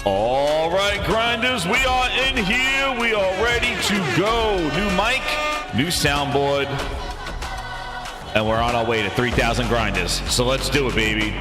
All right, grinders, we are in here. We are ready to go. New mic, new soundboard, and we're on our way to 3,000 grinders. So let's do it, baby.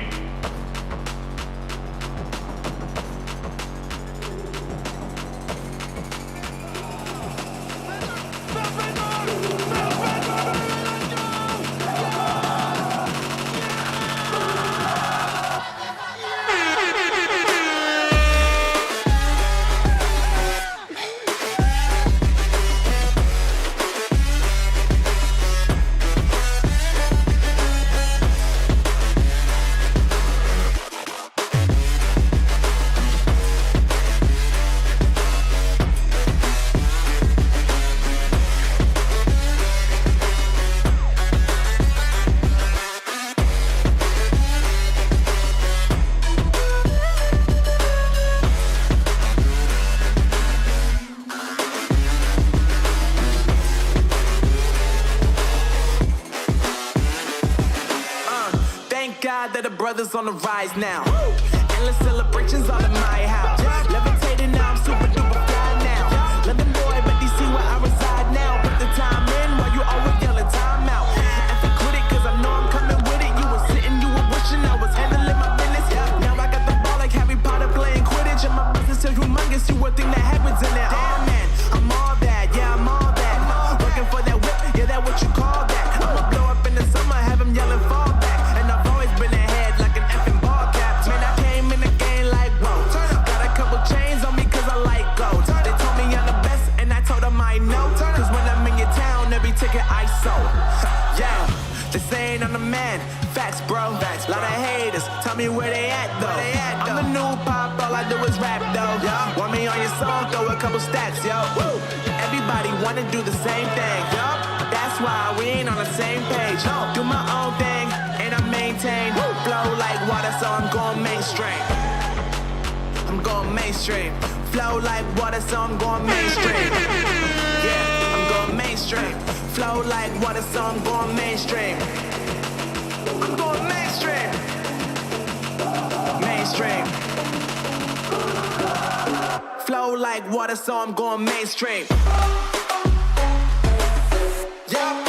That the brothers on the rise now. Endless celebrations all in my house. Levitating now, I'm super duper fly now. London boy, but they see where I reside now. Put the time in while you always yelling time out. And for quit it, cause I know I'm coming with it. You were sitting, you were wishing I was handling my business. Now I got the ball like Harry Potter playing Quidditch. And my business is humongous, you would think that heaven's in it. Damn man, I'm all that, yeah, I'm all that. Working for that whip, yeah, that what you call that. I'ma blow up in the summer, have him yelling fall back. And I've always been ahead like an effing ball cap. Man, I came in the game like, whoa. Got a couple chains on me cause I like gold. They told me I'm the best and I told them I know. Cause when I'm in your town, every ticket I sold. Yeah, they saying I'm the man. Facts, bro. Facts, lot of haters. Tell me where they at though. I'm the new pop, all I do is rap though. Want me on your song, throw a couple stacks, yo. Woo. Everybody wanna do the same thing, yo. That's why we ain't on the same page. Do my own thing and I maintain. Flow like water, so I'm going mainstream. I'm going mainstream. Flow like water, so I'm going mainstream. Yeah, I'm going mainstream. Flow like water, so I'm going mainstream. I'm going mainstream. Mainstream. Flow like water, so I'm going mainstream. Yeah.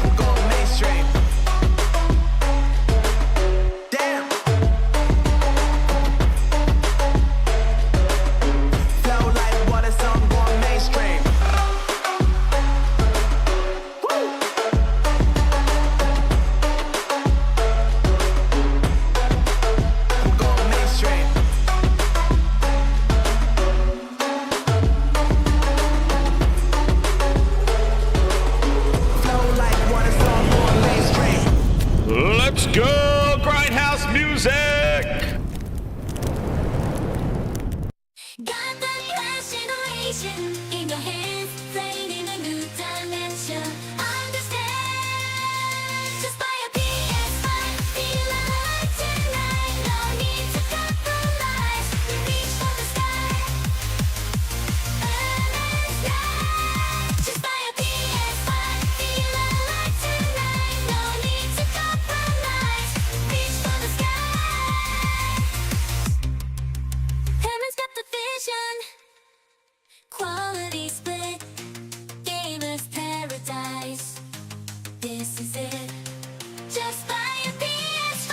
I'm going mainstream. Damn. Flow like water, so I'm going mainstream. Woo. I'm going mainstream. Flow like water, so I'm going mainstream. Let's go, grindhouse music. Got that passion elation in your hands, playing in a new dimension. Understand, just buy a PS5, feel alive tonight. No need to compromise, reach for the sky. Just buy a PS5, feel alive tonight. No need to compromise, reach for the sky. Heaven's got the vision, quality split, gamers paradise. This is it. Just buy a PS5,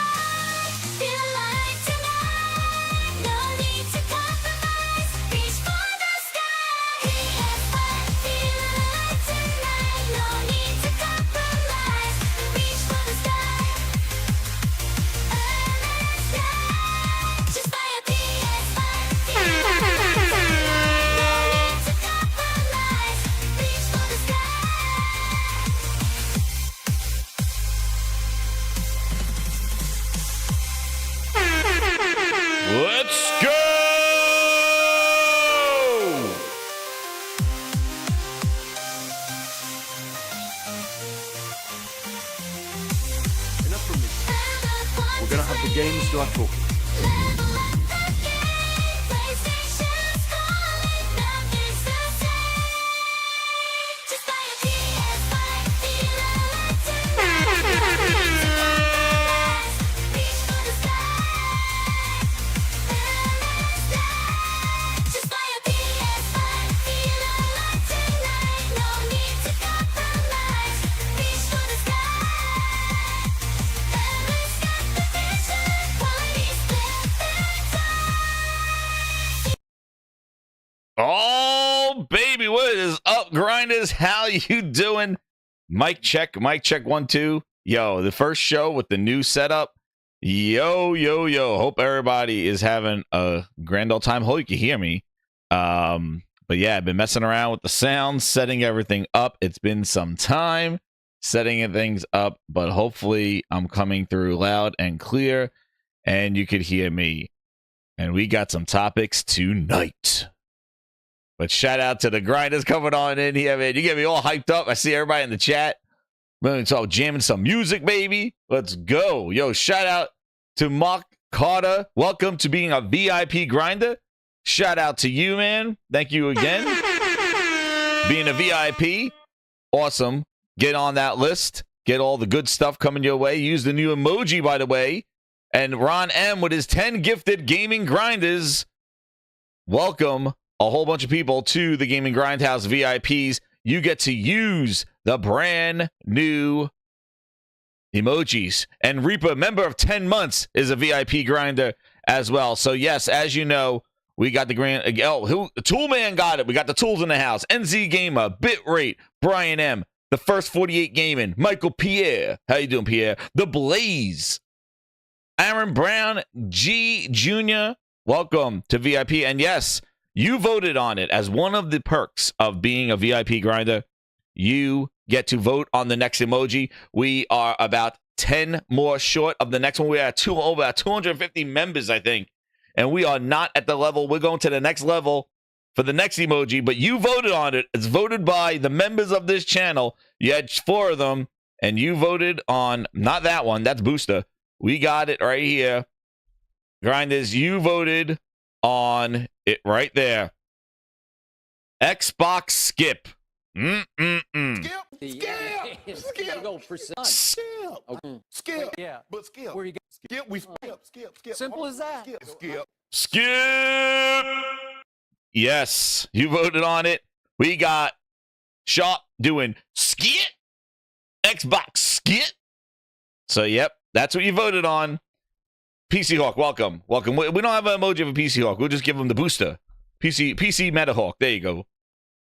feel alive tonight. No need to compromise, reach for the sky. PS5, feel alive tonight. No need to compromise, reach for the sky. Just buy a PS5, feel alive tonight. No need to compromise, reach for the sky. Let's go! Enough from me. We're gonna have the game start talking. Level up the game, PlayStation's calling, nothing's the same. Just buy a PS5, feel alive tonight. grinders? How you doing? Mic check 1 2. Yo, the first show with the new setup. Yo. Hope everybody is having a grand old time. Hope you can hear me. But yeah, I've been messing around with the sound, setting everything up. It's been some time setting things up, but hopefully I'm coming through loud and clear and you could hear me. And we got some topics tonight. But shout out to the grinders coming on in here, man. You get me all hyped up. I see everybody in the chat. Man, it's all jamming some music, baby. Let's go. Yo, shout out to Mark Carter. Welcome to being a VIP grinder. Shout out to you, man. Thank you again. Being a VIP. Awesome. Get on that list. Get all the good stuff coming your way. Use the new emoji, by the way. And Ron M with his 10 gifted gaming grinders. Welcome a whole bunch of people to the Gaming Grindhouse VIPs. You get to use the brand new emojis. And Reaper, member of 10 months, is a VIP grinder as well. So yes, as you know, we got the grand. Toolman got it. We got the tools in the house. NZ Gamer, Bitrate, Brian M, the first 48 Gaming, Michael Pierre. How you doing, Pierre? The Blaze, Aaron Brown, G Jr. Welcome to VIP. And yes, you voted on it as one of the perks of being a VIP grinder. You get to vote on the next emoji. We are about 10 more short of the next one. We are over 250 members, I think. And we are not at the level. We're going to the next level for the next emoji, but you voted on it. It's voted by the members of this channel. You had 4 of them, and you voted on, not that one. That's Booster. We got it right here. Grinders, you voted on it right there. Xbox skip. Skip. Yeah. But skip. Where you go? Skip. We skip. Simple as that. Skip. Yes, you voted on it. We got Sharp doing skip. Xbox skip. So, yep, that's what you voted on. PC Hawk, welcome. We don't have an emoji of a PC Hawk. We'll just give him the booster. PC Meta Hawk. There you go.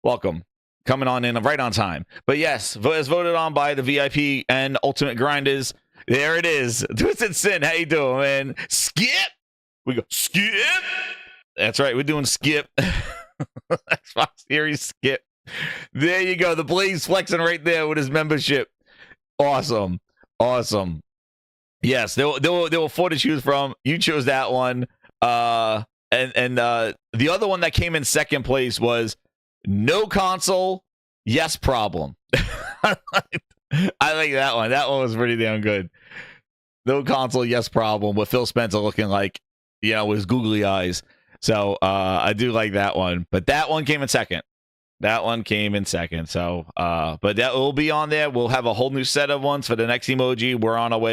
Welcome. Coming on in right on time. But yes, as voted on by the VIP and Ultimate Grinders. There it is. Twisted Sin, how you doing, man? Skip. We go skip. That's right. We're doing skip. Xbox Series skip. There you go. The Blaze flexing right there with his membership. Awesome. Yes, there were 4 to choose from. You chose that one. And the other one that came in second place was no console, yes problem. I like that one. That one was pretty damn good. No console, yes problem, with Phil Spencer looking like, with his googly eyes. So I do like that one. But that one came in second. So, but that will be on there. We'll have a whole new set of ones for the next emoji. We're on our way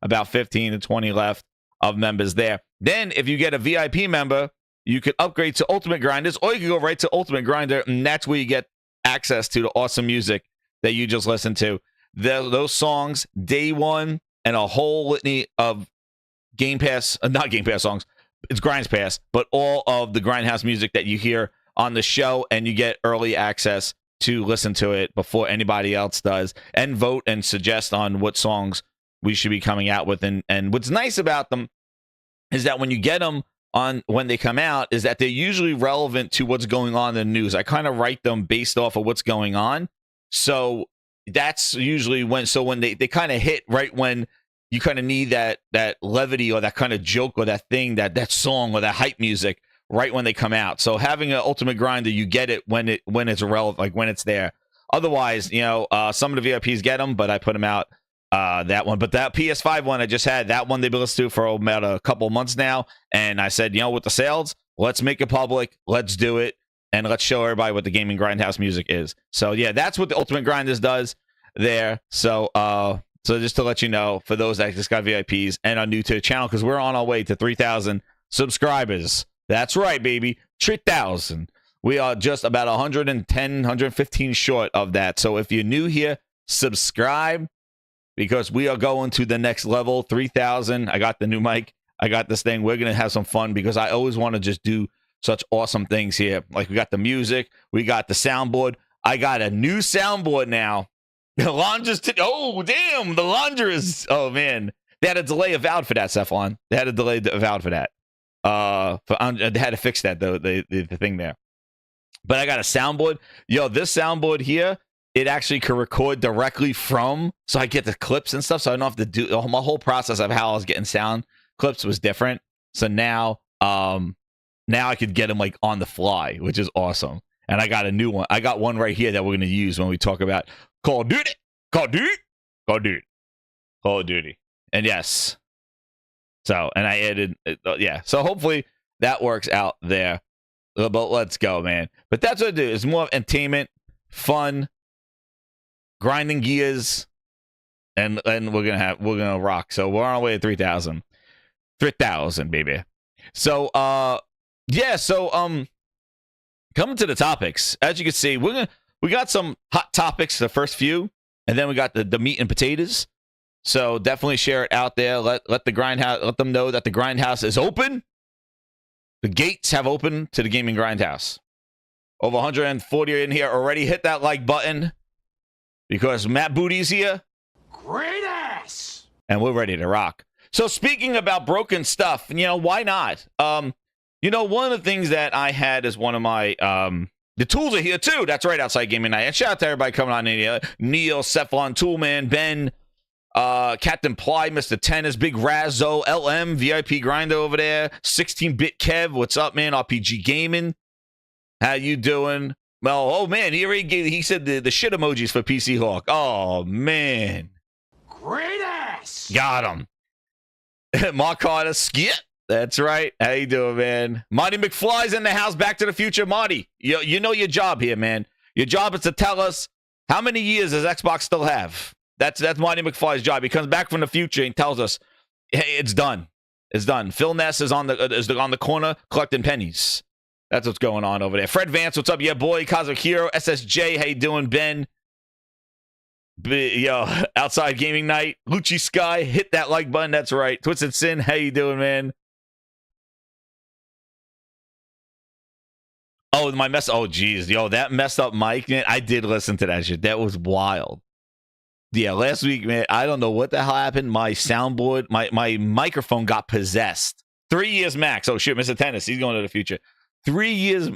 about 15 to 20 left of members there. Then if you get a VIP member, you could upgrade to Ultimate Grinders, or you can go right to Ultimate Grinder, and that's where you get access to the awesome music that you just listened to. Those songs, day one, and a whole litany of Gamepass, not Gamepass songs, it's Grinds Pass, but all of the Grindhouse music that you hear on the show, and you get early access to listen to it before anybody else does, and vote and suggest on what songs we should be coming out with. And what's nice about them is that when you get them on when they come out, is that they're usually relevant to what's going on in the news. I kind of write them based off of what's going on. So that's usually when they kind of hit right when you kind of need that levity or that kind of joke or that thing, that song or that hype music right when they come out. So having an Ultimate Grinder, you get it when it's relevant, like when it's there. Otherwise, some of the VIPs get them, but I put them out that one. But that PS5 one I just had, that one they've been listening to for about a couple months now. And I said, with the sales, let's make it public. Let's do it. And let's show everybody what the Gaming Grindhouse music is. So yeah, that's what the Ultimate Grinders does there. So just to let you know, for those that just got VIPs and are new to the channel, because we're on our way to 3,000 subscribers. That's right, baby. 3,000. We are just about 110, 115 short of that. So if you're new here, subscribe, because we are going to the next level, 3,000. I got the new mic. I got this thing. We're going to have some fun, because I always want to just do such awesome things here. Like, we got the music. We got the soundboard. I got a new soundboard now. The launcher's oh damn, the launcher is, oh man. They had a delay Avowed for that, Cephalon. They had a delay Avowed for that. They had to fix that though, the thing there. But I got a soundboard. Yo, this soundboard here, it actually can record directly from, so I get the clips and stuff, so I don't have to do my whole process of how I was getting sound clips was different. So now I could get them like on the fly, which is awesome. And I got a new one. I got one right here that we're gonna use when we talk about Call of Duty. Call of Duty. Call of Duty. Call of Duty. And yes. So, and I added, yeah. So hopefully that works out there. But let's go, man. But that's what I do. It's more of entertainment, fun, grinding gears, and we're gonna rock. So we're on our way to 3,000. 3,000, baby. So yeah, so coming to the topics. As you can see, we got some hot topics, the first few, and then we got the meat and potatoes. So definitely share it out there. Let the grindhouse, let them know that the grindhouse is open. The gates have opened to the gaming grindhouse. Over 140 in here already. Hit that like button because Matt Booty's here. Great ass. And we're ready to rock. So speaking about broken stuff, why not? One of the things that I had is one of my the tools are here too. That's right, Outside Gaming Night. And shout out to everybody coming on in here. Neil, Cephalon, Toolman, Ben, Captain Ply, Mr. Tennis, Big Razzo, LM, VIP Grinder over there, 16-bit Kev, what's up, man? RPG Gaming, how you doing? Well, oh man, he said the shit emojis for PC Hawk. Oh man, Great ass. got him. Mark Carter, skit. That's right. How you doing, man? Marty McFly's in the house. Back to the Future, Marty. You know your job here, man. Your job is to tell us how many years does Xbox still have. That's Marty McFly's job. He comes back from the future and tells us, "Hey, it's done. It's done." Phil Ness is on the corner collecting pennies. That's what's going on over there. Fred Vance, what's up? Yeah, boy. Cosmic Hero, SSJ, how you doing, Ben? Yo, Outside Gaming Night, Lucci Sky, hit that like button. That's right. Twisted Sin, how you doing, man? Oh, my mess. Oh, geez, yo, that messed up mic, man. I did listen to that shit. That was wild. Yeah, last week, man, I don't know what the hell happened. My soundboard, my microphone got possessed. 3 years max. Oh, shit, Mr. Tennis, he's going to the future. 3 years,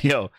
yo,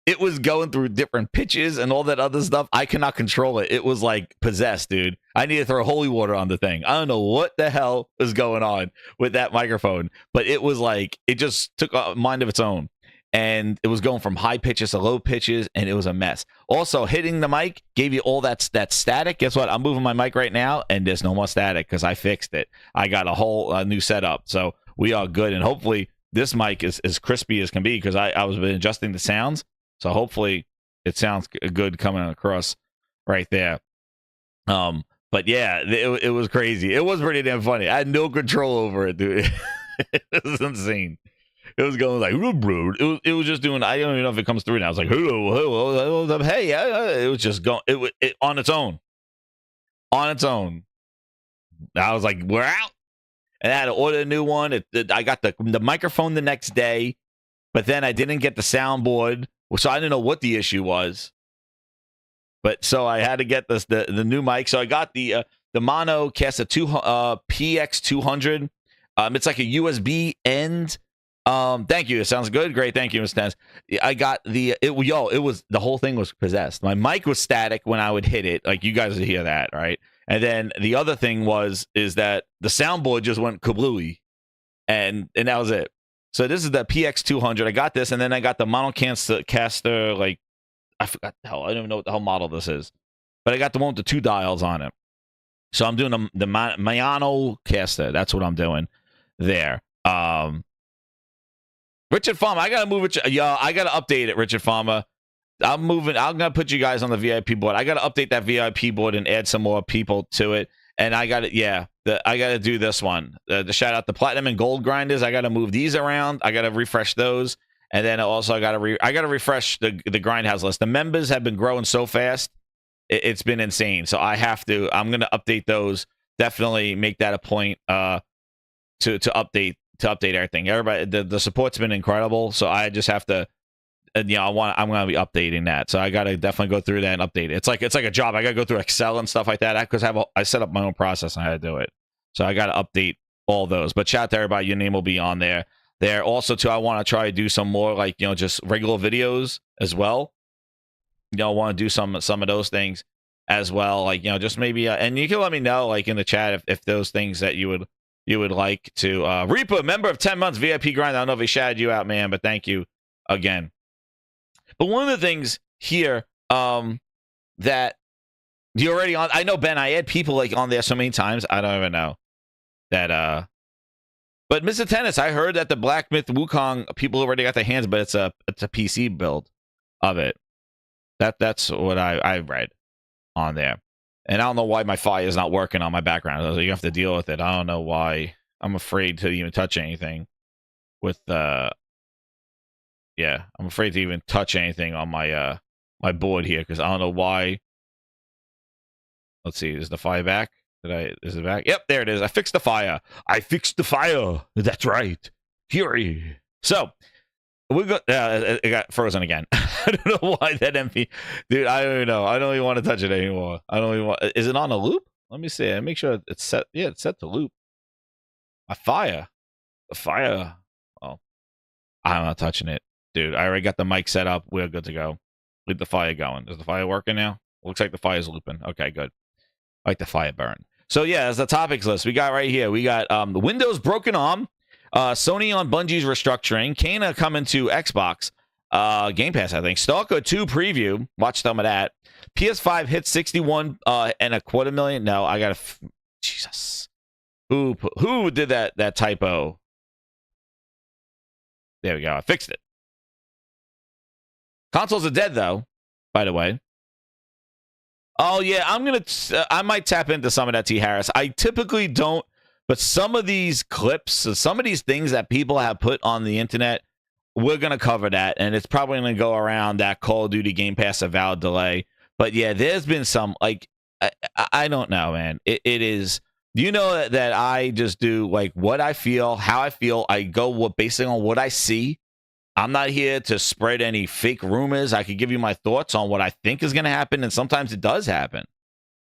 it was going through different pitches and all that other stuff. I cannot control it. It was like possessed, dude. I need to throw holy water on the thing. I don't know what the hell is going on with that microphone, but it was like, it just took a mind of its own. And it was going from high pitches to low pitches, and it was a mess. Also, hitting the mic gave you all that static. Guess what? I'm moving my mic right now, and there's no more static because I fixed it. I got a whole new setup, so we are good. And hopefully, this mic is as crispy as can be because I was adjusting the sounds. So hopefully, it sounds good coming across right there. But yeah, it was crazy. It was pretty damn funny. I had no control over it, dude. It was insane. It was going like, it was just doing, I don't even know if it comes through now. It's like, hello, hey, it was just going, it on its own. On its own. I was like, we're out. And I had to order a new one. I got the microphone the next day, but then I didn't get the soundboard, so I didn't know what the issue was. But so I had to get the new mic. So I got the Monocaster PX200. It's like a USB end. Thank you. It sounds good. Great. Thank you, Mr. Tennis. I got it was the whole thing was possessed. My mic was static when I would hit it. Like you guys would hear that, right? And then the other thing is that the soundboard just went kablooey, and that was it. So this is the PX200. I got this, and then I got the Monocaster. Like I forgot the hell. I don't even know what the hell model this is, but I got the one with the 2 dials on it. So I'm doing the Monocaster. That's what I'm doing there. Richard Farmer, I gotta move it. Yo, I gotta update it, Richard Farmer. I'm gonna put you guys on the VIP board. I gotta update that VIP board and add some more people to it. And I gotta, I gotta do this one. The shout out the platinum and gold grinders. I gotta move these around. I gotta refresh those, and then also I gotta refresh the grindhouse list. The members have been growing so fast, it's been insane. So I have to. I'm gonna update those. Definitely make that a point. To update everything. Everybody, the support's been incredible. So I just have to and I'm gonna be updating that. So I gotta definitely go through that and update it. It's like a job. I gotta go through Excel and stuff like that because I set up my own process on how to do it. So I gotta update all those. But shout out to everybody. Your name will be on there. There also too. I want to try to do some more like just regular videos as well. I want to do some of those things as well. Like just maybe and you can let me know like in the chat if those things that you would like to. Reaper, member of 10 months VIP grind. I don't know if he shouted you out, man, but thank you again. But one of the things here that you already on, I know, Ben, I had people like on there so many times, I don't even know that but Mr. Tennis, I heard that the Black Myth Wukong people already got their hands, but it's a PC build of it. That's what I read on there. And I don't know why my fire is not working on my background. So you have to deal with it. I don't know why. I'm afraid to even touch anything with yeah, I'm afraid to even touch anything on my my board here because I don't know why. Let's see, is the fire back? Is it back? Yep, there it is. I fixed the fire. I fixed the fire. That's right. Fury. So we got it got frozen again. I don't know why that MP, dude. I don't even know. I don't even want to touch it anymore. I don't even want. Is it on a loop? Let me see. Make sure it's set. Yeah, it's set to loop. A fire. The fire. Oh, I'm not touching it. Dude, I already got the mic set up. We're good to go. Leave the fire going. Is the fire working now? Looks like the fire's looping. Okay, good. I like the fire burn. So yeah, as the topics list, we got right here. We got the Windows broken arm, Sony on Bungie's restructuring, Kana coming to Xbox, Gamepass, I think. Stalker 2 preview. Watch some of that. PS5 hit 61 and a quarter million. No, I got Jesus. Who did that typo? There we go. I fixed it. Consoles are dead, though, by the way. Oh, yeah, I might tap into some of that, T. Harris. I typically don't, but some of these clips, some of these things that people have put on the internet, we're going to cover that, and it's probably going to go around that Call of Duty Game Pass Avowed delay. But, yeah, there's been some, like, I don't know, man. It is, that I just do, like, what I feel, how I feel. I go based on what I see. I'm not here to spread any fake rumors. I could give you my thoughts on what I think is going to happen, and sometimes it does happen.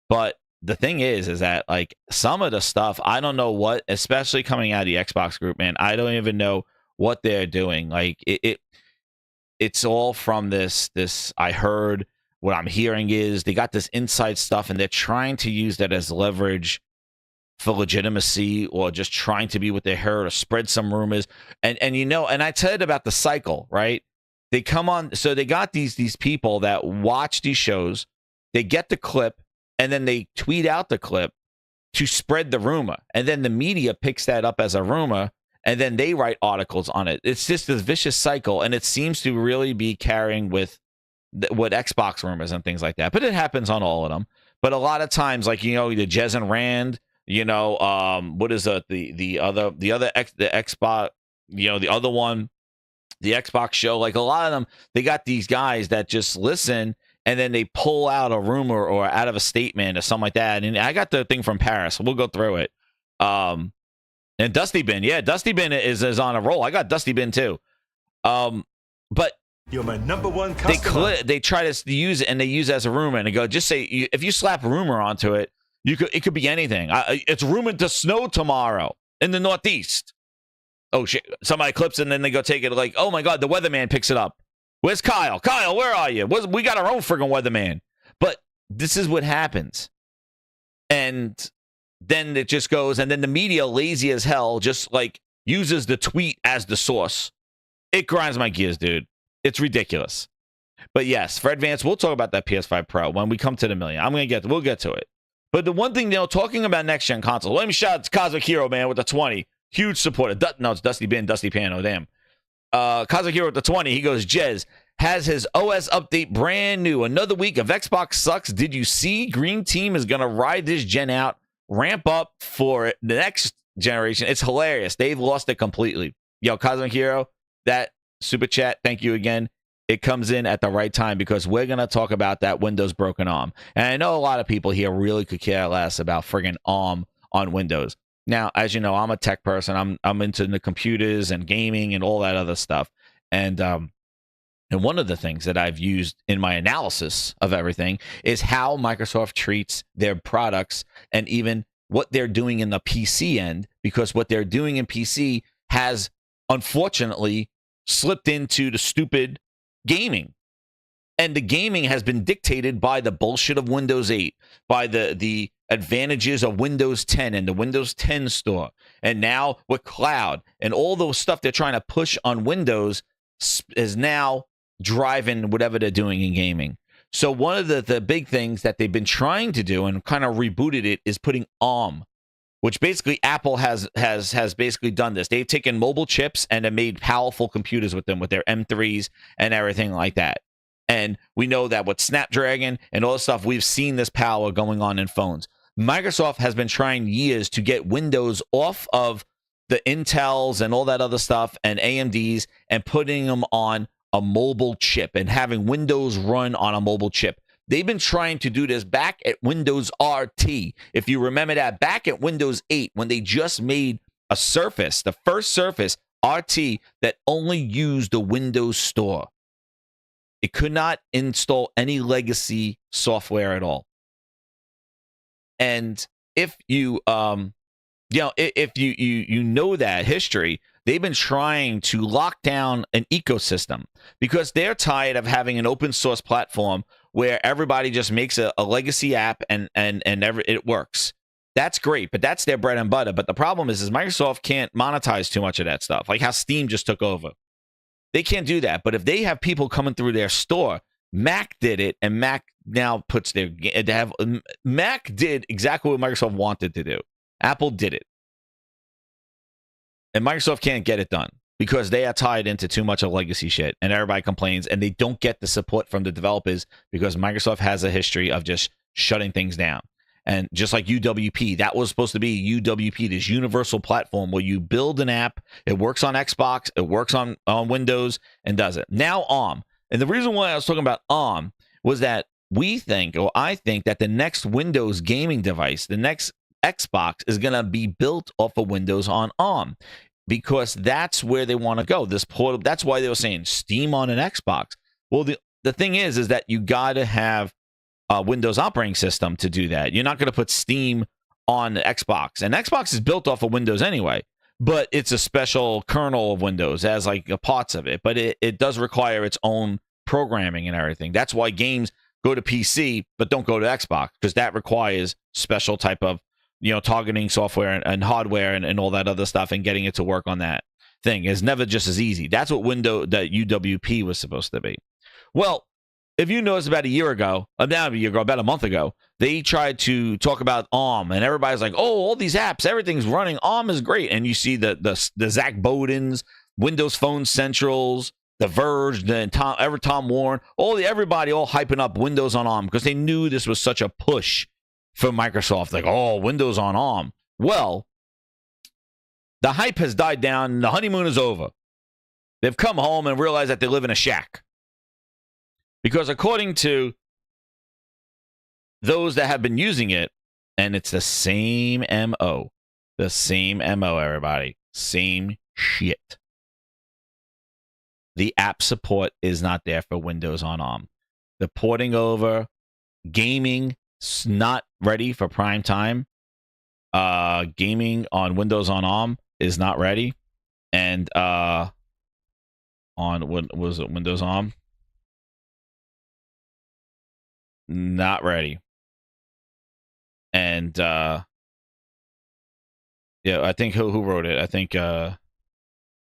But the thing is that, like, some of the stuff, I don't know what, especially coming out of the Xbox group, man, I don't even know what they're doing. Like, it's all from this, I heard, what I'm hearing is they got this inside stuff, and they're trying to use that as leverage for legitimacy or just trying to be what they heard or spread some rumors. And I said about the cycle, right? They come on, so they got these people that watch these shows, they get the clip, and then they tweet out the clip to spread the rumor. And then the media picks that up as a rumor, and then they write articles on it. It's just this vicious cycle, and it seems to really be carrying with what Xbox rumors and things like that. But it happens on all of them. But a lot of times, like, the Jez and Rand, what is the other Xbox, the other one, the Xbox show, like a lot of them, they got these guys that just listen and then they pull out a rumor or out of a statement or something like that. And I got the thing from Paris. We'll go through it. And Dusty Bin, yeah, Dusty Bin is on a roll. I got Dusty Bin too. But you're my number one customer. They try to use it and they use it as a rumor and they go, just say, if you slap rumor onto it, it could be anything. It's rumored to snow tomorrow in the Northeast. Oh shit! Somebody clips it and then they go take it. Like, oh my god, the weatherman picks it up. Where's Kyle? Kyle, where are you? We got our own friggin' weatherman. But this is what happens, and then it just goes. And then the media, lazy as hell, just like uses the tweet as the source. It grinds my gears, dude. It's ridiculous. But yes, for advance, we'll talk about that PS5 Pro when we come to the million. We'll get to it. But the one thing, talking about next-gen consoles, let me shout out to Cosmic Hero, man, with the 20. Huge supporter. No, it's Dusty Bin, Dusty Pan, oh, damn. Cosmic Hero with the 20, he goes, Jez has his OS update brand new. Another week of Xbox sucks. Did you see? Green Team is going to ride this gen out, ramp up for the next generation. It's hilarious. They've lost it completely. Yo, Cosmic Hero, that super chat, thank you again. It comes in at the right time because we're going to talk about that Windows broken ARM. And I know a lot of people here really could care less about friggin' ARM on Windows. Now, as you know, I'm a tech person. I'm into the computers and gaming and all that other stuff. And And one of the things that I've used in my analysis of everything is how Microsoft treats their products and even what they're doing in the PC end, because what they're doing in PC has unfortunately slipped into the stupid gaming. And the gaming has been dictated by the bullshit of Windows 8, by the advantages of Windows 10 and the Windows 10 store. And now with cloud and all those stuff they're trying to push on Windows is now driving whatever they're doing in gaming. So one of the big things that they've been trying to do and kind of rebooted it is putting ARM, which basically Apple has basically done this. They've taken mobile chips and have made powerful computers with them, with their M3s and everything like that. And we know that with Snapdragon and all this stuff, we've seen this power going on in phones. Microsoft has been trying years to get Windows off of the Intels and all that other stuff and AMDs and putting them on a mobile chip and having Windows run on a mobile chip. They've been trying to do this back at Windows RT. If you remember that, back at Windows 8, when they just made a Surface, the first Surface RT that only used the Windows Store. It could not install any legacy software at all. And if you if you know that history, they've been trying to lock down an ecosystem because they're tired of having an open source platform where everybody just makes a legacy app and it works. That's great, but that's their bread and butter. But the problem is Microsoft can't monetize too much of that stuff, like how Steam just took over. They can't do that. But if they have people coming through their store, Mac did it, and Mac now puts their Mac did exactly what Microsoft wanted to do. Apple did it. And Microsoft can't get it done because they are tied into too much of legacy shit, and everybody complains, and they don't get the support from the developers because Microsoft has a history of just shutting things down. And just like UWP, that was supposed to be UWP, this universal platform where you build an app, it works on Xbox, it works on Windows, and does it. Now ARM. And the reason why I was talking about ARM was that I think that the next Windows gaming device, the next Xbox, is going to be built off of Windows on ARM because that's where they want to go. This portable. That's why they were saying Steam on an Xbox. Well, the thing is that you got to have a Windows operating system to do that. You're not going to put Steam on Xbox, and Xbox is built off of Windows anyway, but it's a special kernel of Windows as like parts of it, but it does require its own programming and everything. That's why games go to PC but don't go to Xbox, because that requires special type of targeting software and hardware and all that other stuff, and getting it to work on that thing is never just as easy. That's what that UWP was supposed to be. Well, if you notice, about a month ago, they tried to talk about ARM, and everybody's like, "Oh, all these apps, everything's running. ARM is great." And you see the Zach Bowdens, Windows Phone Centrals, The Verge, Tom Warren, everybody all hyping up Windows on ARM because they knew this was such a push for Microsoft. Like, oh, Windows on ARM. Well, the hype has died down. The honeymoon is over. They've come home and realized that they live in a shack. Because according to those that have been using it, and it's the same MO. The same MO, everybody. Same shit. The app support is not there for Windows on ARM. The porting over, gaming, not ready for prime time. Gaming on Windows on ARM is not ready. And on what was it, Windows ARM? Not ready. And yeah, I think who wrote it? I think was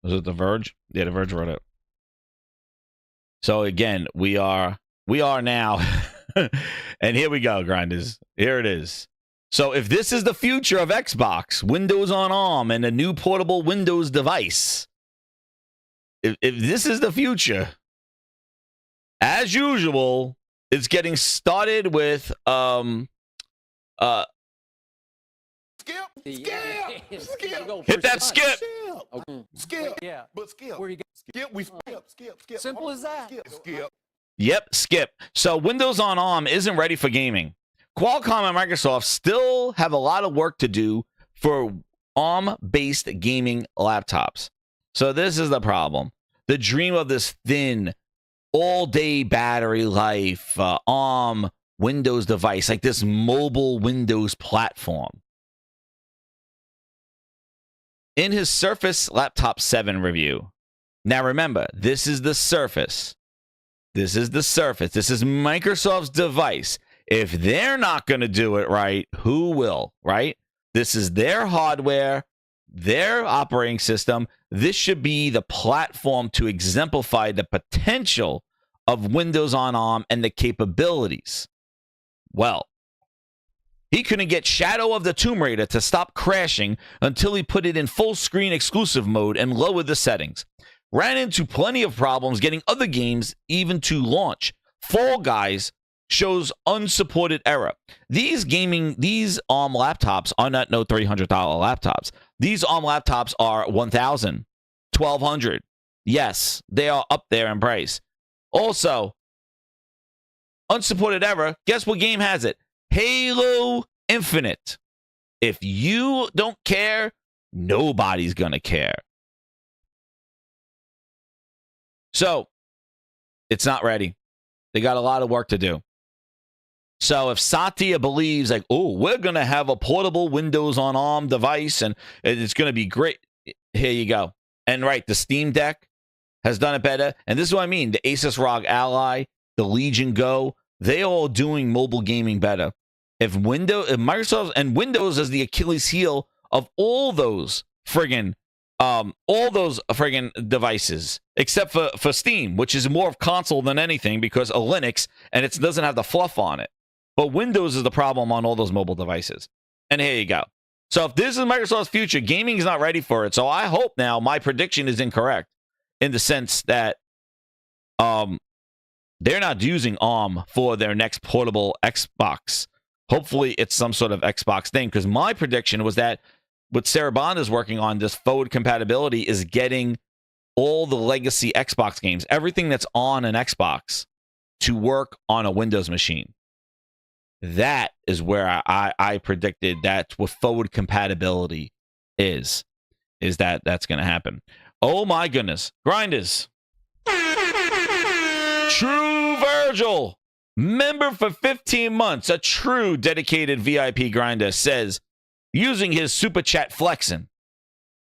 it The Verge? Yeah, The Verge wrote it. So again, we are now and here we go, grinders. Here it is. So if this is the future of Xbox, Windows on ARM, and a new portable Windows device, if this is the future, as usual, it's getting started with Skip. hit that skip. Skip. Yeah. But skip. Where you go? Skip. We skip. Simple as that. Skip. Yep, skip. So Windows on ARM isn't ready for gaming. Qualcomm and Microsoft still have a lot of work to do for ARM-based gaming laptops. So this is the problem. The dream of this thin, all-day battery life, ARM Windows device, like this mobile Windows platform. In his Surface Laptop 7 review, now remember, this is the Surface. This is the Surface. This is Microsoft's device. If they're not going to do it right, who will, right? This is their hardware, their operating system. This should be the platform to exemplify the potential of Windows on ARM and the capabilities. Well, he couldn't get Shadow of the Tomb Raider to stop crashing until he put it in full screen exclusive mode and lowered the settings. Ran into plenty of problems getting other games even to launch. Fall Guys shows unsupported error. These ARM laptops are not no $300 laptops. These ARM laptops are $1,000, $1,200. Yes, they are up there in price. Also, unsupported error. Guess what game has it? Halo Infinite. If you don't care, nobody's gonna care. So, it's not ready. They got a lot of work to do. So if Satya believes like, oh, we're going to have a portable Windows on ARM device and it's going to be great, here you go. And right, the Steam Deck has done it better. And this is what I mean. The Asus ROG Ally, the Legion Go, they all doing mobile gaming better. If Microsoft and Windows is the Achilles heel of all those friggin' devices, except for Steam, which is more of console than anything because of Linux and it doesn't have the fluff on it. But Windows is the problem on all those mobile devices. And here you go. So if this is Microsoft's future, gaming is not ready for it. So I hope now my prediction is incorrect in the sense that they're not using ARM for their next portable Xbox. Hopefully it's some sort of Xbox thing, because my prediction was that what Sarah Bond is working on, this forward compatibility, is getting all the legacy Xbox games, everything that's on an Xbox, to work on a Windows machine. That is where I predicted that's what forward compatibility is that that's going to happen. Oh my goodness. Grinders. True Virgil, member for 15 months, a true dedicated VIP grinder, says, using his super chat flexing,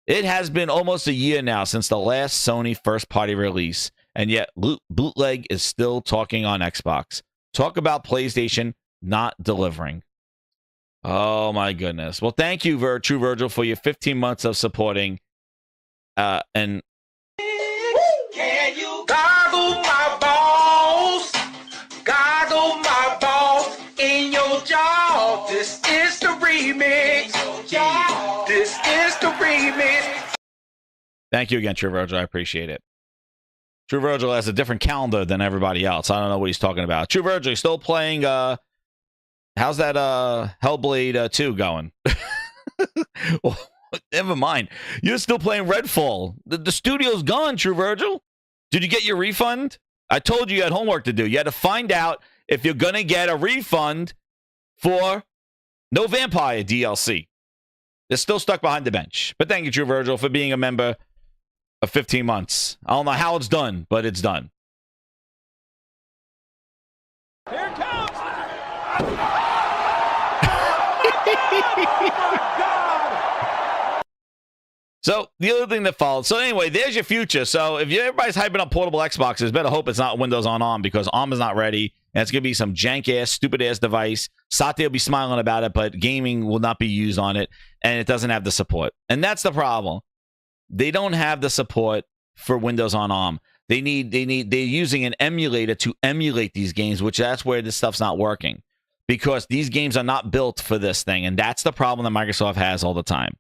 it has been almost a year now since the last Sony first-party release, and yet Bootleg is still talking on Xbox. Talk about PlayStation not delivering. Oh, my goodness. Well, thank you, True Virgil, for your 15 months of supporting. And can you goggle my balls? Goggle my balls in your jaw. This is the remix. This is the remix. thank you again, True Virgil. I appreciate it. True Virgil has a different calendar than everybody else. I don't know what he's talking about. True Virgil, you still playing... how's that Hellblade 2 going? Well, never mind. You're still playing Redfall. The studio's gone, True Virgil. Did you get your refund? I told you had homework to do. You had to find out if you're going to get a refund for No Vampire DLC. They're still stuck behind the bench. But thank you, True Virgil, for being a member of 15 months. I don't know how it's done, but it's done. Here it comes. So the other thing that followed. So anyway, there's your future. So if everybody's hyping up portable Xboxes, better hope it's not Windows on ARM, because ARM is not ready. And it's going to be some jank-ass, stupid-ass device. Satya will be smiling about it, but gaming will not be used on it. And it doesn't have the support. And that's the problem. They don't have the support for Windows on ARM. They're using an emulator to emulate these games, which that's where this stuff's not working. Because these games are not built for this thing. And that's the problem that Microsoft has all the time.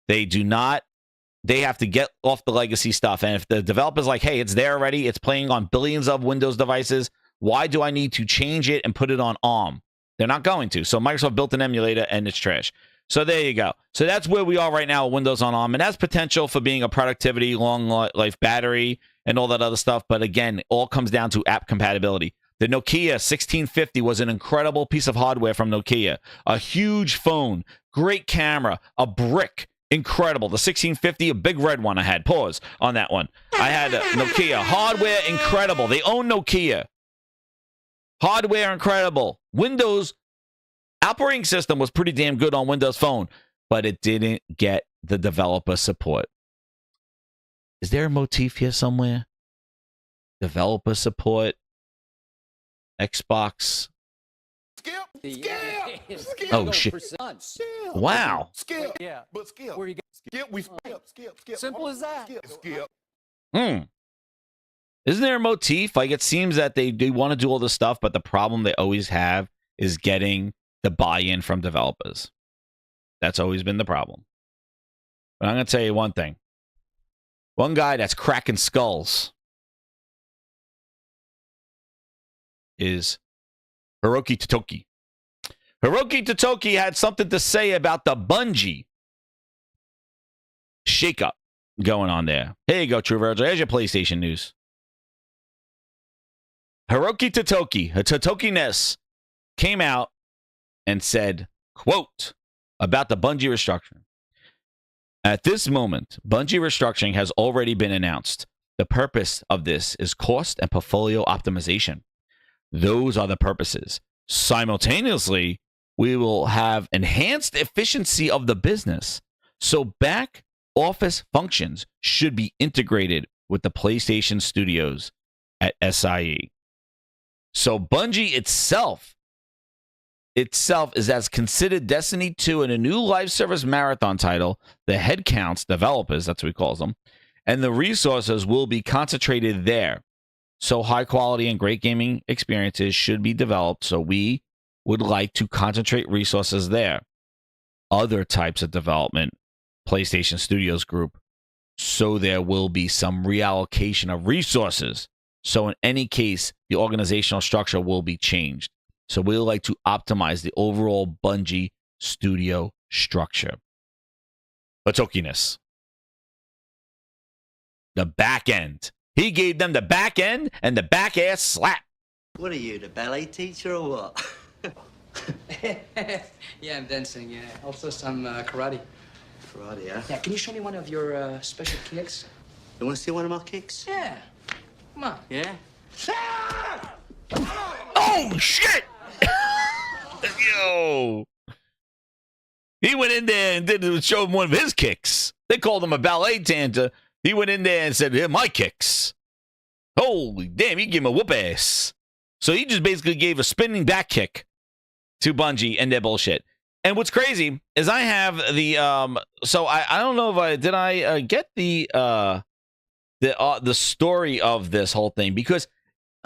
They have to get off the legacy stuff. And if the developer's like, hey, it's there already, it's playing on billions of Windows devices, why do I need to change it and put it on ARM? They're not going to. So Microsoft built an emulator and it's trash. So there you go. So that's where we are right now with Windows on ARM. And that's potential for being a productivity, long life battery, and all that other stuff. But again, it all comes down to app compatibility. The Nokia 1650 was an incredible piece of hardware from Nokia. A huge phone, great camera, a brick. incredible. The 1650, a big red one I had. Pause on that one. I had Nokia. Hardware, incredible. They own Nokia. Hardware, incredible. Windows operating system was pretty damn good on Windows Phone, but it didn't get the developer support. Is there a motif here somewhere? Developer support. Xbox. Oh, shit. Wow. Skip. Yeah. But skip. Where you go? Skip. We skip. Simple as that. Skip. Isn't there a motif? Like, it seems that they want to do all this stuff, but the problem they always have is getting the buy-in from developers. That's always been the problem. But I'm going to tell you one thing. One guy that's cracking skulls is Hiroki Totoki. Hiroki Totoki had something to say about the Bungie shakeup going on there. Here you go, True Virgil. Here's your PlayStation news. Hiroki Totoki, a Totoki-ness, came out and said, quote, about the Bungie restructuring. At this moment, Bungie restructuring has already been announced. The purpose of this is cost and portfolio optimization. Those are the purposes. Simultaneously, we will have enhanced efficiency of the business. So back office functions should be integrated with the PlayStation Studios at SIE. So Bungie itself is as considered Destiny 2 in a new live service marathon title. The headcounts, developers, that's what we call them, and the resources will be concentrated there. So high quality and great gaming experiences should be developed. So we would like to concentrate resources there. Other types of development, PlayStation Studios Group. So there will be some reallocation of resources. So in any case, the organizational structure will be changed. So we would like to optimize the overall Bungie studio structure. Totoki-ness. The back end. He gave them the back end and the back ass slap. What are you, the ballet teacher or what? Yeah, I'm dancing, yeah. Also some karate. Karate, yeah? Yeah, can you show me one of your special kicks? You want to see one of my kicks? Yeah. Come on. Yeah? Oh, shit! Yo! He went in there and showed him one of his kicks. They called him a ballet dancer. He went in there and said, "Here, my kicks." Holy damn, he gave him a whoop ass. So he just basically gave a spinning back kick to Bungie and their bullshit. And what's crazy is I have the so I don't know if I get the story of this whole thing, because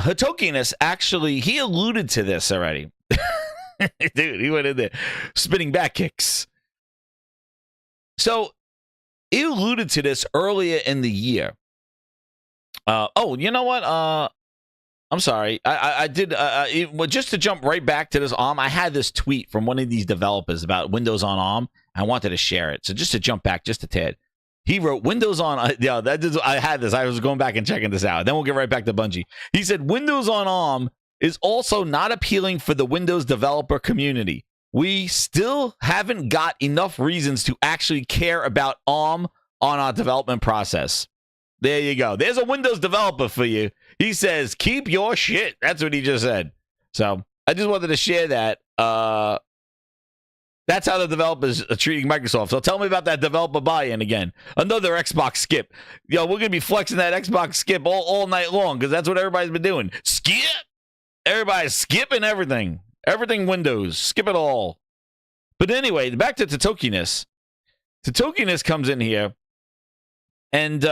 Totoki-ness actually, he alluded to this already. Dude, he went in there spinning back kicks. So he alluded to this earlier in the year. Oh, you know what? I'm sorry. I did. Just to jump right back to this ARM, I had this tweet from one of these developers about Windows on ARM. I wanted to share it. So just to jump back just a tad, he wrote Windows on. Yeah, I had this. I was going back and checking this out. Then we'll get right back to Bungie. He said Windows on ARM is also not appealing for the Windows developer community. We still haven't got enough reasons to actually care about ARM on our development process. There you go. There's a Windows developer for you. He says, keep your shit. That's what he just said. So I just wanted to share that. That's how the developers are treating Microsoft. So tell me about that developer buy-in again. Another Xbox skip. Yo, we're going to be flexing that Xbox skip all night long, because that's what everybody's been doing. Skip. Everybody's skipping everything. Everything Windows. Skip it all. But anyway, back to Totoki-ness. Totoki-ness comes in here, and,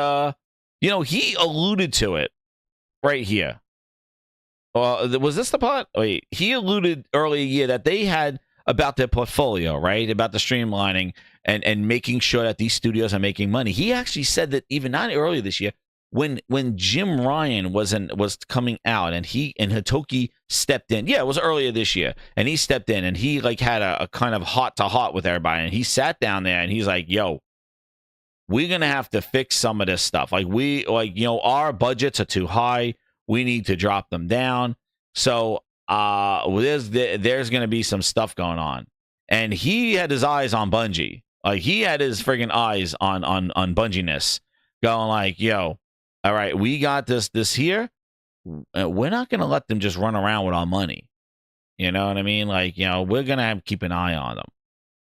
he alluded to it right here. Was this the part? Wait, he alluded earlier that they had about their portfolio, right? About the streamlining and making sure that these studios are making money. He actually said that even not earlier this year, when Jim Ryan was coming out, and Hitoki stepped in. Yeah, it was earlier this year, and he stepped in and he had a kind of heart to heart with everybody, and he sat down there and he's like, "Yo, we're gonna have to fix some of this stuff. Our budgets are too high. We need to drop them down. So there's gonna be some stuff going on." And he had his eyes on Bungie, Like, he had his friggin' eyes on Bungie-ness, going like, yo, all right, we got this here. We're not going to let them just run around with our money. You know what I mean? Like, you know, we're going to have to keep an eye on them.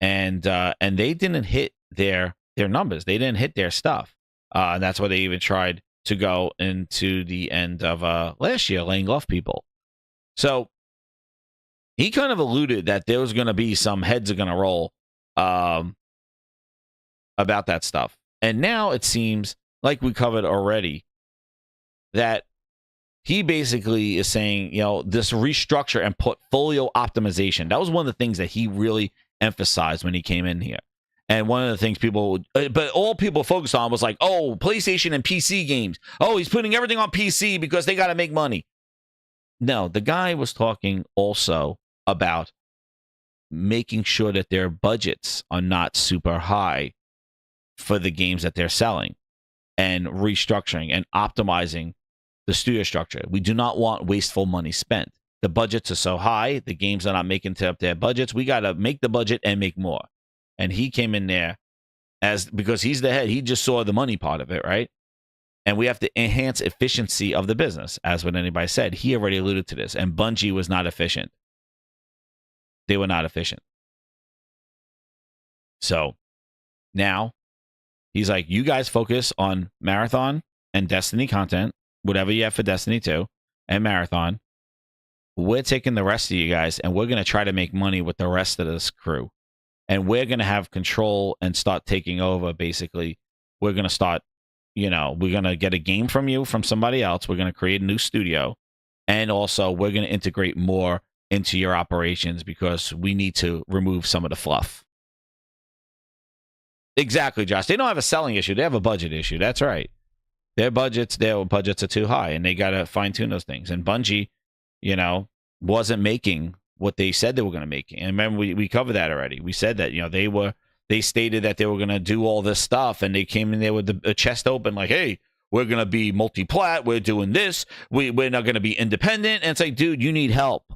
And they didn't hit their numbers. They didn't hit their stuff. And that's why they even tried to go into the end of last year, laying off people. So he kind of alluded that there was going to be some heads are going to roll about that stuff. And now it seems like we covered already that he basically is saying, you know, this restructure and portfolio optimization. That was one of the things that he really emphasized when he came in here. And one of the things but all people focused on was like, oh, PlayStation and PC games. Oh, he's putting everything on PC because they got to make money. No, the guy was talking also about making sure that their budgets are not super high for the games that they're selling, and restructuring and optimizing the studio structure. We do not want wasteful money spent. The budgets are so high, the games are not making up their budgets. We got to make the budget and make more. And he came in there because he's the head. He just saw the money part of it, right? And we have to enhance efficiency of the business, as what anybody said. He already alluded to this. And Bungie was not efficient. They were not efficient. So now he's like, you guys focus on Marathon and Destiny content, whatever you have for Destiny 2 and Marathon. We're taking the rest of you guys and we're going to try to make money with the rest of this crew. And we're going to have control and start taking over, basically. We're going to start, you know, we're going to get a game from you, from somebody else. We're going to create a new studio. And also, we're going to integrate more into your operations because we need to remove some of the fluff. Exactly, Josh. They don't have a selling issue. They have a budget issue. That's right. Their budgets are too high, and they got to fine-tune those things. And Bungie, you know, wasn't making what they said they were going to make. And remember, we covered that already. We said that, you know, they stated that they were going to do all this stuff, and they came in there with the chest open like, hey, we're going to be multi-plat, we're doing this, we're not going to be independent. And it's like, dude, you need help.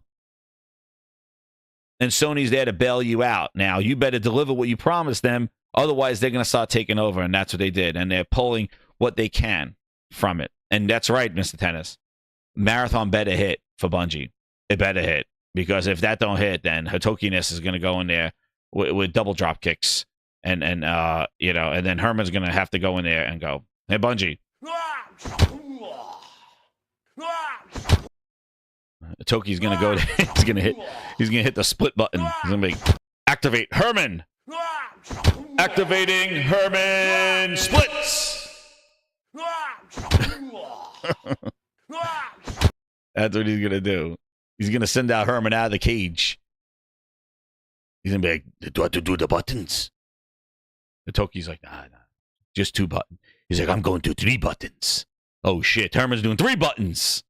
And Sony's there to bail you out. Now, you better deliver what you promised them, otherwise they're going to start taking over, and that's what they did. And they're pulling what they can from it. And that's right, Mr. Tennis. Marathon better hit for Bungie. It better hit. Because if that don't hit, then Hitoki-ness is going to go in there with double drop kicks. And you know, and then Herman's going to have to go in there and go, hey, Bungie. Hitoki's going to go, he's going to hit the split button. He's going to be, activate Herman. Activating Herman splits. That's what he's going to do. He's going to send out Herman out of the cage. He's going to be like, do I have to do the buttons? Hitoki's like, nah, just 2 buttons. He's like, I'm going to 3 buttons. Oh, shit. Herman's doing 3 buttons.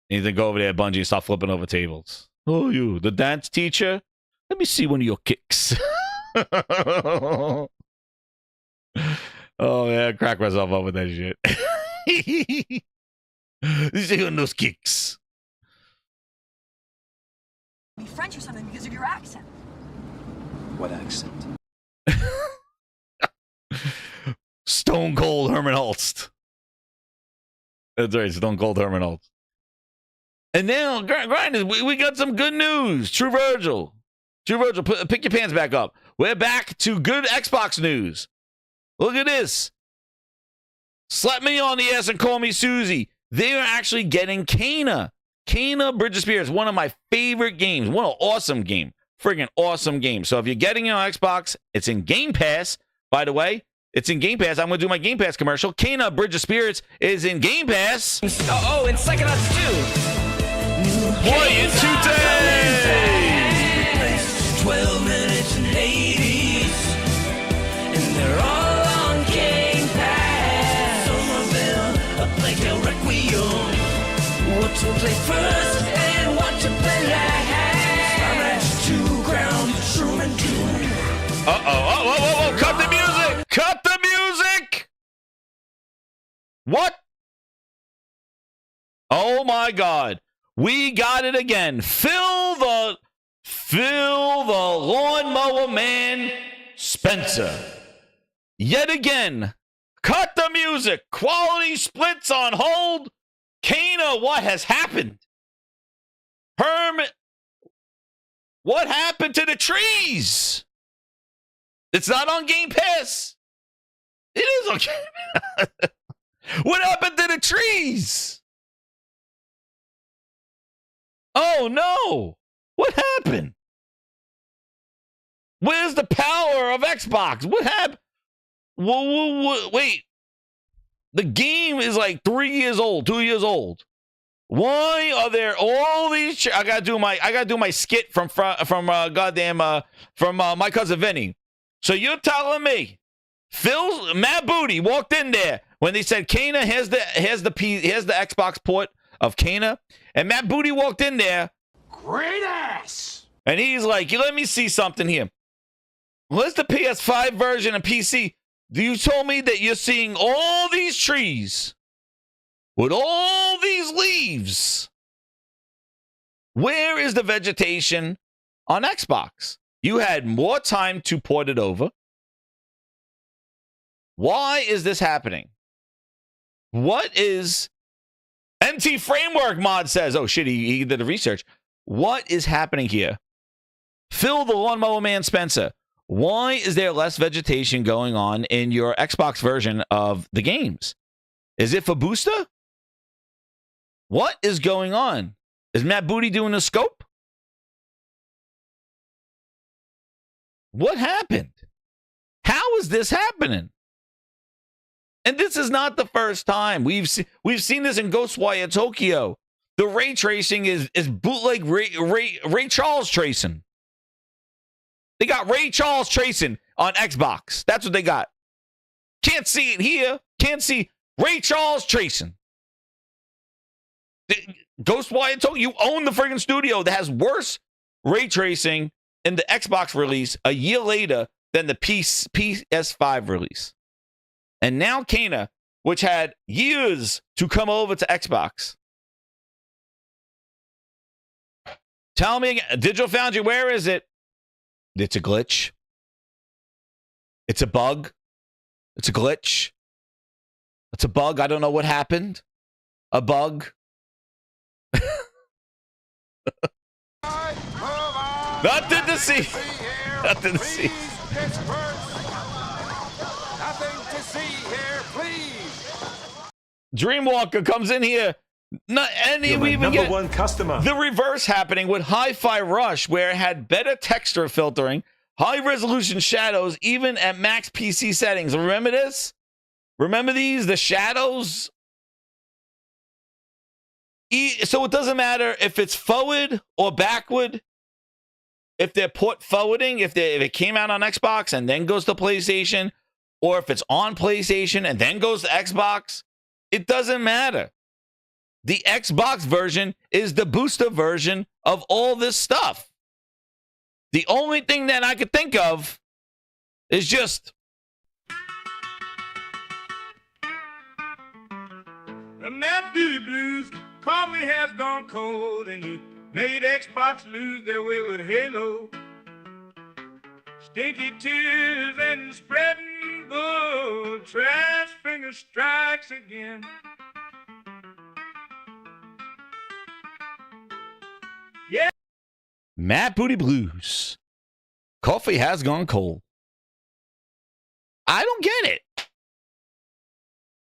And he's going to go over there at Bungie and start flipping over tables. Oh, you, the dance teacher? Let me see one of your kicks. Oh, man, I crack myself up with that shit. You see on those kicks. French or something because of your accent. What accent? Stone Cold Herman Hulst. That's right, Stone Cold Herman Hulst. And now, Grinders, we got some good news. True Virgil, pick your pants back up. We're back to good Xbox news. Look at this. Slap me on the ass and call me Susie. They are actually getting Kena. Kena Bridge of Spirits, one of my favorite games. What an awesome game. Friggin' awesome game. So if you're getting it on Xbox, it's in Game Pass. By the way, it's in Game Pass. I'm going to do my Game Pass commercial. Kena Bridge of Spirits is in Game Pass. Oh, and Psychonauts 2. Play it today. 12 minutes and 80s, and they're all on Game Pass. Somerville, a Plague Tale Requiem. What to play first and what to play last. Smash 2, Ground, Truman 2. Whoa. Cut the music. Cut the music. What? Oh, my God. We got it again. Phil the Lawnmower Man Spencer, yet again, cut the music. Quality splits on hold. Kana, what has happened? Hermit, what happened to the trees? It's not on Game Pass. It is on Game Pass. What happened to the trees? Oh, no. What happened? Where's the power of Xbox? What happened? Wait. The game is like 3 years old, 2 years old. Why are there all these? I gotta do my skit from My Cousin Vinny. So you're telling me Matt Booty walked in there when they said Kana, here's the Xbox port of Kana, and Matt Booty walked in there. Great ass! And he's like, let me see something here. Where's the PS5 version of PC? You told me that you're seeing all these trees with all these leaves. Where is the vegetation on Xbox? You had more time to port it over. Why is this happening? What is... MT Framework mod says, oh shit, he did the research. What is happening here? Phil the Lawnmower Man Spencer. Why is there less vegetation going on in your Xbox version of the games? Is it for booster? What is going on? Is Matt Booty doing a scope? What happened? How is this happening? And this is not the first time. We've seen this in Ghostwire Tokyo. The ray tracing is bootleg Ray Charles tracing. They got Ray Charles tracing on Xbox. That's what they got. Can't see it here. Can't see Ray Charles tracing. Ghostwire Tokyo, you own the friggin' studio that has worse ray tracing in the Xbox release a year later than the PS5 release. And now Kana, which had years to come over to Xbox. Tell me again, Digital Foundry, where is it? It's a glitch. It's a bug. It's a glitch. It's a bug. I don't know what happened. A bug. Nothing to see. Nothing to see. Nothing to see here, please. Dreamwalker comes in here. Not any we even number get one customer. the reverse happening with Hi-Fi Rush, where it had better texture filtering, high resolution shadows, even at max PC settings. Remember this? Remember these? The shadows. So it doesn't matter if it's forward or backward. If they're port forwarding, if it came out on Xbox and then goes to PlayStation, or if it's on PlayStation and then goes to Xbox, it doesn't matter. The Xbox version is the booster version of all this stuff. The only thing that I could think of is just... The Mad Beauty Blues, coffee has gone cold, and you made Xbox lose their way with Halo. Stinky tears and spreading blood, trash finger strikes again. Matt Booty Blues. Coffee has gone cold. I don't get it.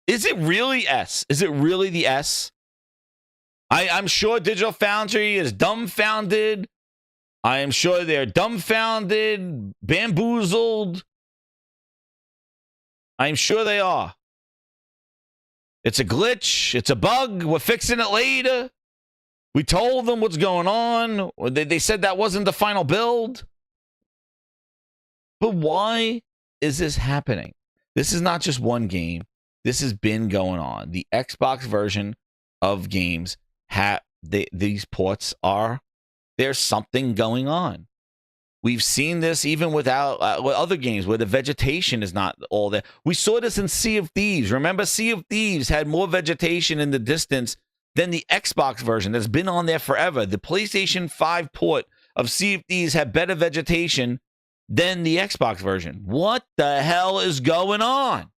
Is it really S? Is it really the S? I'm sure Digital Foundry is dumbfounded. I am sure they're dumbfounded, bamboozled. I'm sure they are. It's a glitch. It's a bug. We're fixing it later. We told them what's going on. They said that wasn't the final build. But why is this happening? This is not just one game. This has been going on. The Xbox version of games, these ports are, there's something going on. We've seen this even without with other games where the vegetation is not all there. We saw this in Sea of Thieves. Remember, Sea of Thieves had more vegetation in the distance than the Xbox version that's been on there forever. The PlayStation 5 port of Sea of Thieves had better vegetation than the Xbox version. What the hell is going on?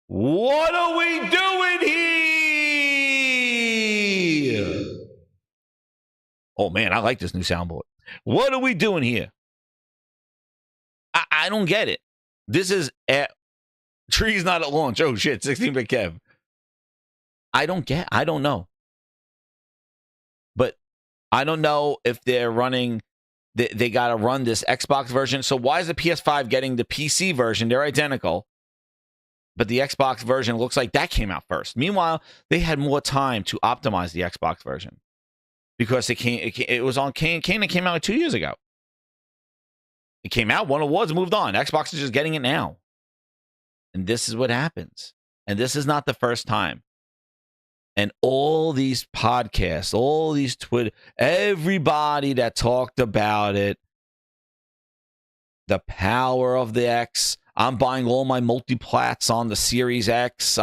What are we doing here? Oh, man, I like this new soundboard. What are we doing here? I don't get it. This is trees not at launch. Oh, shit, 16-bit Kev. I don't know. But I don't know if they're running, they got to run this Xbox version. So why is the PS5 getting the PC version? They're identical. But the Xbox version looks like that came out first. Meanwhile, they had more time to optimize the Xbox version because it was on Kane. It came out like 2 years ago. It came out, won awards, moved on. Xbox is just getting it now. And this is what happens. And this is not the first time. And all these podcasts, all these Twitter, everybody that talked about it, the power of the X. I'm buying all my multiplats on the Series X.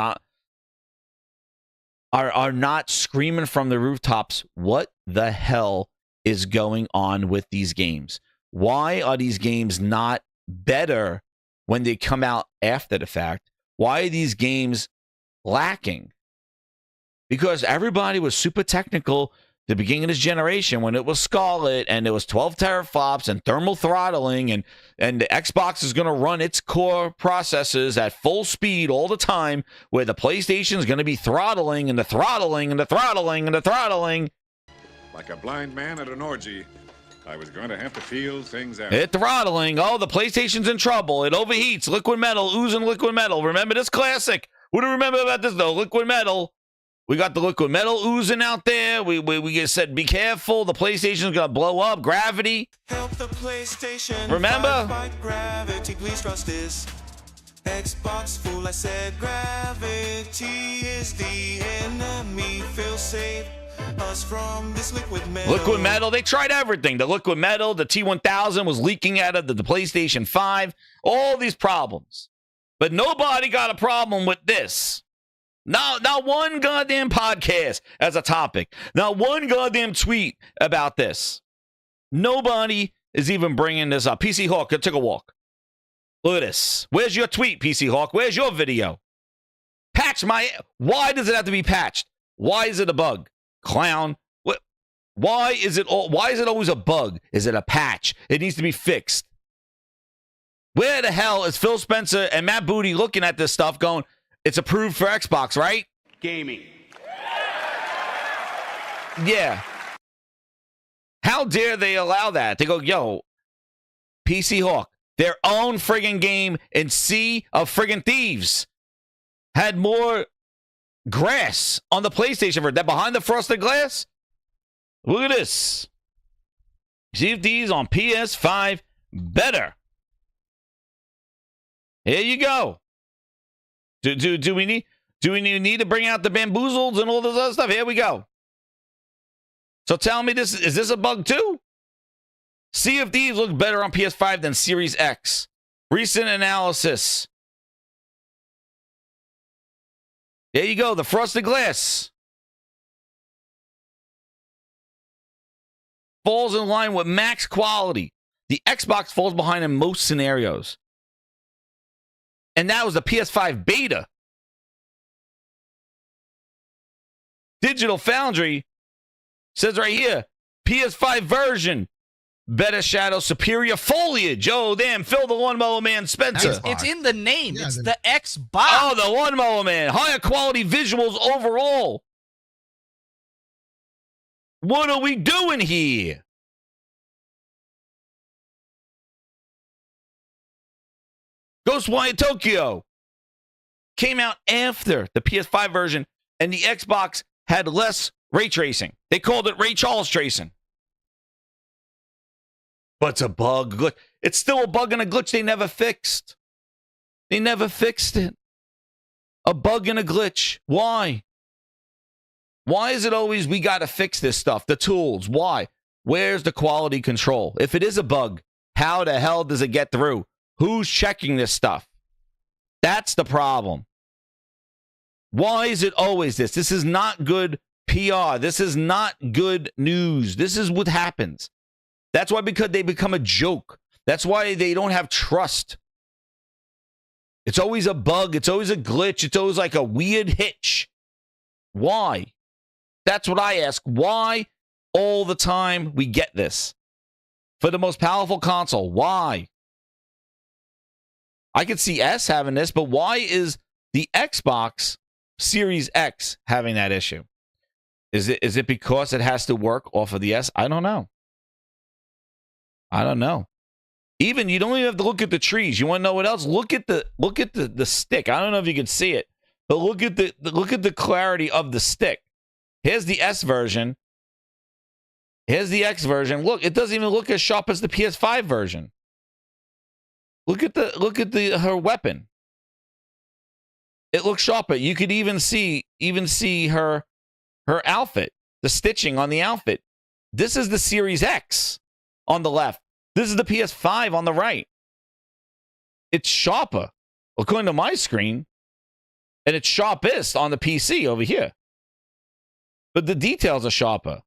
Are not screaming from the rooftops, what the hell is going on with these games? Why are these games not better when they come out after the fact? Why are these games lacking? Because everybody was super technical the beginning of this generation when it was Scarlet and it was 12 teraflops and thermal throttling and the Xbox is going to run its core processes at full speed all the time, where the PlayStation is going to be throttling and the throttling and the throttling and the throttling. Like a blind man at an orgy, I was going to have to feel things out. It throttling. Oh, the PlayStation's in trouble. It overheats. Liquid metal, oozing liquid metal. Remember this classic? Who do you remember about this, though? Liquid metal. We got the liquid metal oozing out there. We just said, be careful. The PlayStation's going to blow up. Gravity. Help the PlayStation. Remember? Fight gravity, please trust this. Xbox fool, I said gravity is the enemy. Feel safe. Us from this liquid metal. Liquid metal. They tried everything. The liquid metal, the T1000 was leaking out of the PlayStation 5. All these problems. But nobody got a problem with this. Not one goddamn podcast as a topic. Not one goddamn tweet about this. Nobody is even bringing this up. PC Hawk, took a walk. Look at this. Where's your tweet, PC Hawk? Where's your video? Patch my... Why does it have to be patched? Why is it a bug? Clown. What? Why is it always a bug? Is it a patch? It needs to be fixed. Where the hell is Phil Spencer and Matt Booty looking at this stuff going... It's approved for Xbox, right? Gaming. Yeah. How dare they allow that? They go, yo, PC Hawk, their own friggin' game in Sea of Friggin' Thieves had more grass on the PlayStation version. That behind the frosted glass? Look at this. Sea of Thieves on PS5 better. Here you go. Do we need to bring out the bamboozles and all this other stuff? Here we go. So tell me, is this a bug too? Sea of Thieves looks better on PS5 than Series X. Recent analysis. There you go, the frosted glass. Falls in line with max quality. The Xbox falls behind in most scenarios. And that was the PS5 beta. Digital Foundry says right here, PS5 version, better shadow, superior foliage. Oh, damn, Phil the Lawnmower Man Spencer. It's in the name. Yeah, it's the- the Xbox. Oh, the Lawnmower Man. Higher quality visuals overall. What are we doing here? Ghostwire Tokyo came out after the PS5 version, and the Xbox had less ray tracing. They called it Ray Charles tracing. But it's a bug. Glitch. It's still a bug and a glitch they never fixed. They never fixed it. A bug and a glitch. Why? Why is it always we got to fix this stuff? The tools. Why? Where's the quality control? If it is a bug, how the hell does it get through? Who's checking this stuff? That's the problem. Why is it always this? This is not good PR. This is not good news. This is what happens. That's why, because they become a joke. That's why they don't have trust. It's always a bug. It's always a glitch. It's always like a weird hitch. Why? That's what I ask. Why all the time we get this? For the most powerful console, why? I could see S having this, but why is the Xbox Series X having that issue? Is it because it has to work off of the S? I don't know. I don't know. Even you don't even have to look at the trees. You want to know what else? Look at the stick. I don't know if you can see it, but look at the clarity of the stick. Here's the S version. Here's the X version. Look, it doesn't even look as sharp as the PS5 version. Look at her weapon. It looks sharper. You could even see her outfit, the stitching on the outfit. This is the Series X on the left. This is the PS5 on the right. It's sharper, according to my screen, and it's sharpest on the PC over here. But the details are sharper.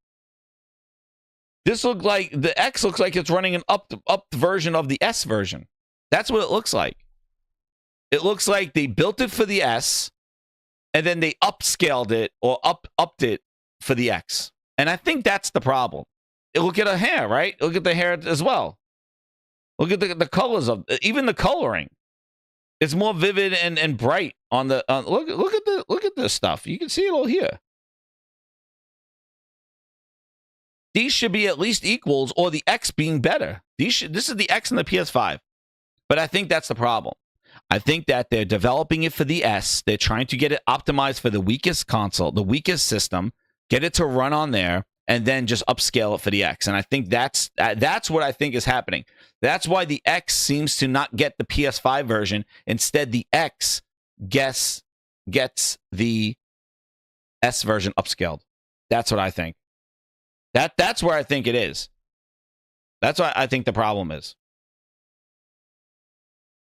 This looks like the X looks like it's running an up version of the S version. That's what it looks like. It looks like they built it for the S, and then they upscaled it or upped it for the X. And I think that's the problem. Look at her hair, right? Look at the hair as well. Look at the colors of even the coloring. It's more vivid and bright on the look at this stuff. You can see it all here. These should be at least equals, or the X being better. This is the X and the PS5. But I think that's the problem. I think that they're developing it for the S. They're trying to get it optimized for the weakest console, the weakest system, get it to run on there, and then just upscale it for the X. And I think that's what I think is happening. That's why the X seems to not get the PS5 version. Instead, the X gets the S version upscaled. That's what I think. That's where I think it is. That's what I think the problem is.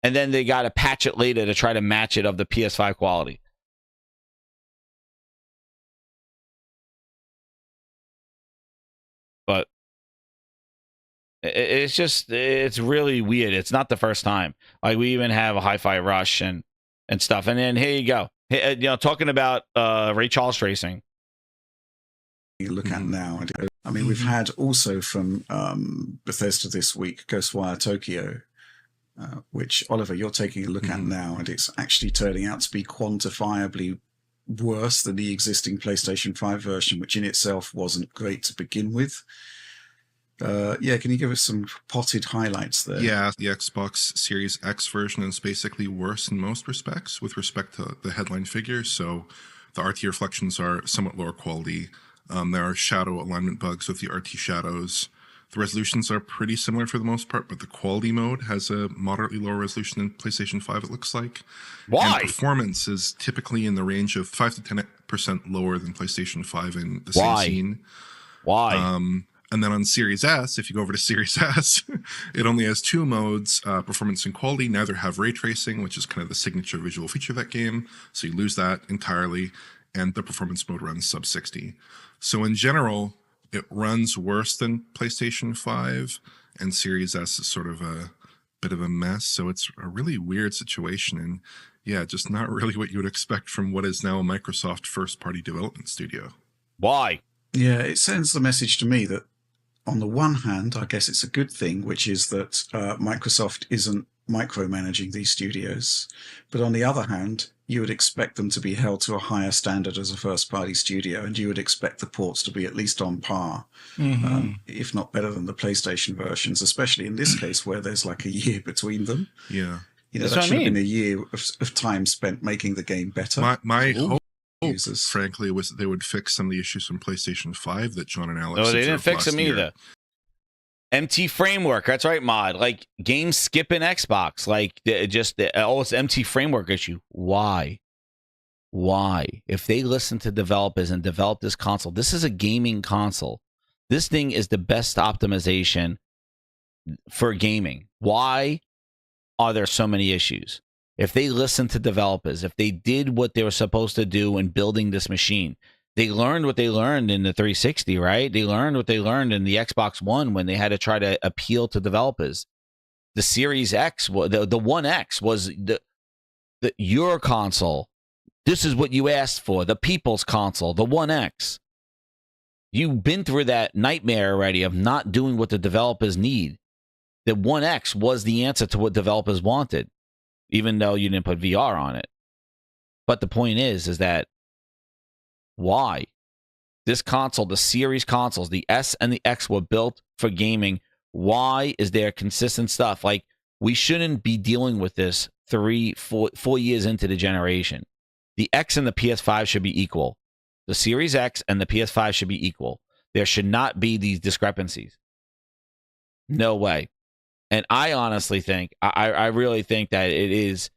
And then they got to patch it later to try to match it of the PS5 quality. But it's really weird. It's not the first time. Like, we even have a Hi-Fi Rush and stuff. And then here you go. Hey, talking about ray Charles tracing. You look at now. I mean, we've had also from Bethesda this week, Ghostwire Tokyo, which, Oliver, you're taking a look at now, and it's actually turning out to be quantifiably worse than the existing PlayStation 5 version, which in itself wasn't great to begin with. Yeah, can you give us some potted highlights there? Yeah, the Xbox Series X version is basically worse in most respects with respect to the headline figures. So the RT reflections are somewhat lower quality. There are shadow alignment bugs with the RT shadows. The resolutions are pretty similar for the most part, but the quality mode has a moderately lower resolution than PlayStation 5, it looks like. Why? And performance is typically in the range of 5 to 10% lower than PlayStation 5 in the same scene. Why? And then on Series S, if you go over to Series S, it only has two modes, performance and quality. Neither have ray tracing, which is kind of the signature visual feature of that game. So you lose that entirely. And the performance mode runs sub 60. So in general, it runs worse than PlayStation 5, and Series S is sort of a bit of a mess. So it's a really weird situation. And yeah, just not really what you would expect from what is now a Microsoft first-party development studio. Why? Yeah, it sends the message to me that on the one hand, I guess it's a good thing, which is that Microsoft isn't micromanaging these studios. But on the other hand, you would expect them to be held to a higher standard as a first-party studio, and you would expect the ports to be at least on par, if not better than the PlayStation versions, especially in this case where there's like a year between them. Yeah. You know, that should have been a year of time spent making the game better. My hope, frankly, was that they would fix some of the issues from PlayStation 5 that John and Alex No, they didn't fix them either. MT framework, that's right, Mod. Like, game skipping Xbox. Like, it's MT framework issue. Why? If they listen to developers and develop this console, this is a gaming console. This thing is the best optimization for gaming. Why are there so many issues? If they listen to developers, if they did what they were supposed to do in building this machine, They learned what they learned in the 360, right? They learned what they learned in the Xbox One when they had to try to appeal to developers. The Series X, the One X was the your console. This is what you asked for, the people's console, the One X. You've been through that nightmare already of not doing what the developers need. The One X was the answer to what developers wanted, even though you didn't put VR on it. But the point is that why? This console, the series consoles, the S and the X were built for gaming. Why is there consistent stuff? Like, we shouldn't be dealing with this 4 years into the generation. The X and the PS5 should be equal. The Series X and the PS5 should be equal. There should not be these discrepancies. No way. And I honestly think, I really think that it is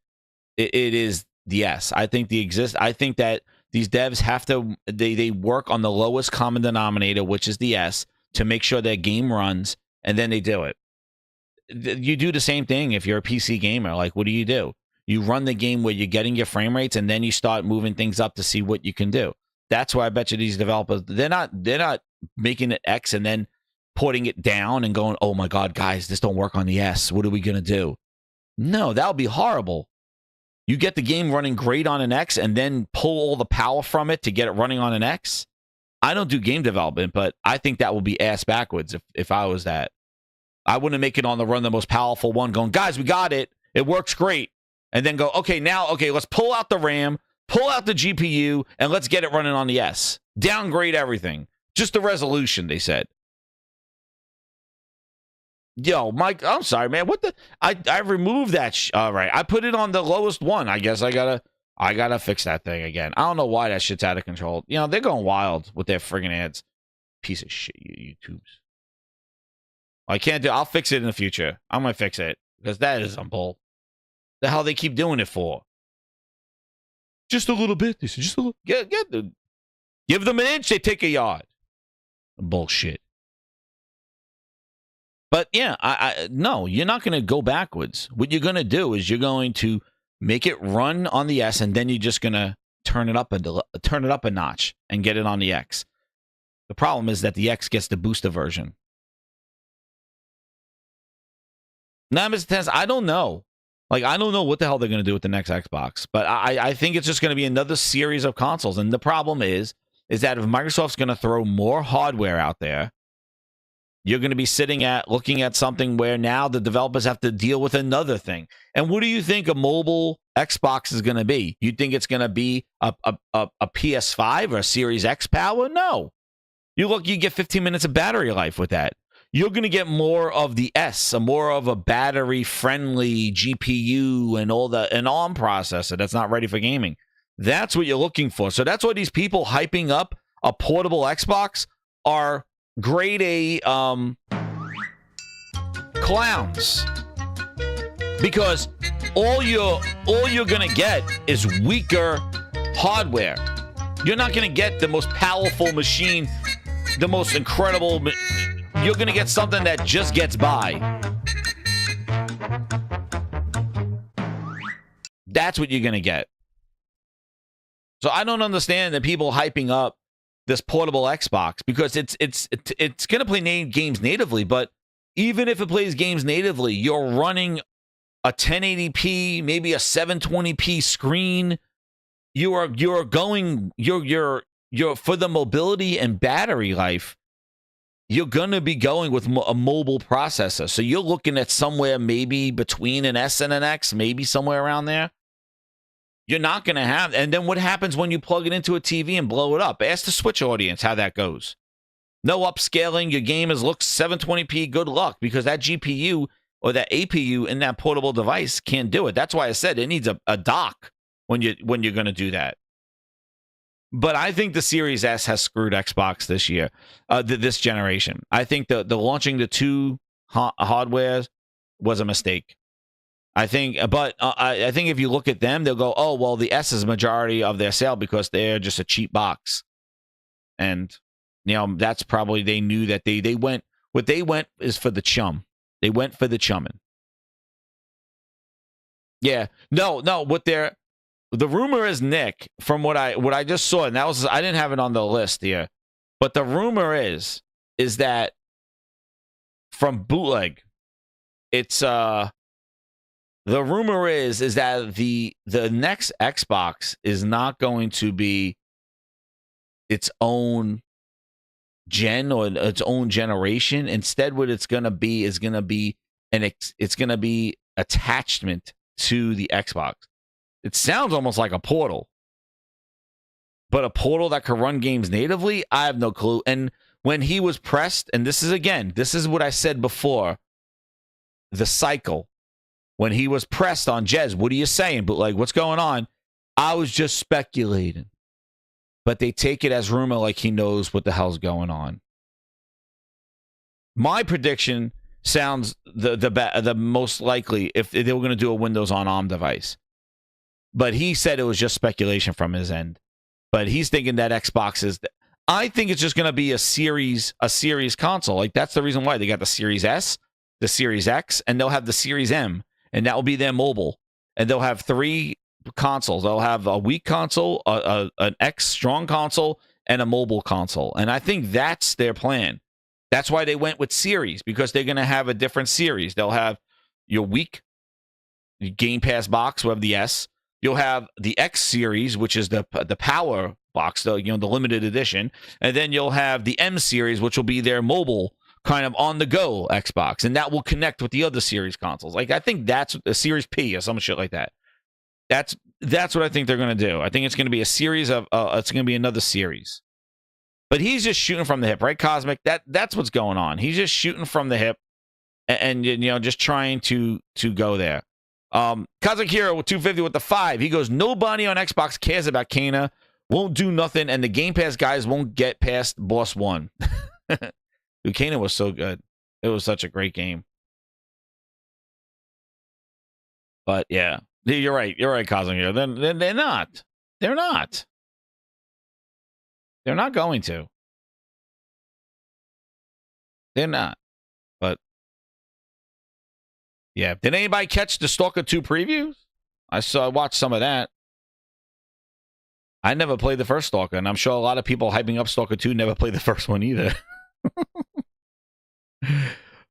the S. I think that these devs have to, they work on the lowest common denominator, which is the S, to make sure their game runs, and then they do it. You do the same thing if you're a PC gamer. Like, what do? You run the game where you're getting your frame rates, and then you start moving things up to see what you can do. That's why I bet you these developers, they're not making it X and then putting it down and going, oh my God, guys, this don't work on the S. What are we going to do? No, that would be horrible. You get the game running great on an X and then pull all the power from it to get it running on an X. I don't do game development, but I think that would be ass backwards if I was that. I wouldn't make it on the run the most powerful one going, guys, we got it. It works great. And then go, okay, let's pull out the RAM, pull out the GPU, and let's get it running on the S. Downgrade everything. Just the resolution, they said. Yo, Mike, I'm sorry, man. What the? I removed that. All right, I put it on the lowest one. I guess I gotta fix that thing again. I don't know why that shit's out of control. You know, they're going wild with their friggin' ads. Piece of shit, you YouTubes. I can't do. I'll fix it in the future. I'm gonna fix it because that is some bull. The hell they keep doing it for? Just a little bit. This is just a little. Give them an inch, they take a yard. Bullshit. But yeah, no, you're not going to go backwards. What you're going to do is you're going to make it run on the S, and then you're just going to turn it up a notch and get it on the X. The problem is that the X gets the booster version. Now, Mr. Tennis, I don't know. Like, I don't know what the hell they're going to do with the next Xbox, but I think it's just going to be another series of consoles. And the problem is that if Microsoft's going to throw more hardware out there, you're going to be looking at something where now the developers have to deal with another thing. And what do you think a mobile Xbox is going to be? You think it's going to be a PS5 or a Series X power? No. You get 15 minutes of battery life with that. You're going to get more of the S, more of a battery-friendly GPU and an ARM processor that's not ready for gaming. That's what you're looking for. So that's why these people hyping up a portable Xbox are grade A clowns, because all you're gonna get is weaker hardware. You're not gonna get the most powerful machine, the most incredible. You're gonna get something that just gets by. That's what you're gonna get. So I don't understand the people hyping up this portable Xbox, because it's going to play games natively, but even if it plays games natively, you're running a 1080p, maybe a 720p screen. You're for the mobility and battery life, you're going to be going with a mobile processor. So you're looking at somewhere maybe between an S and an X, maybe somewhere around there. You're not going to have, and then what happens when you plug it into a TV and blow it up? Ask the Switch audience how that goes. No upscaling, your game looks 720p, good luck, because that GPU or that APU in that portable device can't do it. That's why I said it needs a dock when you're going to do that. But I think the Series S has screwed Xbox this year, this generation. I think the launching the two hardwares was a mistake. I think if you look at them, they'll go, oh, well, the S is majority of their sale because they're just a cheap box. And, you know, that's probably, they knew that they went, what they went is for the chum. They went for the chumming. Yeah. No, what they're, the rumor is, Nick, from what I just saw, and that was, I didn't have it on the list here, but the rumor is that from Bootleg, it's the rumor is that the next Xbox is not going to be its own gen or its own generation. Instead, what it's going to be is going to be it's going to be attachment to the Xbox. It sounds almost like a Portal, but a Portal that could run games natively, I have no clue. And when he was pressed, and this is what I said before, the cycle, when he was pressed on Jez, what are you saying? But like, what's going on? I was just speculating. But they take it as rumor, like he knows what the hell's going on. My prediction sounds the most likely if they were going to do a Windows on ARM device. But he said it was just speculation from his end. But he's thinking that Xbox is. I think it's just going to be a series console. Like, that's the reason why they got the Series S, the Series X, and they'll have the Series M, and that will be their mobile. And they'll have 3 consoles. They'll have a weak console, an X strong console, and a mobile console. And I think that's their plan. That's why they went with series, because they're going to have a different series. They'll have your weak Gamepass box, we'll have the S. You'll have the X series, which is the power box, the limited edition, and then you'll have the M series, which will be their mobile kind of on the go Xbox, and that will connect with the other series consoles. Like, I think that's a Series P or some shit like that. That's what I think they're going to do. I think it's going to be a series of it's going to be another series. But he's just shooting from the hip, right, Cosmic? That's what's going on. He's just shooting from the hip, and just trying to go there. Cosmic Hero with 250 with the 5. He goes, nobody on Xbox cares about Kana. Won't do nothing, and the Game Pass guys won't get past Boss 1. Dude, Kana was so good. It was such a great game. But yeah, you're right. You're right, Cosmic Hero. They're not. They're not. They're not going to. They're not. But yeah, did anybody catch the Stalker 2 previews? I watched some of that. I never played the first Stalker, and I'm sure a lot of people hyping up Stalker 2 never played the first one either.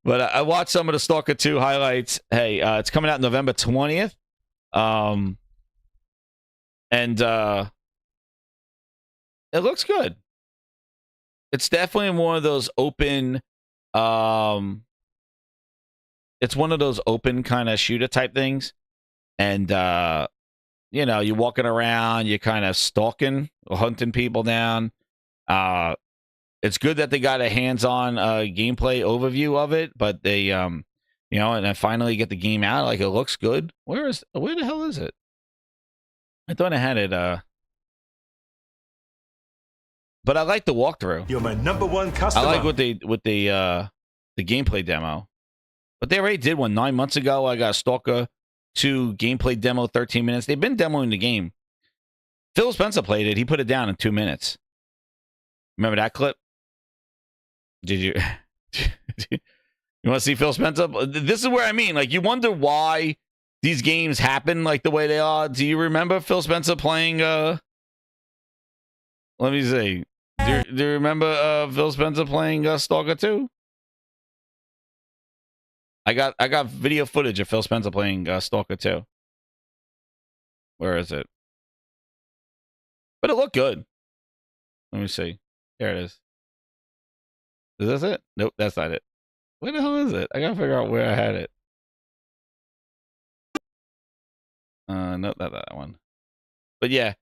But I watched some of the Stalker 2 highlights. Hey, it's coming out November 20th. And it looks good. It's definitely one of those open it's one of those open kind of shooter type things. And you're walking around, you're kind of stalking or hunting people down. It's good that they got a hands-on gameplay overview of it, but they and then finally get the game out. Like, it looks good. Where the hell is it? I thought I had it but I like the walkthrough. You're my #1 customer. I like what the gameplay demo. But they already did one 9 months ago. I got a Stalker 2 gameplay demo, 13 minutes. They've been demoing the game. Phil Spencer played it. He put it down in 2 minutes. Remember that clip? Did you? You want to see Phil Spencer? This is where I mean, like, you wonder why these games happen like the way they are. Do you remember Phil Spencer playing? Let me see. Do you remember Phil Spencer playing Stalker 2? I got video footage of Phil Spencer playing Stalker 2. Where is it? But it looked good. Let me see. There it is. Is this it? Nope, that's not it. Where the hell is it? I gotta figure out where I had it. Nope, not that one. But yeah,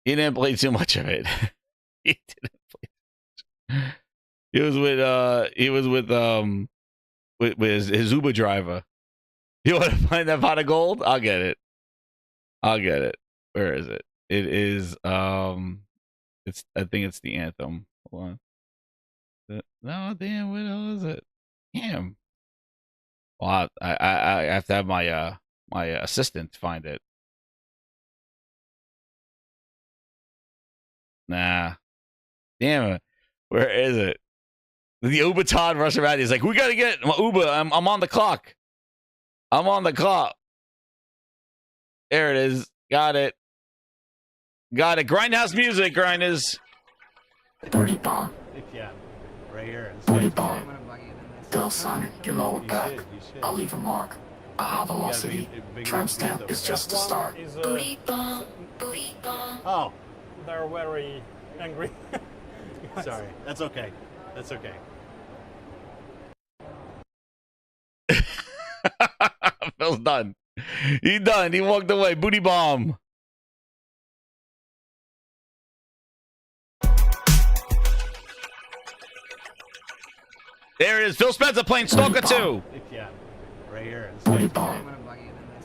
he didn't play too much of it. He didn't play. He was with his Uber driver. You want to find that pot of gold? I'll get it. Where is it? It is I think it's the anthem. Hold on. No, damn, where the hell is it? Damn. Well, I have to have my my assistant find it. Nah. Damn it. Where is it? The Uber Todd rushing around. He's like, we gotta get my Uber. I'm on the clock. I'm on the clock. There it is. Got it. Got it. Grindhouse music, grinders. Dirty bomb. Yeah, right here. Dirty bomb. Tell Sonic you lower back. I'll leave a mark. A high velocity. Tramp stamp is just the start. Booty bomb, booty bomb. Oh, they're very angry. Sorry, that's okay. That's okay. Phil's done. He done. He walked away. Booty bomb. There it is. Phil Spencer playing Stalker 2. Yeah, right here. Dirty bomb.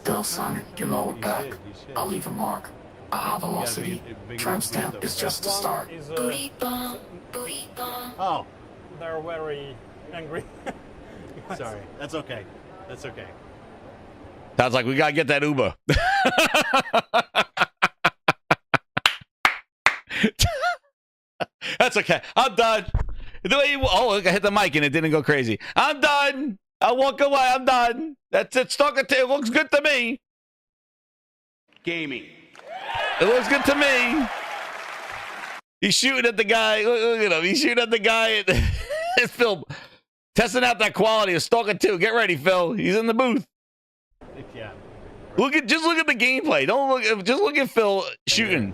Tell Sonic you lower back. I'll leave a mark. A high velocity. Tramp stamp is just the start. Booty bomb, booty bomb. Oh, they're very angry. Sorry, that's okay. That's okay. Sounds like we gotta get that Uber. That's okay. I'm done. The way look, I hit the mic and it didn't go crazy. I'm done. I'll walk away. I'm done. That's it. Stalker 2. It looks good to me. Gaming. It looks good to me. He's shooting at the guy. Look at him. He's shooting at the guy. It's Phil testing out that quality of Stalker 2. Get ready, Phil. He's in the booth. Yeah. Just look at the gameplay. Don't look. Just look at Phil shooting.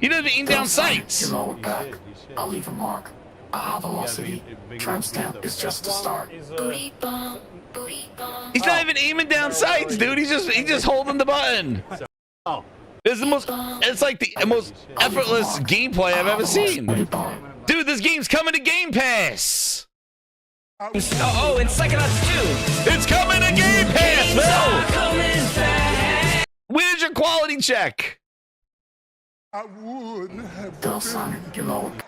He doesn't aim down sights. You lower back. I'll leave a mark. A high velocity. Tramp stamp is just the start. Booty bomb, booty bomb. He's not even aiming down sights, dude. He's just holding the button. Oh. It's the most. It's like the most effortless gameplay I've ever seen. Dude, this game's coming to Gamepass. Oh, and Psychonauts 2. It's coming to Gamepass, Phil. Where's your quality check? I wouldn't have Tell Sonic you lower back.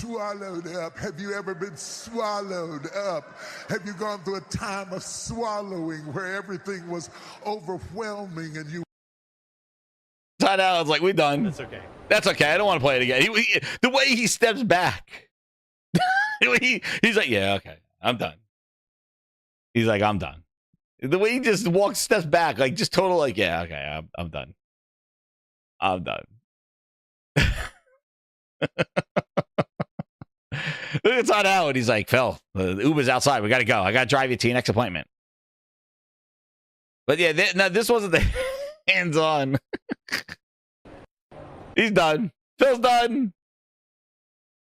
swallowed up. Have you ever been swallowed up? Have you gone through a time of swallowing where everything was overwhelming and you Tied out. It's like, we're done. That's okay. That's okay. I don't want to play it again. The way he steps back. He's like, yeah, okay. I'm done. He's like, I'm done. The way he just steps back, like just total, like, yeah, okay, I'm done. I'm done. Look at Todd Howard. He's like, Phil, the Uber's outside. We got to go. I got to drive you to your next appointment. But yeah, no, this wasn't the hands-on. He's done. Phil's done.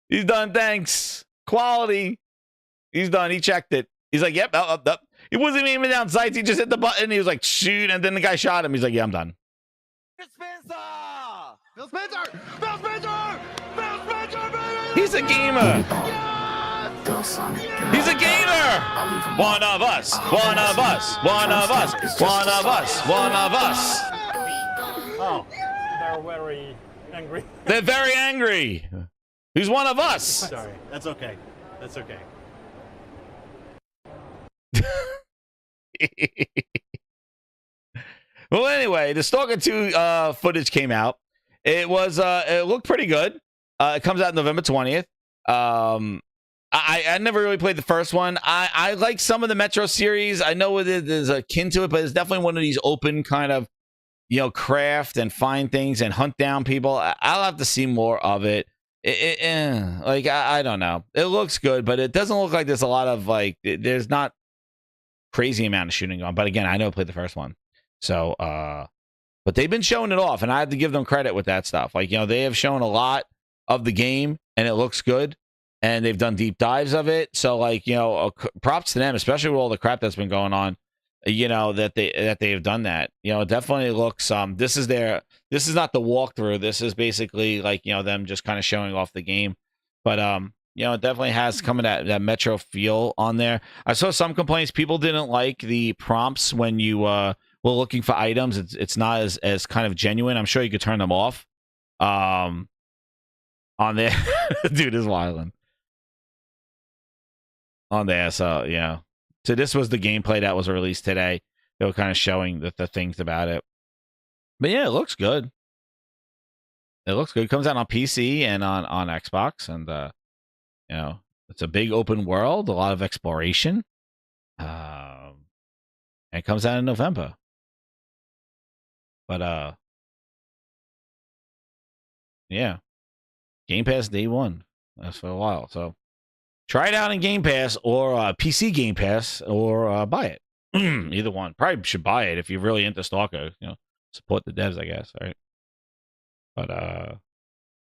He's done. Thanks. Quality. He's done. He checked it. He's like, yep, up. He wasn't even aiming down sights. He just hit the button. He was like, shoot. And then the guy shot him. He's like, yeah, I'm done. Phil Spencer! Phil Spencer! Phil Spencer, baby! He's a gamer. He's a gamer. One of us. One of us. One of us. One of us. One of us. Oh, they're very angry. They're very angry. He's one of us. Sorry, that's okay. That's okay. Well, anyway, the Stalker 2 footage came out. It looked pretty good. It comes out November 20th. I never really played the first one. I like some of the Metro series. I know it is akin to it, but it's definitely one of these open kind of, craft and find things and hunt down people. I'll have to see more of it. I don't know. It looks good, but it doesn't look like there's a lot of there's not crazy amount of shooting on. But again, I never played the first one, so but they've been showing it off, and I have to give them credit with that stuff. They have shown a lot of the game, and it looks good, and they've done deep dives of it. So props to them, especially with all the crap that's been going on. That they have done that. It definitely looks. This is not the walkthrough. This is basically them just kind of showing off the game. But it definitely has come in that Metro feel on there. I saw some complaints. People didn't like the prompts when you were looking for items. It's not as kind of genuine. I'm sure you could turn them off. On there, dude is wilding on there. So yeah. So this was the gameplay that was released today. They were kind of showing the things about it. But yeah, it looks good. It looks good. It comes out on PC and on Xbox. And, it's a big open world, a lot of exploration. And it comes out in November. But yeah, Game Pass day one. That's for a while. So try it out in Game Pass or PC Game Pass or buy it. Either one. Probably should buy it if you're really into Stalker. You know, support the devs, I guess. Right.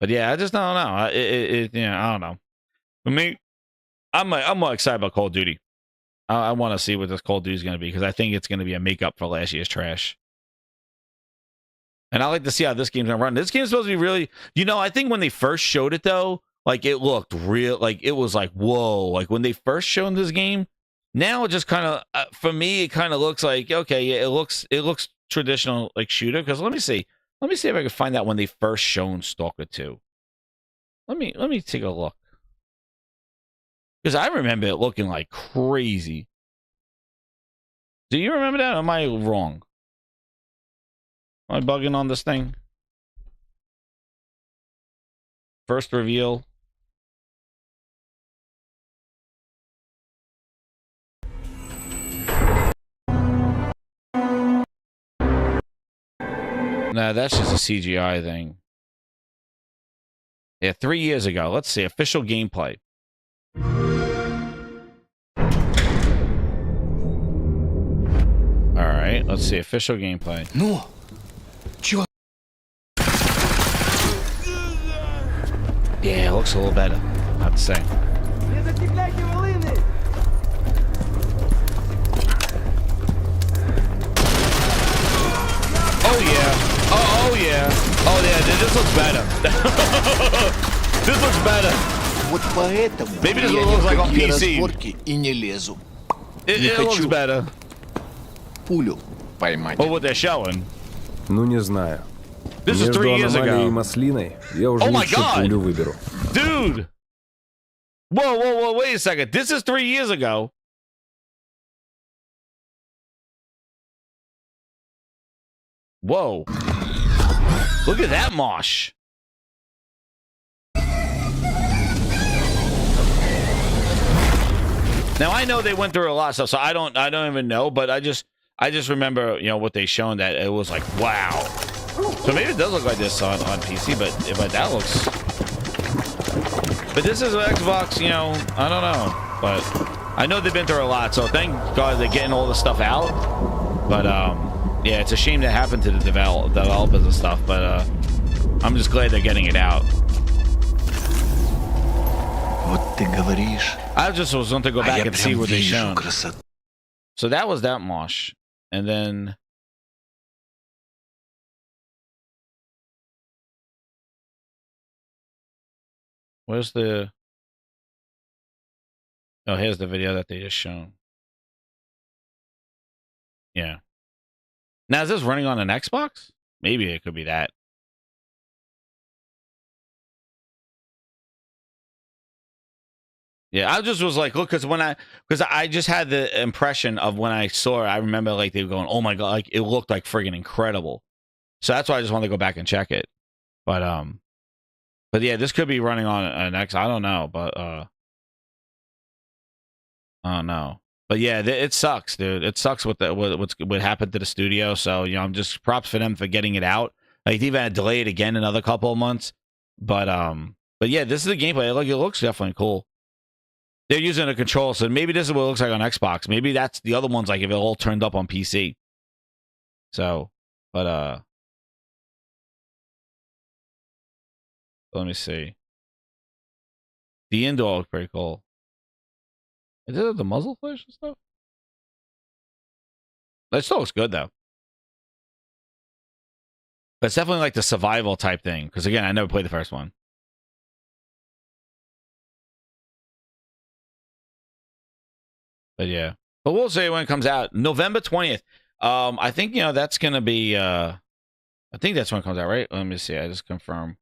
But yeah, I just don't know. I don't know. For me, I'm more excited about Call of Duty. I want to see what this Call of Duty is going to be because I think it's going to be a makeup for last year's trash. And I like to see how this game's going to run. This game's supposed to be really, I think when they first showed it though, like it looked real, like it was like, whoa, like when they first showed this game, now it just kind of, for me, it kind of looks like, okay, yeah, it looks traditional like shooter. Because let me see if I can find out when they first shown Stalker 2. Let me take a look. Because I remember it looking like crazy. Do you remember that? Or am I wrong? Am I bugging on this thing? First reveal. Nah, that's just a CGI thing. Yeah, 3 years ago. Let's see. Official gameplay. All right, let's see. Official gameplay. No. Yeah, it looks a little better. I have to say. Oh yeah. Oh yeah. Oh yeah. This looks better. This looks better. Вот поэтому Maybe this looks like on PC. и не лезу. It looks better. Пулю поймать. Well, what they're showing. Ну не знаю. This is 3 years ago. И маслиной я уже лучше пулю выберу. Dude. Whoa, wait a second. This is 3 years ago. Whoa. Look at that mosh. Now I know they went through a lot of stuff, so I don't even know, but I just remember, what they shown that it was like, wow. So maybe it does look like this on PC, but that looks. But this is an Xbox, I don't know, but I know they've been through a lot, so thank God they're getting all this stuff out. But yeah, it's a shame that happened to the developers and stuff, but I'm just glad they're getting it out. Вот ты говоришь. I just was going to go back and see what they shown. So that was that mosh, and then. Where's the... Oh, here's the video that they just shown. Yeah. Now, is this running on an Xbox? Maybe it could be that. Yeah, I just was like, look, because I just had the impression of when I saw it, I remember like they were going, oh my God, like it looked like friggin' incredible. So that's why I just wanted to go back and check it. But yeah, this could be running on an X. I don't know, but I don't know. But yeah, it sucks, dude. It sucks what happened to the studio. So I'm just props for them for getting it out. Like they even had to delay it again another couple of months. But yeah, this is the gameplay. Like it looks definitely cool. They're using a controller, so maybe this is what it looks like on Xbox. Maybe that's the other ones, like if it all turned up on PC. So, but let me see. The indoor looks pretty cool. Is it the muzzle flash and stuff? That still looks good though. But it's definitely like the survival type thing. Because again, I never played the first one. But yeah. But we'll see when it comes out. November 20th. I think, that's going to be... I think that's when it comes out, right? Let me see. I just confirm.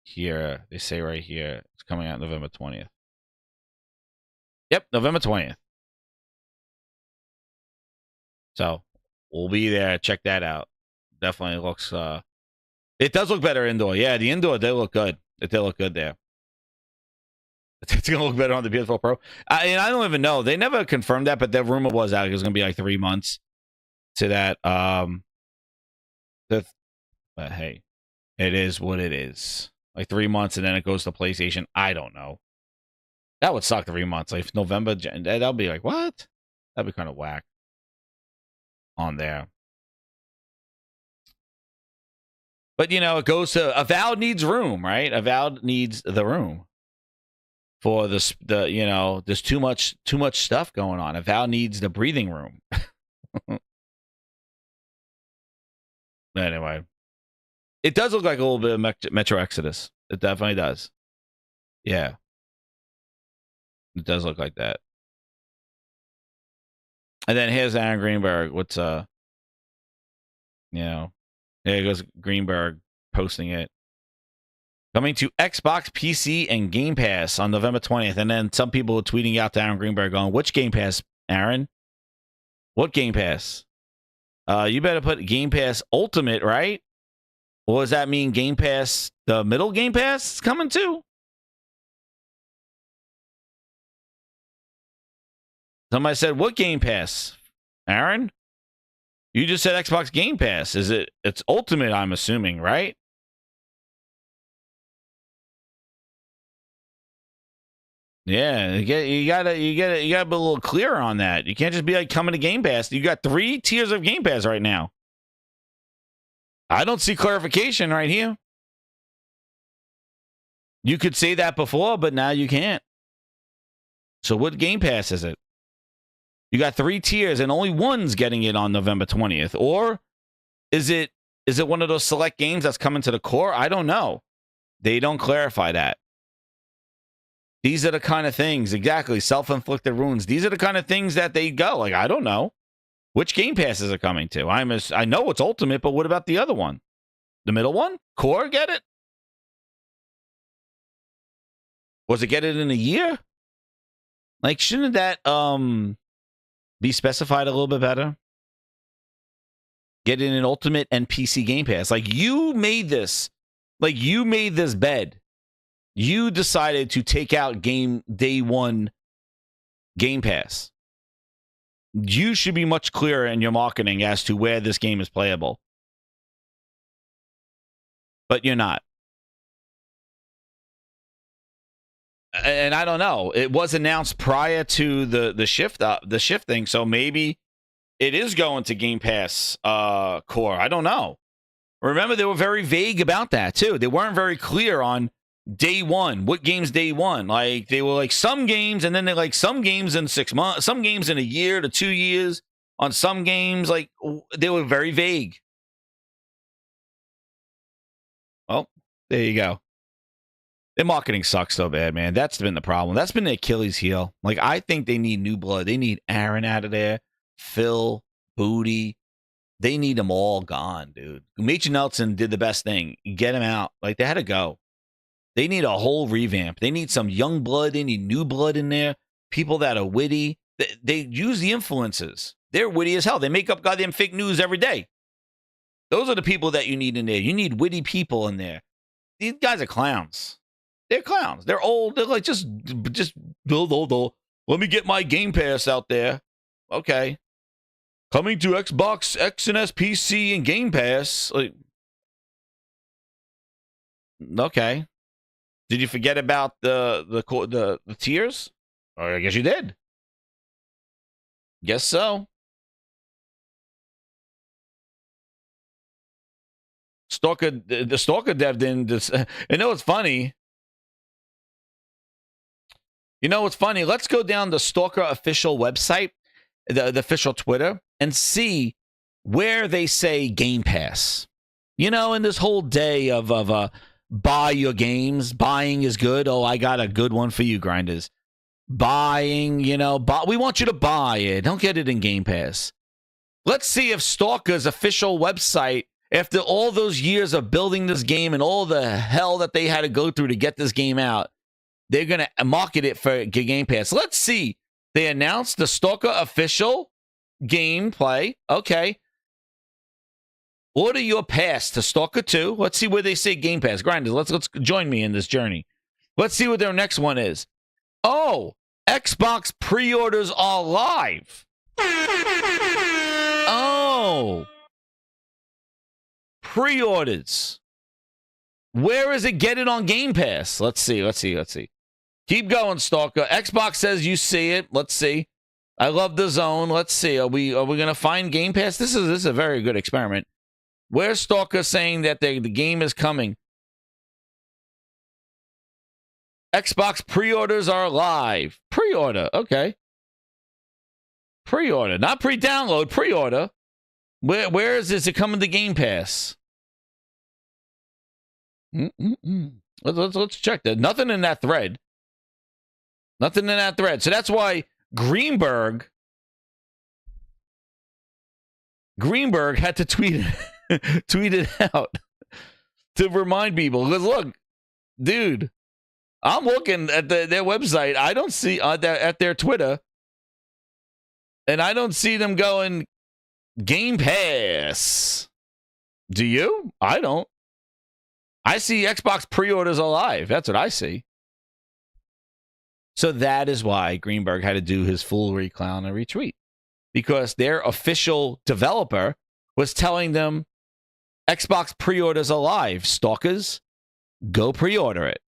Here. They say right here. It's coming out November 20th. Yep, November 20th. So, we'll be there. Check that out. Definitely looks... It does look better indoor. Yeah, the indoor, they look good. They look good there. It's going to look better on the PS4 Pro. And I don't even know. They never confirmed that, but the rumor was out it was going to be like 3 months to that. But hey, it is what it is. Like 3 months and then it goes to PlayStation. I don't know. That would suck 3 months. Like November, that'll be like, what? That'd be kind of whack on there. But, you know, it goes to Avowed needs room, right? Avowed needs the room for the you know, there's too much stuff going on. Avowed needs the breathing room. Anyway, it does look like a little bit of Metro Exodus. It definitely does. Yeah. It does look like that. And then here's Aaron Greenberg. What's you know, there goes Greenberg posting it. Coming to Xbox, PC, and Game Pass on November 20th. And then some people are tweeting out to Aaron Greenberg going, which Game Pass, Aaron? What Game Pass? You better put Game Pass Ultimate, right? Or does that mean Game Pass, the middle Game Pass is coming too? Somebody said, what Game Pass? Aaron? You just said Xbox Game Pass. It's Ultimate, I'm assuming, right? Yeah, you gotta be a little clearer on that. You can't just be like coming to Game Pass. You got 3 tiers of Game Pass right now. I don't see clarification right here. You could say that before, but now you can't. So what Game Pass is it? You got 3 tiers and only one's getting it on November 20th. Or is it one of those select games that's coming to the core? I don't know. They don't clarify that. These are the kind of things, exactly, self-inflicted wounds. These are the kind of things that they go, like, I don't know. Which Game Passes are coming to? I know it's Ultimate, but what about the other one? The middle one? Core, get it? Was it get it in a year? Like, shouldn't that be specified a little bit better? Get it in Ultimate and PC Game Pass. Like, you made this bed. You decided to take out day one Game Pass. You should be much clearer in your marketing as to where this game is playable. But you're not. And I don't know. It was announced prior to the shift thing, so maybe it is going to Game Pass core. I don't know. Remember, they were very vague about that too. They weren't very clear on day one. What game's day one? Like, they were like some games, and then they're like some games in 6 months, some games in a year to 2 years. On some games, like, they were very vague. Well, there you go. Their marketing sucks so bad, man. That's been the problem. That's been the Achilles heel. Like, I think they need new blood. They need Aaron out of there, Phil, Booty. They need them all gone, dude. Major Nelson did the best thing. Get him out. Like, they had to go. They need a whole revamp. They need some young blood. They need new blood in there. People that are witty. They use the influences. They're witty as hell. They make up goddamn fake news every day. Those are the people that you need in there. You need witty people in there. These guys are clowns. They're clowns. They're old. They're like, just let me get my Game Pass out there. Okay. Coming to Xbox, X and S, PC, and Game Pass. Like, okay. Did you forget about the tiers? Or I guess you did. Guess so. The Stalker dev didn't. You know what's funny? Let's go down the Stalker official website, the official Twitter, and see where they say Game Pass. You know, in this whole day of buy your games, buying is good. Oh, I got a good one for you, grinders. Buying, we want you to buy it. Don't get it in Game Pass. Let's see if Stalker's official website, after all those years of building this game and all the hell that they had to go through to get this game out, they're going to market it for Game Pass. Let's see. They announced the Stalker official gameplay. Okay. Order your pass to Stalker 2. Let's see where they say Game Pass. Grinders, let's join me in this journey. Let's see what their next one is. Oh, Xbox pre-orders are live. Oh. pre-orders. Where is it? Get it on Game Pass. Let's see. Keep going, Stalker. Xbox says you see it. Let's see. I love the zone. Let's see. Are we gonna find Game Pass? This is a very good experiment. Where's Stalker saying that the game is coming? Xbox pre-orders are live. Pre-order, okay. Pre-order, not pre-download. Pre-order. Where is this? It coming to Game Pass? Let's check that. Nothing in that thread. Nothing in that thread. So that's why Greenberg had to tweet it out to remind people. Because look, dude, I'm looking at their website. I don't see at their Twitter, and I don't see them going Game Pass. Do you? I don't. I see Xbox pre-orders alive. That's what I see. So that is why Greenberg had to do his foolery clown and retweet. Because their official developer was telling them Xbox pre-orders alive. Stalkers, go pre-order it.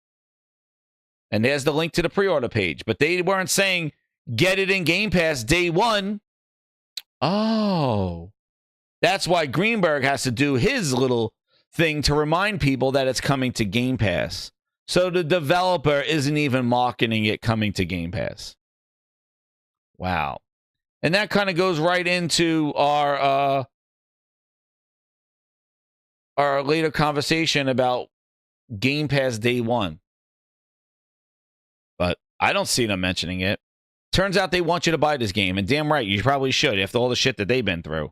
And there's the link to the pre-order page. But they weren't saying get it in Game Pass day one. Oh. That's why Greenberg has to do his little thing to remind people that it's coming to Game Pass. So the developer isn't even marketing it coming to Game Pass. Wow. And that kind of goes right into our later conversation about Game Pass day one. But I don't see them mentioning it. Turns out they want you to buy this game, and damn right, you probably should after all the shit that they've been through.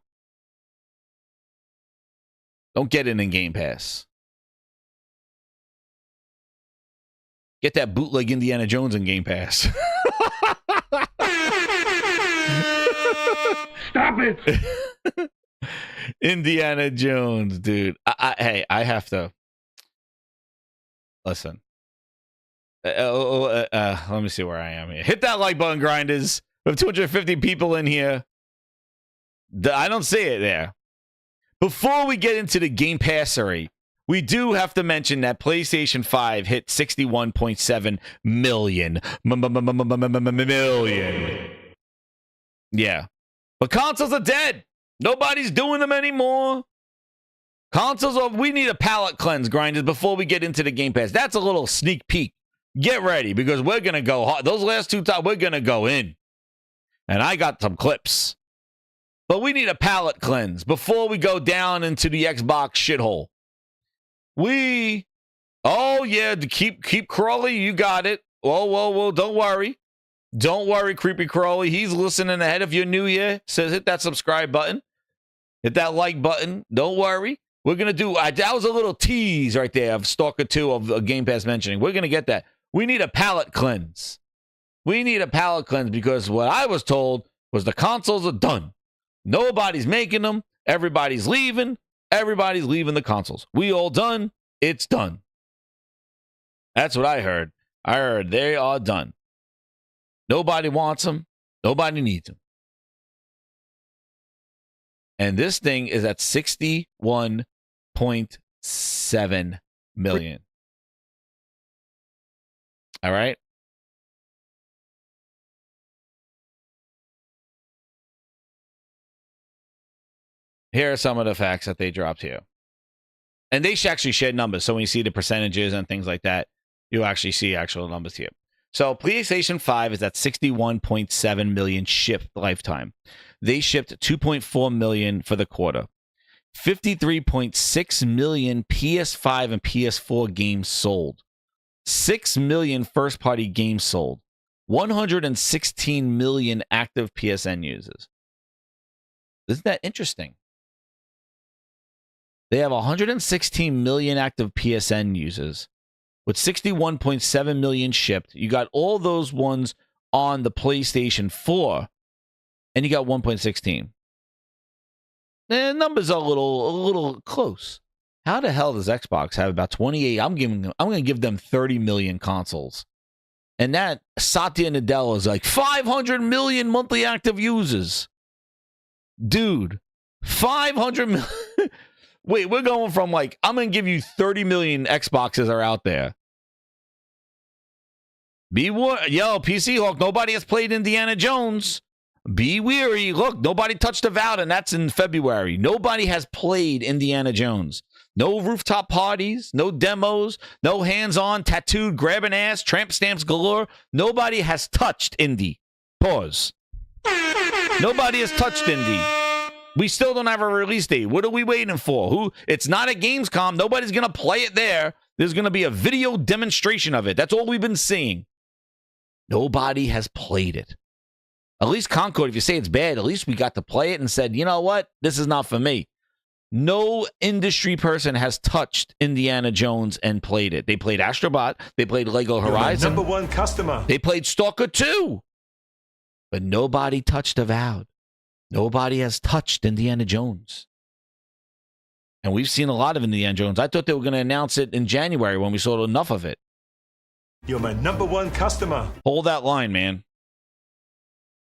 Don't get it in Game Pass. Get that bootleg Indiana Jones in Game Pass. Stop it. Indiana Jones, dude. Hey, I have to. Listen. Let me see where I am here. Hit that like button, grinders. We have 250 people in here. I don't see it there. Before we get into the Game Passery, we do have to mention that PlayStation 5 hit 61.7 million. Yeah. But consoles are dead. Nobody's doing them anymore. Consoles are, we need a palate cleanse, grinders, before we get into the Game Pass. That's a little sneak peek. Get ready, because we're going to go hard. Those last two times, we're going to go in. And I got some clips. But we need a palate cleanse before we go down into the Xbox shithole. Oh yeah, keep Crawley, you got it. Whoa, don't worry. Don't worry, Creepy Crawley. He's listening ahead. If you're new here, says hit that subscribe button. Hit that like button. Don't worry. We're going to do, that was a little tease right there of Stalker 2 of Game Pass mentioning. We're going to get that. We need a palate cleanse. We need a palate cleanse because what I was told was the consoles are done. Nobody's making them. Everybody's leaving. Everybody's leaving the consoles. We all done. It's done. That's what I heard. I heard they are done. Nobody wants them. Nobody needs them. And this thing is at 61.7 million. All right. Here are some of the facts that they dropped here. And they actually shared numbers. So when you see the percentages and things like that, you actually see actual numbers here. So PlayStation 5 is at 61.7 million shipped lifetime. They shipped 2.4 million for the quarter. 53.6 million PS5 and PS4 games sold. 6 million first-party games sold. 116 million active PSN users. Isn't that interesting? They have 116 million active PSN users with 61.7 million shipped. You got all those ones on the PlayStation 4, and you got 1.16. The numbers are a little close. How the hell does Xbox have about 28? I'm going to give them 30 million consoles. And that Satya Nadella is like 500 million monthly active users. Dude, 500 million. Wait, we're going from like, I'm going to give you 30 million Xboxes are out there. Yo, PC Hawk, nobody has played Indiana Jones. Be weary. Look, nobody touched Avowed, and that's in February. Nobody has played Indiana Jones. No rooftop parties, no demos, no hands-on, tattooed, grabbing ass, tramp stamps galore. Nobody has touched Indy. Pause. Nobody has touched Indy. We still don't have a release date. What are we waiting for? It's not at Gamescom. Nobody's going to play it there. There's going to be a video demonstration of it. That's all we've been seeing. Nobody has played it. At least Concord, if you say it's bad, at least we got to play it and said, you know what? This is not for me. No industry person has touched Indiana Jones and played it. They played Astrobot. They played Lego Horizon. Number one customer. They played Stalker 2. But nobody touched Avowed. Nobody has touched Indiana Jones. And we've seen a lot of Indiana Jones. I thought they were going to announce it in January when we saw enough of it. You're my number one customer. Hold that line, man.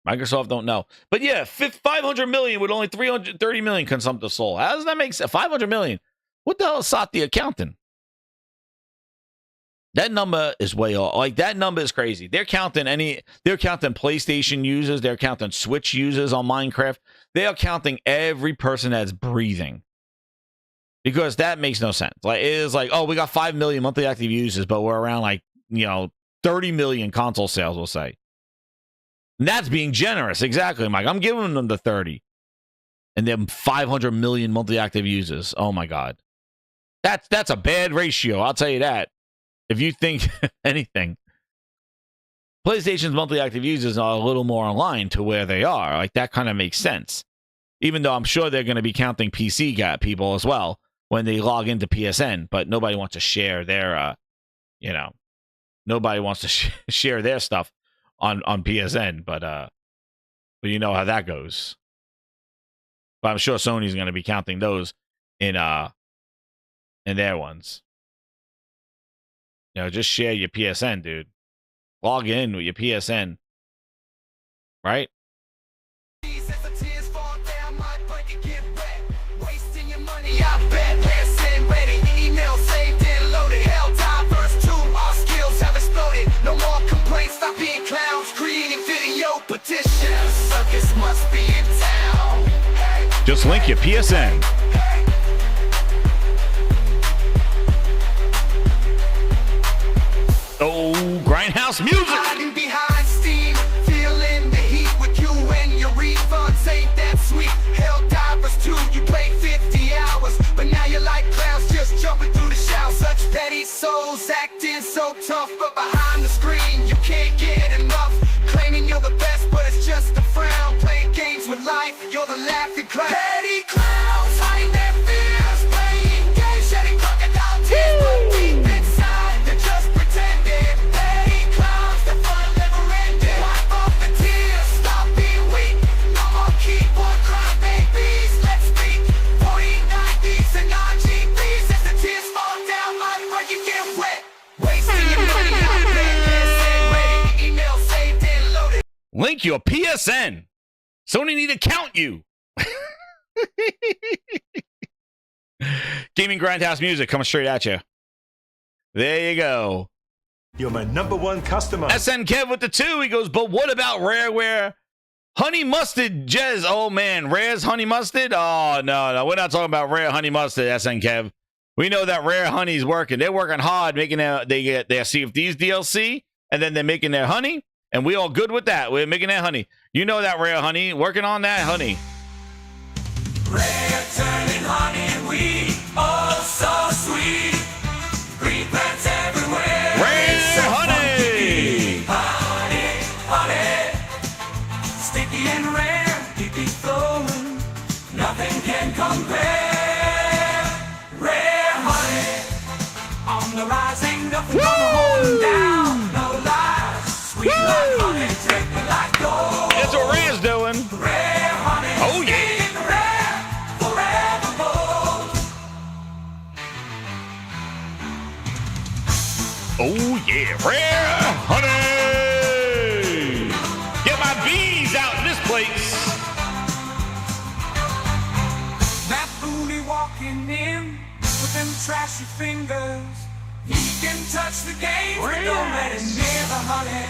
Microsoft don't know. But yeah, 500 million with only 330 million consumptive soul. How does that make sense? 500 million. What the hell is Satya accounting? That number is way off. Like, that number is crazy. They're counting PlayStation users. They're counting Switch users on Minecraft. They are counting every person that's breathing. Because that makes no sense. Like, it is like, oh, we got 5 million monthly active users, but we're around like, 30 million console sales, we'll say. And that's being generous. Exactly, Mike. I'm giving them the 30. And then 500 million monthly active users. Oh, my God. That's a bad ratio. I'll tell you that. If you think anything. PlayStation's monthly active users are a little more aligned to where they are. Like, that kind of makes sense. Even though I'm sure they're going to be counting PC people as well when they log into PSN. But nobody wants to share their, nobody wants to share their stuff on PSN, but you know how that goes. But I'm sure Sony's going to be counting those in their ones. Just share your PSN, dude. Log in with your PSN, right? Just link your PSN. Oh, Grindhouse music. Hiding behind steam, feeling the heat with you and your refunds ain't that sweet. Helldivers 2, you played 50 hours, but now you're like clowns just jumping through the shower. Such petty souls acting so tough, but behind the screen you can't get enough. Claiming you're the best, but it's just a frown. Playing games with life, you're the laughing clown. Petty clowns hiding their fears, playing games, shedding crocodile tears, but deep inside they're just pretending. Petty clowns, the fun never ended. Wipe off the tears, stop being weak. No more keyboard crying babies. Let's speak 4090s and RGBs as the tears fall down like where you get wet. Wasting your money out there, PSN ready. Email saved and loaded. Link your PSN. Sony need to count you. Gaming Grindhouse music coming straight at you. There you go. You're my number one customer. SN Kev with the 2. He goes, but what about Rareware? Honey Mustard, Jez. Oh, man. Rare's Honey Mustard? Oh, no. We're not talking about Rare Honey Mustard, SN Kev. We know that Rare Honey's working. They're working hard making they get their Sea of Thieves DLC, and then they're making their honey, and we all good with that. We're making that honey. You know that Rare Honey. Working on that honey. Rare turning honey, we all so sweet. Green plants everywhere. Rare honey. Honey, honey. Sticky and rare, deeply flowing. Nothing can compare. Rare honey. On the rising, nothing gonna hold them down. No lies. Sweet like honey, dripping like gold. That's what Rare's doing. Rare honey. Oh, yeah. Oh, yeah. Rare honey. Get my bees out in this place. That booty walking walking in with them trashy fingers. He can touch the game, but don't let him near the honey.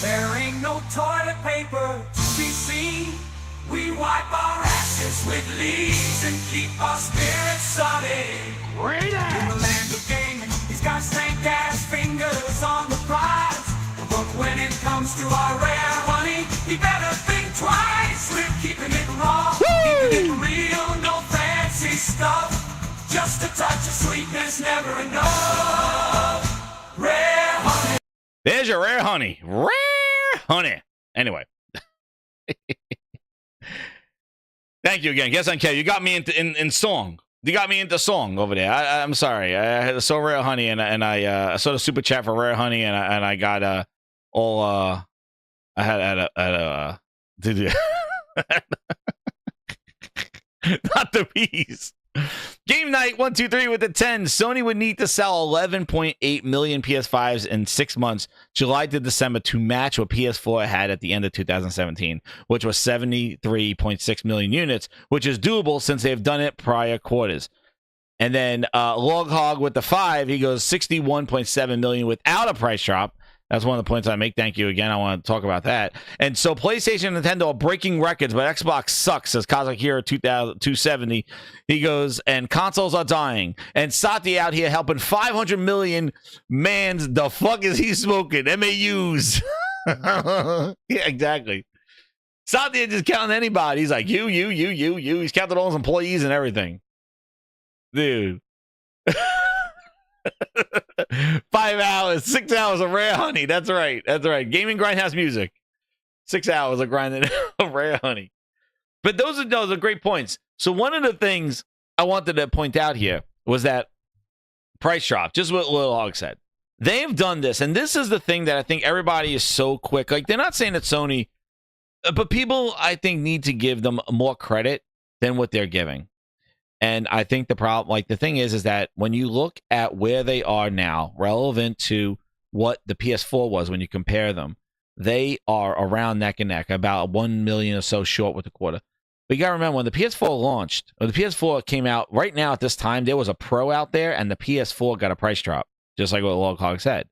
There ain't no toilet paper to be seen. We wipe our asses with leaves and keep our spirits sunny. In the land of gaming, he's got stank-ass fingers on the prize. But when it comes to our rare honey, he better think twice. We're keeping it raw, keeping it real, no fancy stuff. Just a touch of sweetness, never enough. Rare honey. There's your rare honey. Rare honey. Anyway. Thank you again. Guess on K. You got me into in song. You got me into song over there. I'm sorry. I saw Rare Honey and I saw the super chat for Rare Honey and I got all I had not the bees. Game Night 123 with the 10. Sony would need to sell 11.8 million PS5s in 6 months, July to December, to match what PS4 had at the end of 2017, which was 73.6 million units, which is doable since they've done it prior quarters. And then Log Hog with the 5, he goes 61.7 million without a price drop. That's one of the points I make. Thank you again. I want to talk about that. And so PlayStation and Nintendo are breaking records, but Xbox sucks, says Kazakira 270. He goes, and consoles are dying. And Sati out here helping 500 million mans. The fuck is he smoking? MAUs. Yeah, exactly. Sati just counting anybody. He's like, you. He's counting all his employees and everything. Dude. 5 hours, 6 hours of Rare Honey. That's right. Gaming Grindhouse music. 6 hours of grinding of Rare Honey. But those are great points. So one of the things I wanted to point out here was that price drop, just what Little Hog said. They've done this, and this is the thing that I think everybody is so quick. Like, they're not saying that Sony, but people, I think, need to give them more credit than what they're giving. And I think the problem, like the thing is that when you look at where they are now, relevant to what the PS4 was when you compare them, they are around neck and neck, about 1 million or so short with the quarter. But you got to remember, when the PS4 launched, or the PS4 came out, right now at this time, there was a Pro out there, and the PS4 got a price drop, just like what Log Hog said.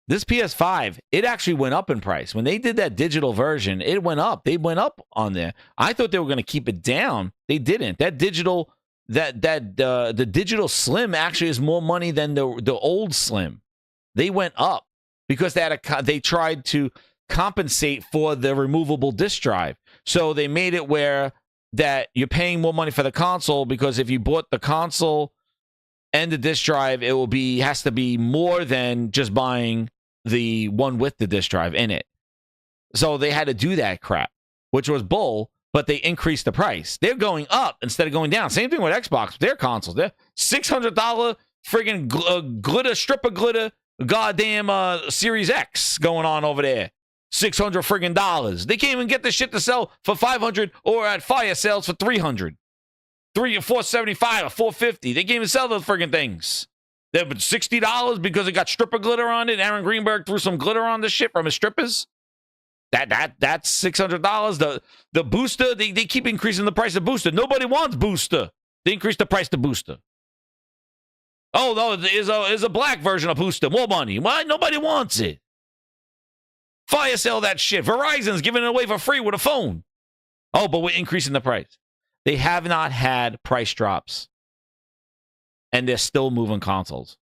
This PS5, it actually went up in price. When they did that digital version, it went up. They went up on there. I thought they were going to keep it down. They didn't. That digital, the digital Slim actually is more money than the old Slim. They went up because they tried to compensate for the removable disk drive. So they made it where that you're paying more money for the console, because if you bought the console and the disk drive, has to be more than just buying the one with the disk drive in it. So they had to do that crap, which was bull, but they increased the price. They're going up instead of going down. Same thing with Xbox, their consoles. They're $600 friggin' glitter, strip of glitter, goddamn Series X going on over there. $600 friggin' dollars. They can't even get this shit to sell for $500 or at fire sales for $300. $475 or $450. They can't even sell those friggin' things. They're $60 because it got stripper glitter on it. Aaron Greenberg threw some glitter on this shit from his strippers. That's $600. The booster, they keep increasing the price of booster. Nobody wants booster. They increase the price to booster. Oh no, there's a black version of booster. More money. Why? Nobody wants it. Fire sale that shit. Verizon's giving it away for free with a phone. Oh, but we're increasing the price. They have not had price drops, and they're still moving consoles.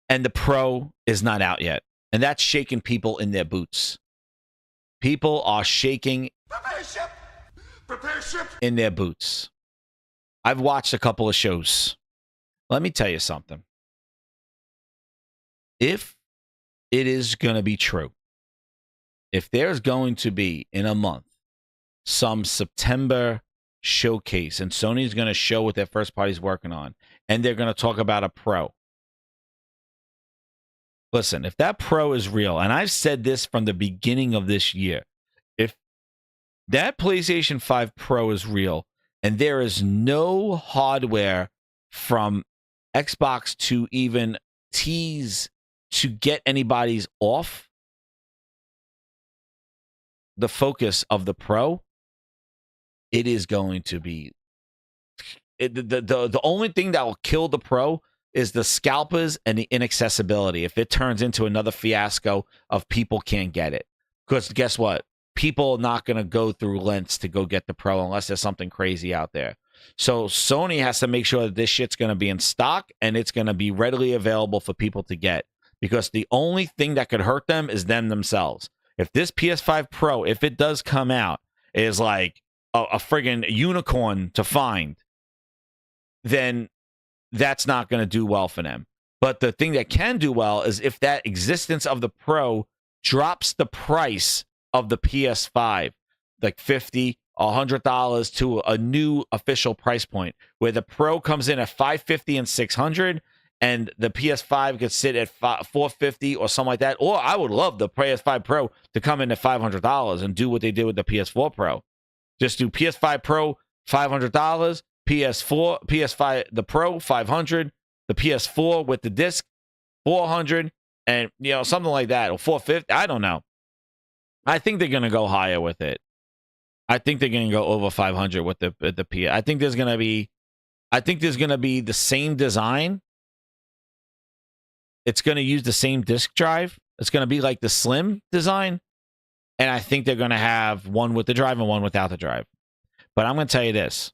And the Pro is not out yet, and that's shaking people in their boots. People are shaking in their boots. I've watched a couple of shows. Let me tell you something. If it is going to be true, if there's going to be, in a month, some September showcase, and Sony's going to show what their first party's working on, and they're going to talk about a Pro. Listen, if that Pro is real, and I've said this from the beginning of this year, if that PlayStation 5 Pro is real, and there is no hardware from Xbox to even tease to get anybody's off the focus of the Pro, it is going to be the only thing that will kill the Pro is the scalpers and the inaccessibility. If it turns into another fiasco of people can't get it, because guess what? People are not going to go through lengths to go get the Pro unless there's something crazy out there. So Sony has to make sure that this shit's going to be in stock and it's going to be readily available for people to get, because the only thing that could hurt them is them themselves. If this PS5 Pro, if it does come out, is like a friggin' unicorn to find, then that's not going to do well for them. But the thing that can do well is if that existence of the Pro drops the price of the PS5, like $50, $100 to a new official price point, where the Pro comes in at $550 and $600, and the PS5 could sit at $450 or something like that. Or I would love the PS5 Pro to come in at $500 and do what they did with the PS4 Pro. Just do PS5 Pro $500, PS5 the Pro $500, the PS4 with the disc $400, and something like that, or $450. I don't know. I think they're gonna go higher with it. I think they're gonna go over $500 with the PS. I think there's gonna be the same design. It's gonna use the same disk drive. It's gonna be like the slim design, and I think they're gonna have one with the drive and one without the drive. But I'm gonna tell you this: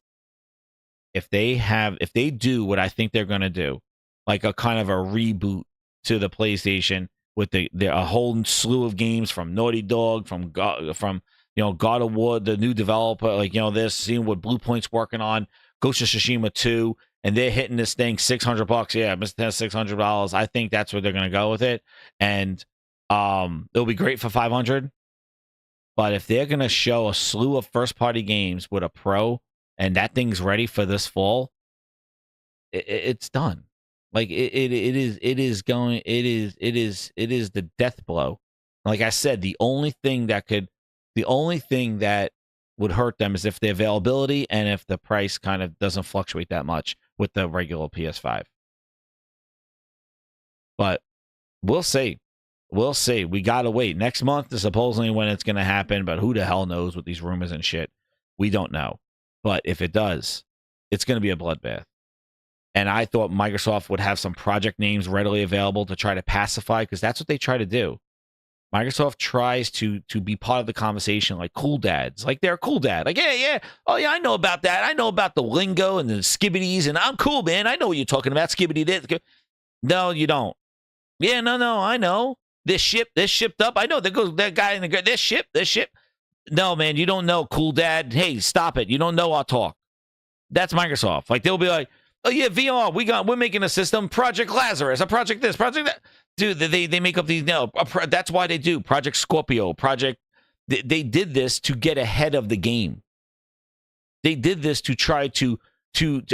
if they do what I think they're gonna do, like a kind of a reboot to the PlayStation with a whole slew of games from Naughty Dog, from God of War, the new developer, like they're seeing what Blue Point's working on, Ghost of Tsushima 2, and they're hitting this thing $600. Yeah, Mr. $600. I think that's where they're gonna go with it, and it'll be great for $500. But if they're gonna show a slew of first-party games with a Pro, and that thing's ready for this fall, it's done. Like it is the death blow. Like I said, the only thing that would hurt them is if the availability and if the price kind of doesn't fluctuate that much with the regular PS5. But we'll see. We'll see. We gotta wait. Next month is supposedly when it's gonna happen, but who the hell knows with these rumors and shit? We don't know. But if it does, it's gonna be a bloodbath. And I thought Microsoft would have some project names readily available to try to pacify, because that's what they try to do. Microsoft tries to be part of the conversation, like cool dads. Like they're a cool dad. Like, yeah. Oh, yeah, I know about that. I know about the lingo and the skibbities, and I'm cool, man. I know what you're talking about. Skibbity this. No, you don't. Yeah, no, I know. This shipped up. I know. There goes that guy in the this ship. No, man, you don't know, cool dad. Hey, stop it. You don't know our talk. That's Microsoft. Like they'll be like, oh yeah, VR. We're making a system, Project Lazarus, a project this, project that. Dude, they make up these. That's why they do Project Scorpio. They did this to get ahead of the game. They did this to try to.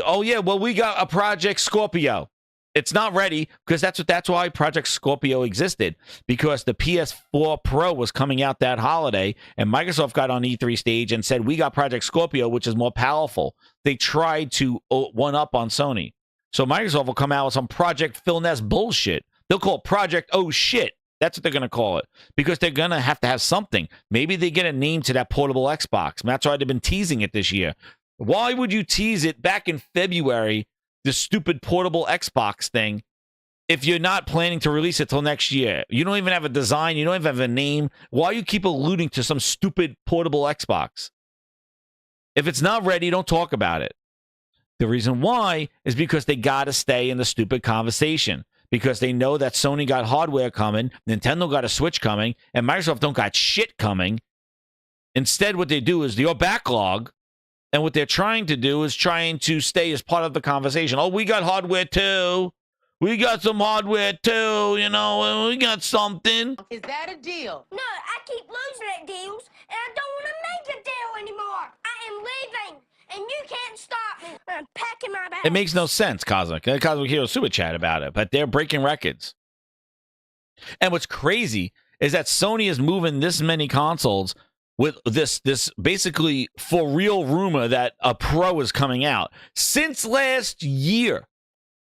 Oh yeah, well we got a Project Scorpio. It's not ready because that's why Project Scorpio existed, because the PS4 Pro was coming out that holiday, and Microsoft got on E3 stage and said we got Project Scorpio, which is more powerful. They tried to one up on Sony, so Microsoft will come out with some Project Phil Ness bullshit. They'll call it Project Oh Shit. That's what they're going to call it, because they're going to have something. Maybe they get a name to that portable Xbox. And that's why they've been teasing it this year. Why would you tease it back in February, the stupid portable Xbox thing, if you're not planning to release it till next year? You don't even have a design. You don't even have a name. Why you keep alluding to some stupid portable Xbox? If it's not ready, don't talk about it. The reason why is because they got to stay in the stupid conversation. Because they know that Sony got hardware coming, Nintendo got a Switch coming, and Microsoft don't got shit coming. Instead, what they do is your backlog, and what they're trying to do is trying to stay as part of the conversation. Oh, we got hardware too. We got some hardware too, we got something. Is that a deal? No, I keep losing at deals, and I don't want to make a deal anymore. I am leaving, and you can't stop me. I'm packing my bags. It makes no sense, Cosmic. Cosmic Hero Super Chat about it, but they're breaking records. And what's crazy is that Sony is moving this many consoles with this basically for real rumor that a Pro is coming out since last year.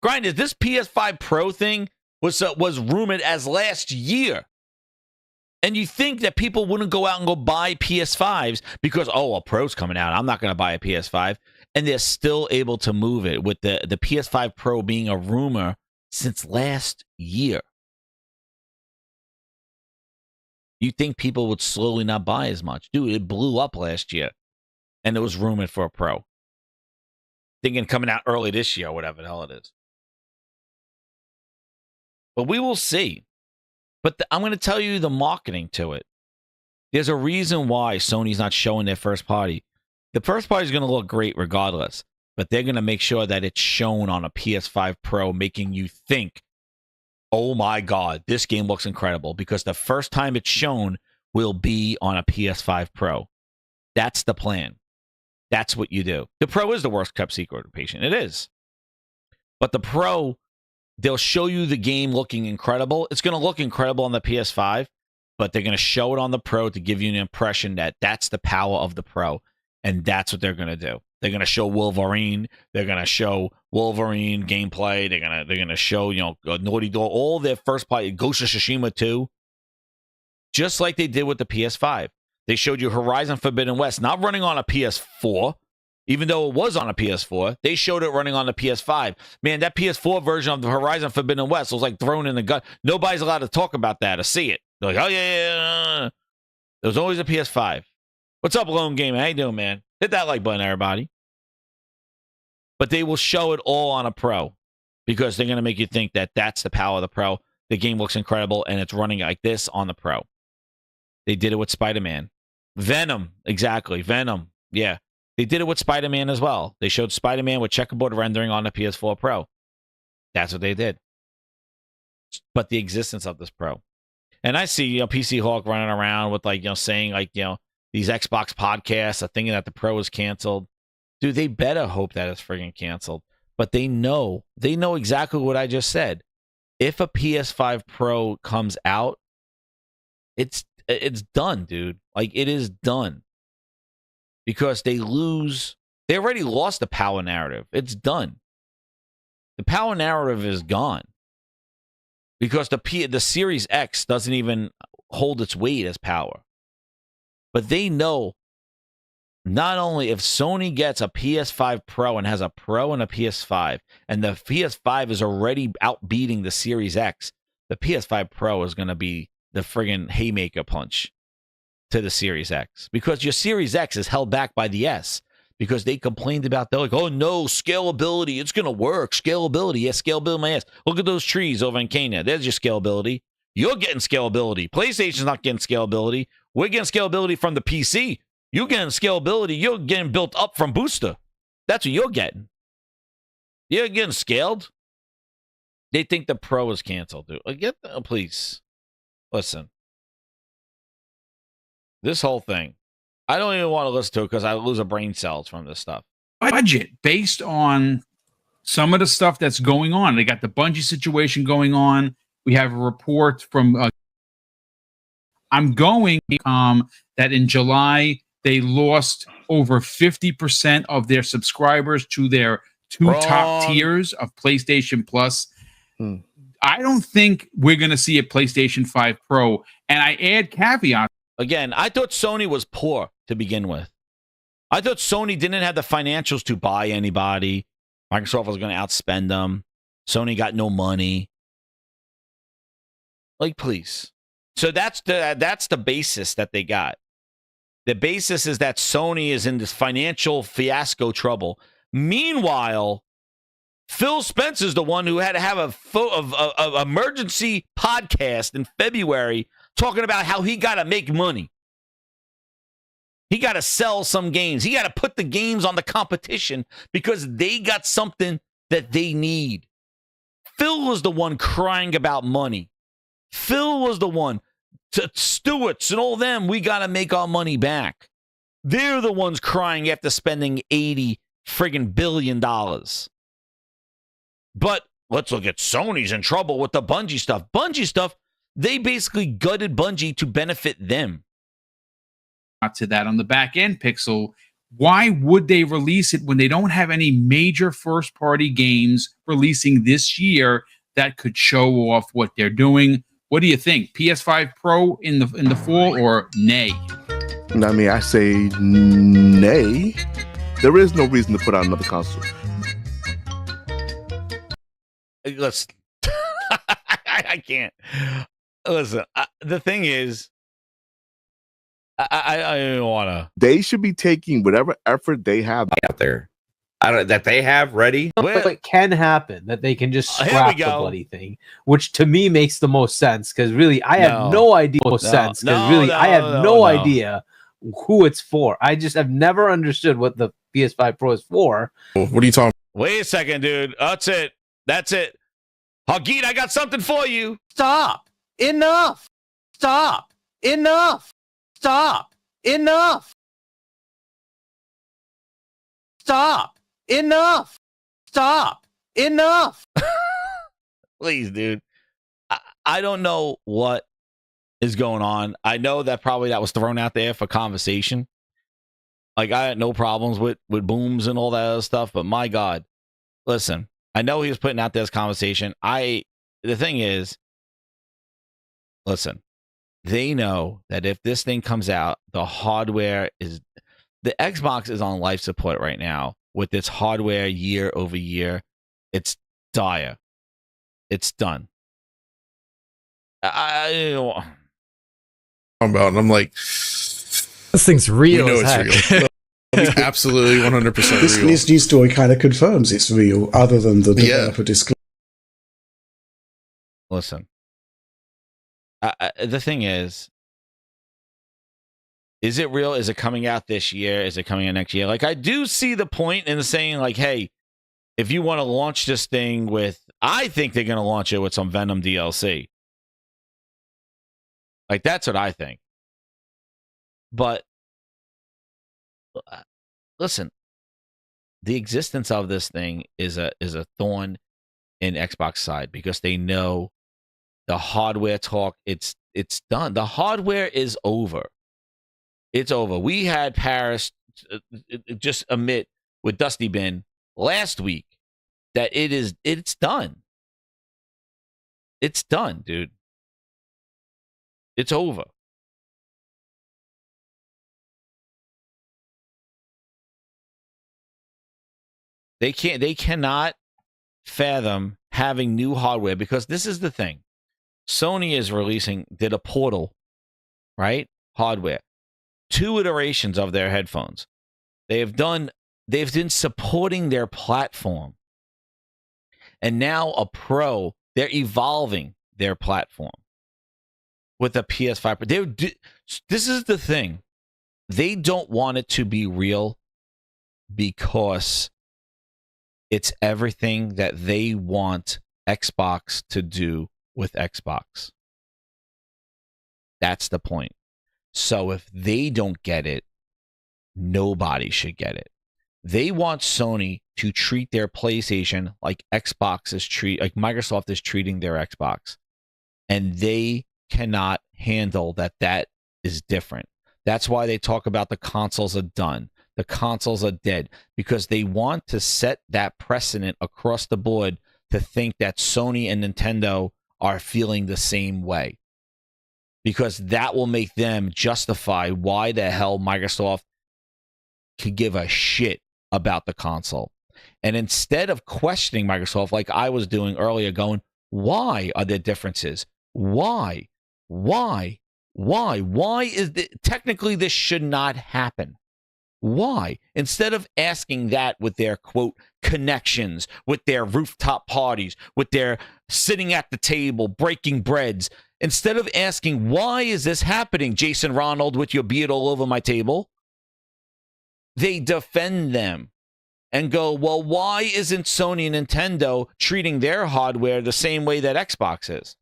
Grinders, this PS5 Pro thing was rumored as last year. And you think that people wouldn't go out and go buy PS5s because, oh, a Pro's coming out. I'm not going to buy a PS5. And they're still able to move it with the PS5 Pro being a rumor since last year. You think people would slowly not buy as much. Dude, it blew up last year. And it was rumored for a Pro. Thinking coming out early this year, whatever the hell it is. But we will see. But I'm going to tell you the marketing to it. There's a reason why Sony's not showing their first party. The first party is going to look great regardless, but they're going to make sure that it's shown on a PS5 Pro, making you think, oh my God, this game looks incredible, because the first time it's shown will be on a PS5 Pro. That's the plan. That's what you do. The Pro is the worst kept secret, patient. It is. But the Pro, they'll show you the game looking incredible. It's going to look incredible on the PS5, but they're going to show it on the Pro to give you an impression that that's the power of the Pro, and that's what they're going to do. They're going to show Wolverine. They're going to show Wolverine gameplay. They're going to show, you know, Naughty Dog, all their first party, Ghost of Tsushima 2, just like they did with the PS5. They showed you Horizon Forbidden West, not running on a PS4, even though it was on a PS4. They showed it running on the PS5. Man, that PS4 version of the Horizon Forbidden West was like thrown in the gut. Nobody's allowed to talk about that or see it. They're like, oh, yeah. There was always a PS5. What's up, Lone Gamer? How you doing, man? Hit that like button, everybody. But they will show it all on a Pro because they're going to make you think that that's the power of the Pro. The game looks incredible, and it's running like this on the Pro. They did it with Spider-Man. Venom, exactly. Venom, yeah. They did it with Spider-Man as well. They showed Spider-Man with checkerboard rendering on the PS4 Pro. That's what they did. But the existence of this Pro. And I see, you know, PC Hawk running around with, like, you know, saying, like, you know, these Xbox podcasts are thinking that the Pro is canceled. Dude, they better hope that it's friggin' canceled. But they know exactly what I just said. If a PS5 Pro comes out, it's done, dude. Like, it is done. Because they already lost the power narrative. It's done. The power narrative is gone. Because the Series X doesn't even hold its weight as power. But they know not only if Sony gets a PS5 Pro and has a Pro and a PS5, and the PS5 is already outbeating the Series X, the PS5 Pro is going to be the friggin' haymaker punch to the Series X. Because your Series X is held back by the S. Because they complained about, they're like, oh no, scalability, it's going to work. Scalability, yeah, scalability, my ass. Look at those trees over in Kenya. There's your scalability. You're getting scalability. PlayStation's not getting scalability. We're getting scalability from the PC. You're getting scalability. You're getting built up from Booster. That's what you're getting. You're getting scaled. They think the Pro is canceled, dude. Please. Listen. This whole thing. I don't even want to listen to it because I lose a brain cells from this stuff. Budget based on some of the stuff that's going on. They got the Bungie situation going on. We have a report from I'm going that in July they lost over 50% of their subscribers to their two top tiers of PlayStation Plus. I don't think we're going to see a PlayStation 5 Pro. And I add caveat. Again, I thought Sony was poor to begin with. I thought Sony didn't have the financials to buy anybody. Microsoft was going to outspend them. Sony got no money. Like, please. So that's the basis that they got. The basis is that Sony is in this financial fiasco trouble. Meanwhile, Phil Spencer's the one who had to have a emergency podcast in February talking about how he got to make money. He got to sell some games. He got to put the games on the competition because they got something that they need. Phil was the one crying about money. Phil was the one. Stewart's and all them, we got to make our money back. They're the ones crying after spending $80 friggin' billion. But let's look at Sony's in trouble with the Bungie stuff. Bungie stuff, they basically gutted Bungie to benefit them. To that on the back end, Pixel, why would they release it when they don't have any major first-party games releasing this year that could show off what they're doing? What do you think? PS5 Pro in the fall or nay? I mean, I say nay. There is no reason to put out another console. Let's. I can't. Listen, the thing is, I don't want to. They should be taking whatever effort they have out there. That they have ready. It can happen that they can just scrap the bloody thing, which to me makes the most sense because really I have no idea I have no idea who it's for. I just have never understood what the PS5 Pro is for. What are you talking? Wait a second, dude. That's it. Hagid, I got something for you. Stop. Enough. Stop. Enough. Stop. Enough. Stop. Enough. Stop. Enough. Please, dude. I don't know what is going on. I know that probably that was thrown out there for conversation. Like, I had no problems with booms and all that other stuff, but my God, listen, I know he was putting out this conversation. The thing is, listen, they know that if this thing comes out, the Xbox is on life support right now with its hardware year over year. It's dire. It's done. I'm like, this thing's real. You know it's real. Absolutely 100% This news story kind of confirms it's real, other than the developer disclosure. Listen, the thing is it real? Is it coming out this year? Is it coming out next year? Like, I do see the point in saying, like, hey, if you want to launch this thing with, I think they're going to launch it with some Venom DLC. Like, that's what I think. But listen, the existence of this thing is a thorn in Xbox side because they know the hardware talk. It's done. The hardware is over. It's over. We had Paris just admit with Dusty Bin last week that it's done. It's done, dude. It's over. They cannot fathom having new hardware because this is the thing. Sony did a Portal, right? Hardware. 2 iterations of their headphones. They've been supporting their platform. And now a Pro, they're evolving their platform with a PS5. This is the thing. They don't want it to be real because it's everything that they want Xbox to do with Xbox. That's the point. So if they don't get it, nobody should get it. They want Sony to treat their PlayStation like like Microsoft is treating their Xbox. And they cannot handle that is different. That's why they talk about the consoles are done. The consoles are dead because they want to set that precedent across the board to think that Sony and Nintendo are feeling the same way. Because that will make them justify why the hell Microsoft could give a shit about the console. And instead of questioning Microsoft like I was doing earlier, going, why are there differences? Why is technically this should not happen? Why? Instead of asking that with their, quote, connections, with their rooftop parties, with their sitting at the table, breaking breads, instead of asking, why is this happening, Jason Ronald, with your beard all over my table? They defend them and go, well, why isn't Sony and Nintendo treating their hardware the same way that Xbox is?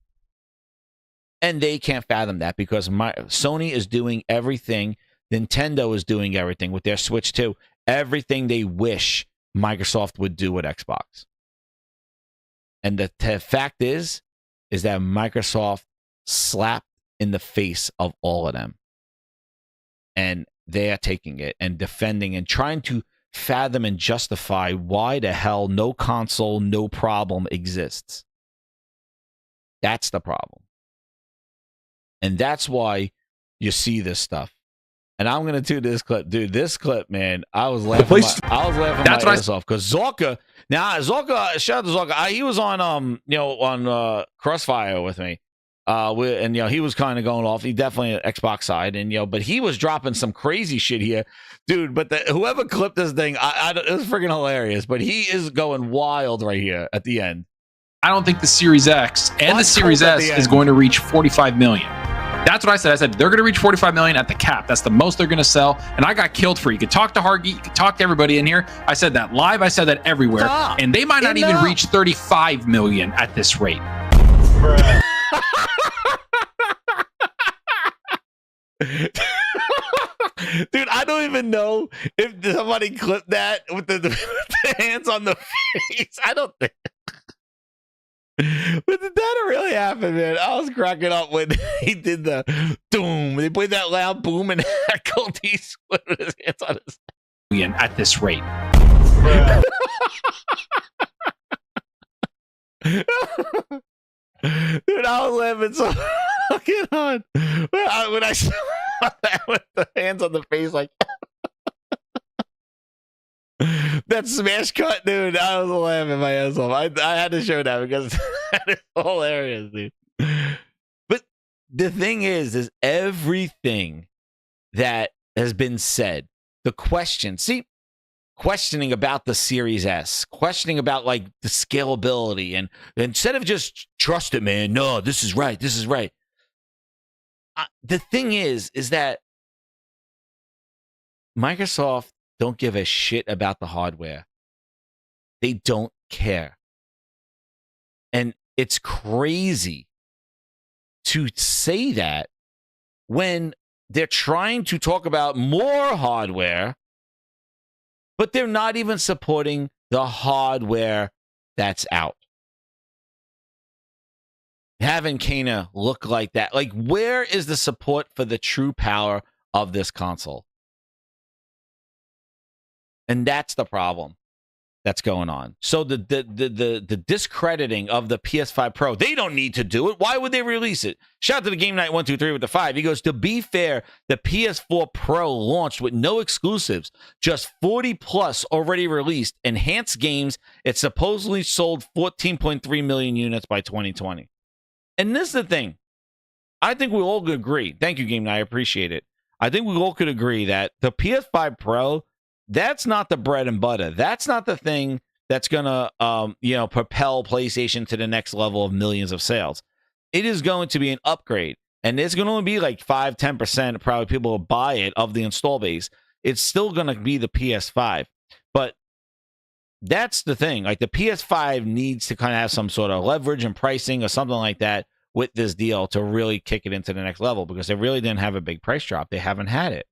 And they can't fathom that because Sony is doing everything. Nintendo is doing everything with their Switch 2. Everything they wish Microsoft would do with Xbox. And the fact is that Microsoft slapped in the face of all of them. And they are taking it and defending and trying to fathom and justify why the hell no console, no problem exists. That's the problem. And that's why you see this stuff. And I'm gonna do this clip, dude. This clip, man, I was laughing. That's my ass off because Zorka. Now, Zorka, shout out to Zorka. He was on, on Crossfire with me, and he was kind of going off. He definitely an Xbox side, and but he was dropping some crazy shit here, dude. But whoever clipped this thing, it was freaking hilarious. But he is going wild right here at the end. I don't think the Series X and the Series S is going to reach 45 million. That's what I said. I said they're going to reach 45 million at the cap. That's the most they're going to sell. And I got killed for it. You could talk to Hargeet. You could talk to everybody in here. I said that live. I said that everywhere. And they might not even reach 35 million at this rate. Dude, I don't even know if somebody clipped that with the hands on the face. I don't think. But did that really happen, man? I was cracking up when he did the doom. They played that loud boom and Colt with his hands on his head. At this rate. Dude, I was laughing so fucking hard when I saw that with the hands on the face, like that smash cut, dude. I was laughing my ass off. I had to show that because that is hilarious, dude. But the thing is everything that has been said, the questioning about the Series S, questioning about like the scalability, and instead of just trust it, man. No, this is right. This is right. The thing is that Microsoft don't give a shit about the hardware. They don't care. And it's crazy to say that when they're trying to talk about more hardware, but they're not even supporting the hardware that's out. Having Kana look like that. Like, where is the support for the true power of this console? And that's the problem that's going on. So the discrediting of the PS5 Pro, they don't need to do it. Why would they release it? Shout out to the Game Night 123 with the 5. He goes, to be fair, the PS4 Pro launched with no exclusives, just 40 plus already released. Enhanced games. It supposedly sold 14.3 million units by 2020. And this is the thing. I think we all could agree. Thank you, Game Night. I appreciate it. I think we all could agree that the PS5 Pro, that's not the bread and butter. That's not the thing that's going to, propel PlayStation to the next level of millions of sales. It is going to be an upgrade. And it's going to only be like 5-10% probably people will buy it of the install base. It's still going to be the PS5. But that's the thing. Like, the PS5 needs to kind of have some sort of leverage and pricing or something like that with this deal to really kick it into the next level, because they really didn't have a big price drop. They haven't had it.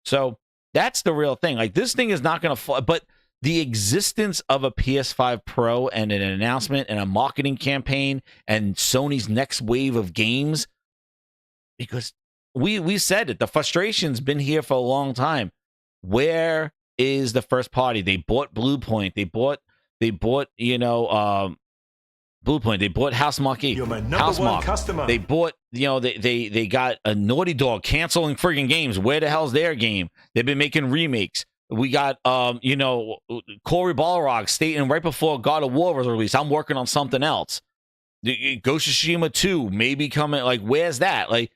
So that's the real thing. Like, this thing is not going to, but the existence of a PS5 Pro and an announcement and a marketing campaign and Sony's next wave of games, because we said it, the frustration's been here for a long time. Where is the first party? They bought Bluepoint. They bought Bluepoint. They bought Housemarque. You're my number one customer. They bought, they got a Naughty Dog canceling friggin' games. Where the hell's their game? They've been making remakes. We got, Corey Balrog stating right before God of War was released, I'm working on something else. Ghost of Tsushima 2 maybe coming. Like, where's that? Like,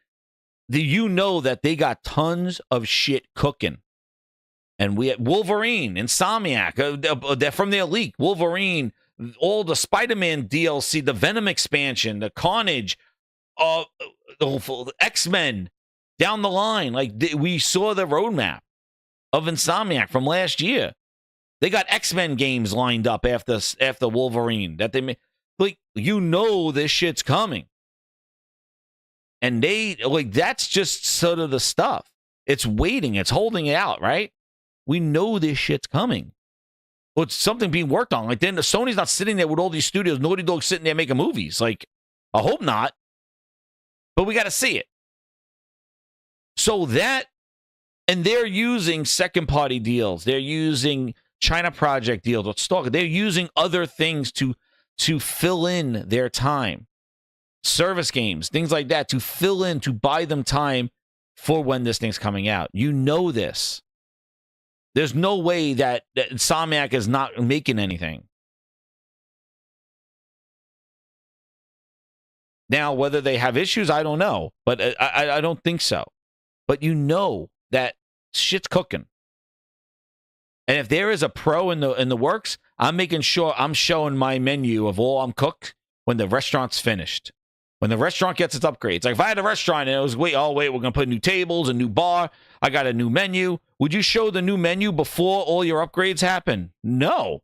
that they got tons of shit cooking. And we had Wolverine, Insomniac, they're from their leak. Wolverine, all the Spider-Man DLC, the Venom expansion, the Carnage, the X-Men down the line. Like, we saw the roadmap of Insomniac from last year. They got X-Men games lined up after Wolverine that they made. Like, this shit's coming. And that's just sort of the stuff. It's waiting. It's holding it out, right? We know this shit's coming. Well, it's something being worked on. Like, then the Sony's not sitting there with all these studios, Naughty Dog sitting there making movies. Like, I hope not. But we got to see it. So that, and they're using second-party deals. They're using China Project deals with Stalker. They're using other things to fill in their time. service games, things like that, to fill in, to buy them time for when this thing's coming out. You know this. There's no way that Insomniac is not making anything. Now, whether they have issues, I don't know, but I don't think so. But you know that shit's cooking. And if there is a pro in the works, I'm making sure I'm showing my menu of all I'm cooked when the restaurant's finished. When the restaurant gets its upgrades. Like if I had a restaurant and it was, wait, we're going to put new tables, a new bar, I got a new menu. Would you show the new menu before all your upgrades happen? No.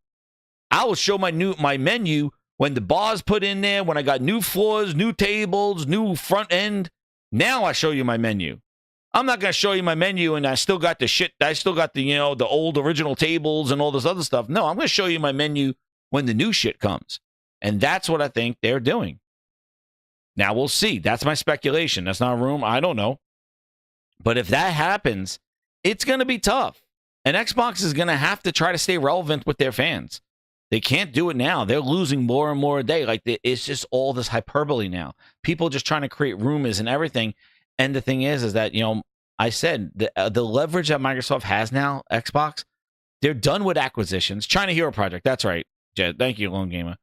I will show my menu when the bar's put in there, when I got new floors, new tables, new front end. Now I show you my menu. I'm not going to show you my menu and I still got the shit. I still got the, the old original tables and all this other stuff. No, I'm going to show you my menu when the new shit comes. And that's what I think they're doing. Now we'll see. That's my speculation. That's not a room. I don't know. But if that happens, it's going to be tough. And Xbox is going to have to try to stay relevant with their fans. They can't do it now. They're losing more and more a day. Like it's just all this hyperbole now. People just trying to create rumors and everything. And the thing is that, I said the leverage that Microsoft has now, Xbox, they're done with acquisitions. China Hero Project. That's right, Jed. Thank you, Lone Gamer.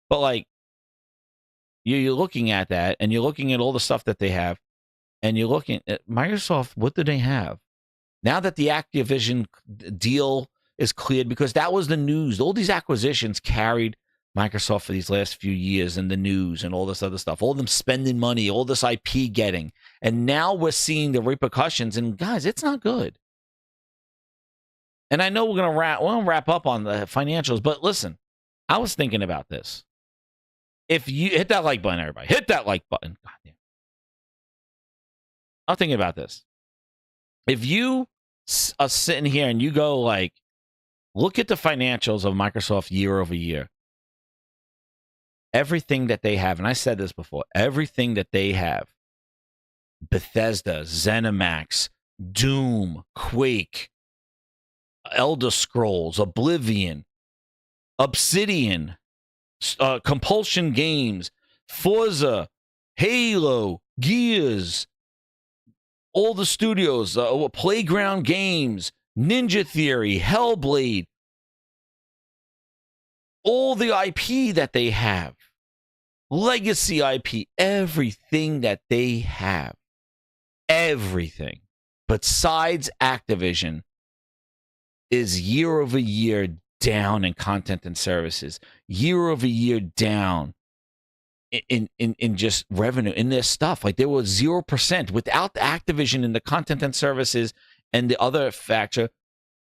But like, you're looking at that and you're looking at all the stuff that they have and you're looking at Microsoft. What do they have? Now that the Activision deal is cleared, because that was the news. All these acquisitions carried Microsoft for these last few years in the news and all this other stuff, all them spending money, all this IP getting. And now we're seeing the repercussions. And guys, it's not good. And I know we're going to wrap up on the financials, but listen, I was thinking about this. If you hit that like button, everybody, hit that like button. God damn. I'm thinking about this. If you are sitting here and you go like, look at the financials of Microsoft year over year. Everything that they have, and I said this before, everything that they have, Bethesda, ZeniMax, Doom, Quake, Elder Scrolls, Oblivion, Obsidian, Compulsion Games, Forza, Halo, Gears, all the studios, Playground Games, Ninja Theory, Hellblade, all the IP that they have, legacy IP, everything that they have, everything besides Activision is year over year down in content and services, year over year down in just revenue in their stuff. Like there was 0% without the Activision and the content and services and the other factor.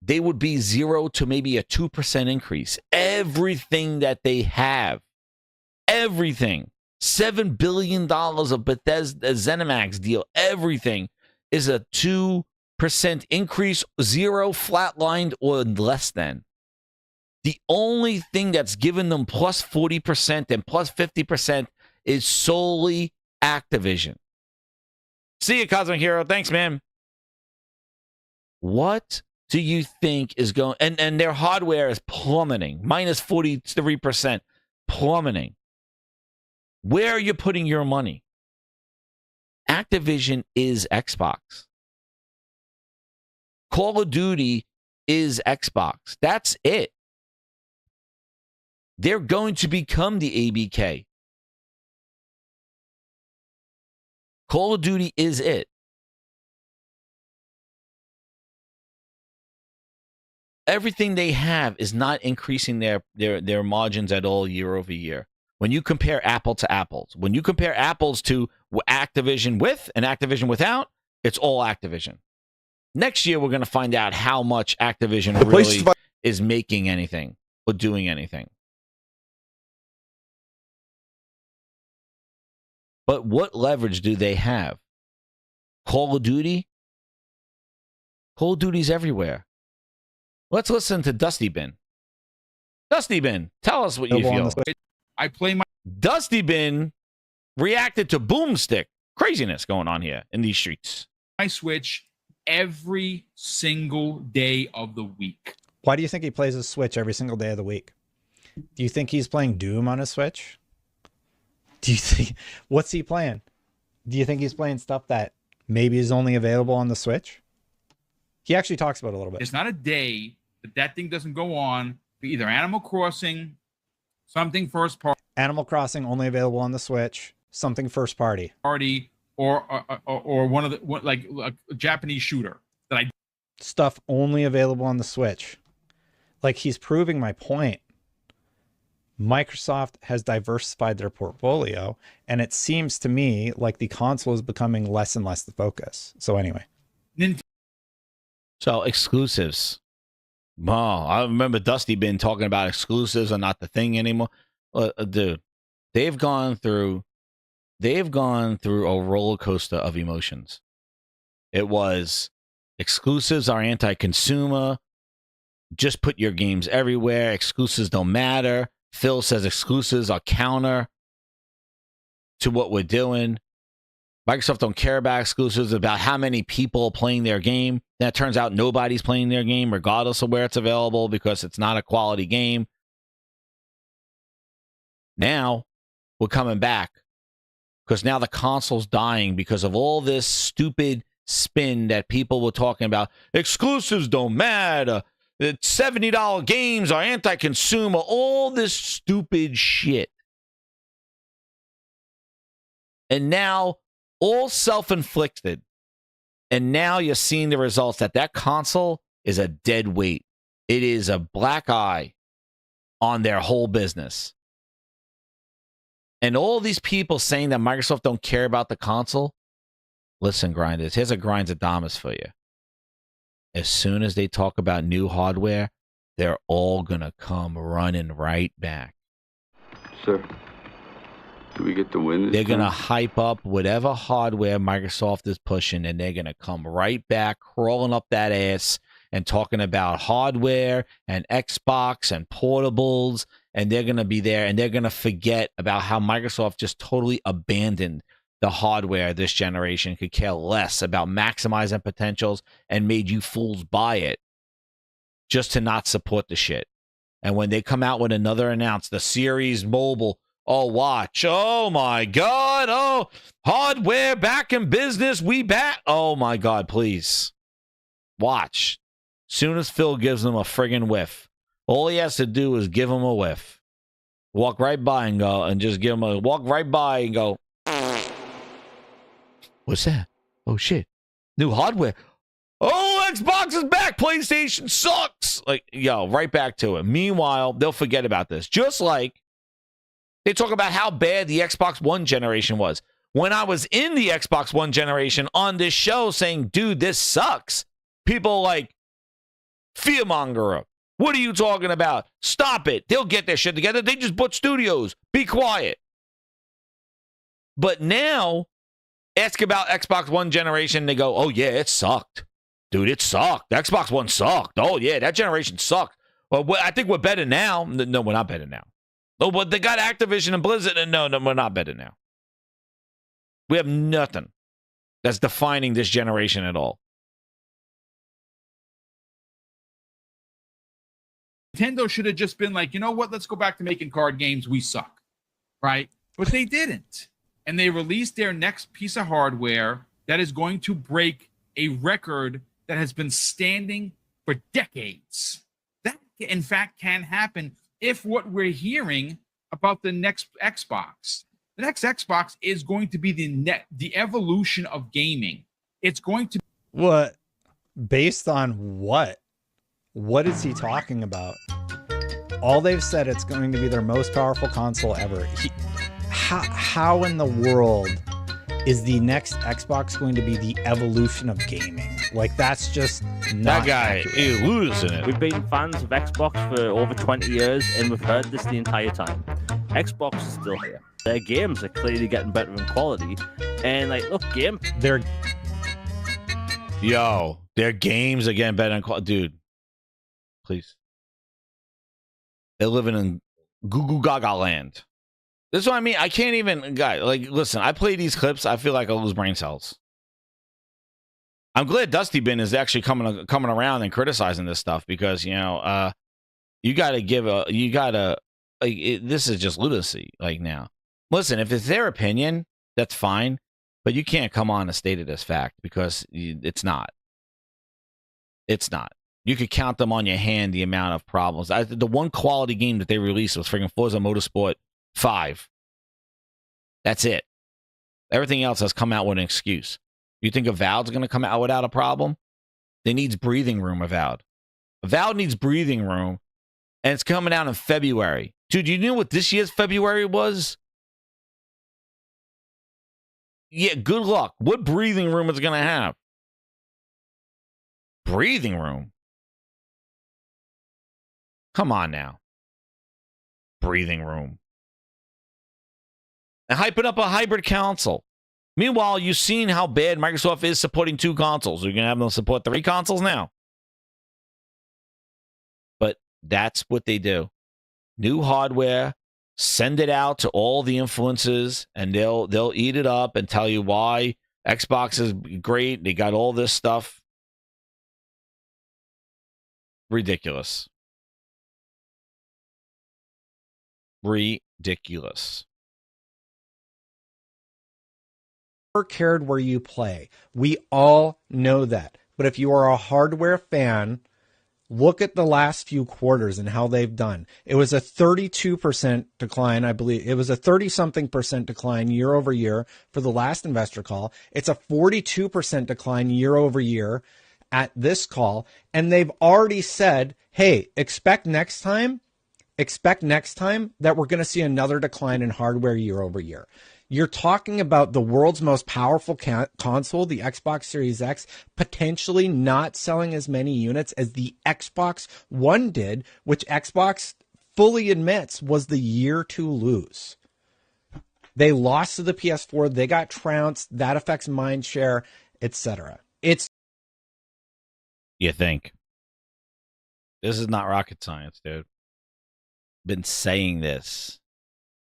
They would be 0 to maybe a 2% increase. Everything that they have, everything, $7 billion of Bethesda ZeniMax deal, everything is a 2% increase, 0 flatlined or less than. The only thing that's given them plus 40% and plus 50% is solely Activision. See you, Cosmic Hero. Thanks, man. What do you think is going, and their hardware is plummeting, minus 43%, plummeting. Where are you putting your money? Activision is Xbox. Call of Duty is Xbox. That's it. They're going to become the ABK. Call of Duty is it. Everything they have is not increasing their margins at all year over year. When you compare apple to apples, when you compare apples to Activision with and Activision without, it's all Activision. Next year, we're going to find out how much Activision really is making anything or doing anything. But what leverage do they have? Call of Duty? Call of Duty's everywhere. Let's listen to Dusty Bin. Dusty Bin, tell us what you feel. I play my Dusty Bin reacted to Boomstick. Craziness going on here in these streets. My Switch every single day of the week. Why do you think he plays his Switch every single day of the week? Do you think he's playing Doom on his Switch? Do you think, what's he playing? Do you think he's playing stuff that maybe is only available on the Switch? He actually talks about it a little bit. It's not a day that thing doesn't go on for either Animal Crossing, something first Animal Crossing only available on the Switch, something first party, or one of the like a Japanese shooter that I stuff only available on the Switch. Like, he's proving my point. Microsoft has diversified their portfolio, and it seems to me like the console is becoming less and less the focus. So anyway. So exclusives. Wow, I remember Dusty been talking about exclusives are not the thing anymore. Dude, they've gone through a roller coaster of emotions. It was exclusives are anti-consumer. Just put your games everywhere. Exclusives don't matter. Phil says exclusives are counter to what we're doing. Microsoft don't care about exclusives, about how many people are playing their game. Then it turns out nobody's playing their game, regardless of where it's available, because it's not a quality game. Now we're coming back because now the console's dying because of all this stupid spin that people were talking about. Exclusives don't matter. The $70 games are anti-consumer. All this stupid shit. And now, all self-inflicted. And now you're seeing the results that console is a dead weight. It is a black eye on their whole business. And all these people saying that Microsoft don't care about the console. Listen, grinders, here's a Grindadamus for you. As soon as they talk about new hardware, they're all going to come running right back. Sir, do we get the win this They're going to time? hype up whatever hardware Microsoft is pushing, and they're going to come right back, crawling up that ass and talking about hardware and Xbox and portables, and they're going to be there, and they're going to forget about how Microsoft just totally abandoned the hardware this generation, could care less about maximizing potentials, and made you fools buy it just to not support the shit. And when they come out with another the Series Mobile, oh, watch. Oh, my God. Oh, hardware back in business. We back. Oh, my God, please. Watch. Soon as Phil gives them a friggin' whiff, all he has to do is give them a whiff. Walk right by and go, and just give them a walk right by and go, what's that? Oh, shit. New hardware. Oh, Xbox is back. PlayStation sucks. Like, yo, right back to it. Meanwhile, they'll forget about this. Just like they talk about how bad the Xbox One generation was. When I was in the Xbox One generation on this show saying, dude, this sucks, people like, fearmonger. What are you talking about? Stop it. They'll get their shit together. They just bought studios. Be quiet. But now, ask about Xbox One generation, they go, oh, yeah, it sucked. Dude, it sucked. Xbox One sucked. Oh, yeah, that generation sucked. Well, I think we're better now. No, we're not better now. Oh, but they got Activision and Blizzard, and no, we're not better now. We have nothing that's defining this generation at all. Nintendo should have just been like, you know what? Let's go back to making card games. We suck, right? But they didn't. And they released their next piece of hardware that is going to break a record that has been standing for decades. That, in fact, can happen if what we're hearing about the next Xbox. The next Xbox is going to be the evolution of gaming. It's going to... What? Based on what? What is he talking about? All they've said, it's going to be their most powerful console ever. How in the world is the next Xbox going to be the evolution of gaming? Like, that's just not that guy is losing it. We've been fans of Xbox for over 20 years, and we've heard this the entire time. Xbox is still here. Their games are clearly getting better in quality, and like, look, their games are getting better in quality, dude. Please, they're living in goo goo gaga land. This is what I mean. I can't even, listen, I play these clips, I feel like I lose brain cells. I'm glad Dusty Bin is actually coming around and criticizing this stuff because, you gotta this is just lunacy, like now. Listen, if it's their opinion, that's fine, but you can't come on and state it as fact because it's not. It's not. You could count them on your hand the amount of problems. The one quality game that they released was freaking Forza Motorsport 5. That's it. Everything else has come out with an excuse. You think Avowed's going to come out without a problem? They needs breathing room, Avowed. Avowed needs breathing room, and it's coming out in February. Dude, you know what this year's February was? Yeah, good luck. What breathing room is it going to have? Breathing room? Come on now. Breathing room. And hyping up a hybrid console. Meanwhile, you've seen how bad Microsoft is supporting 2 consoles. You're going to have them support 3 consoles now. But that's what they do. New hardware, send it out to all the influencers, and they'll eat it up and tell you why Xbox is great. They got all this stuff. Ridiculous. Ridiculous. Never cared where you play. We all know that. But if you are a hardware fan, look at the last few quarters and how they've done. It was a 32% decline, I believe. It was a 30-something% decline year over year for the last investor call. It's a 42% decline year over year at this call. And they've already said, hey, expect next time that we're going to see another decline in hardware year over year. You're talking about the world's most powerful console, the Xbox Series X, potentially not selling as many units as the Xbox One did, which Xbox fully admits was the year to lose. They lost to the PS4. They got trounced. That affects mind share, etc. You think? This is not rocket science, dude. Been saying this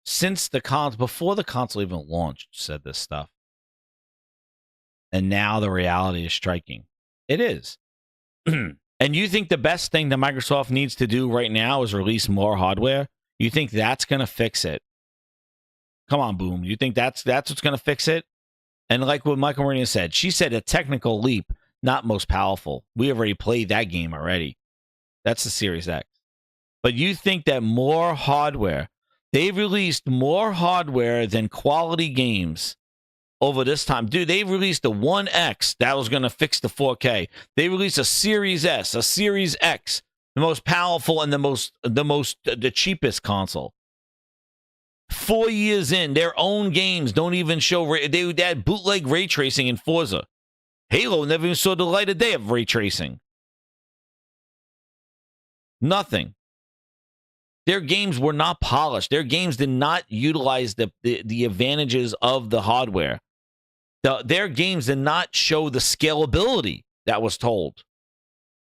since the before the console even launched, said this stuff. And now the reality is striking. It is. And you think the best thing that Microsoft needs to do right now is release more hardware? You think that's going to fix it? Come on, Boom. You think that's what's going to fix it? And like what Michael Marina said, she said a technical leap, not most powerful. We already played that game already. That's the Series X. But you think that more hardware, they've released more hardware than quality games over this time. Dude, they released the 1X that was going to fix the 4K. They released a Series S, a Series X, the most powerful and the cheapest console. 4 years in, their own games don't even show. They had bootleg ray tracing in Forza. Halo never even saw the light of day of ray tracing. Nothing. Their games were not polished. Their games did not utilize the advantages of the hardware. Their games did not show the scalability that was told.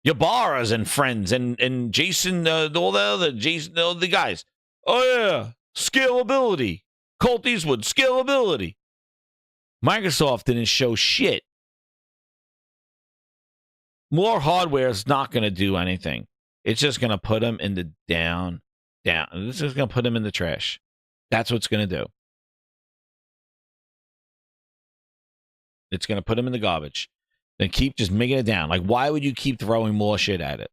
Ybarra's and friends and Jason, all the other Jason, all the guys. Oh yeah, scalability. Colt Eastwood, scalability. Microsoft didn't show shit. More hardware is not going to do anything. It's just going to put them in the down. It's just going to put them in the trash. That's what it's going to do. It's going to put them in the garbage. Then keep just making it down. Like, why would you keep throwing more shit at it?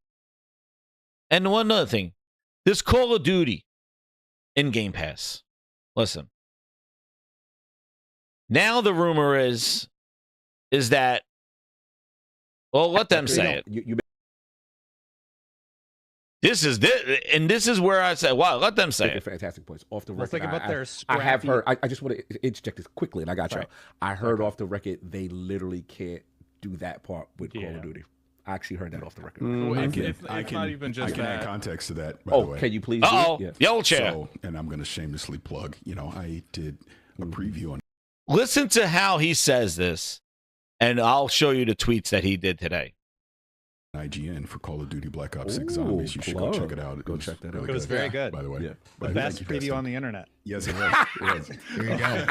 And one other thing. This Call of Duty in Game Pass. Listen. Now the rumor is that, well, let them say it. This is where I say, wow, let them say it. Fantastic points. Off the record, think about their I have heard, I just want to interject this quickly, and I got you. I heard off the record they literally can't do that part with Call of Duty. I actually heard that off the record. I can add context to that, by the way. Can you please? Yellow chair. So, and I'm going to shamelessly plug, I did a preview on. Listen to how he says this, and I'll show you the tweets that he did today. IGN for Call of Duty Black Ops 6 Zombies. You should go check it out. Go check that out. Really It was very good. By the way. Yeah. The best preview on the internet. Yes, it was. It was. There you go.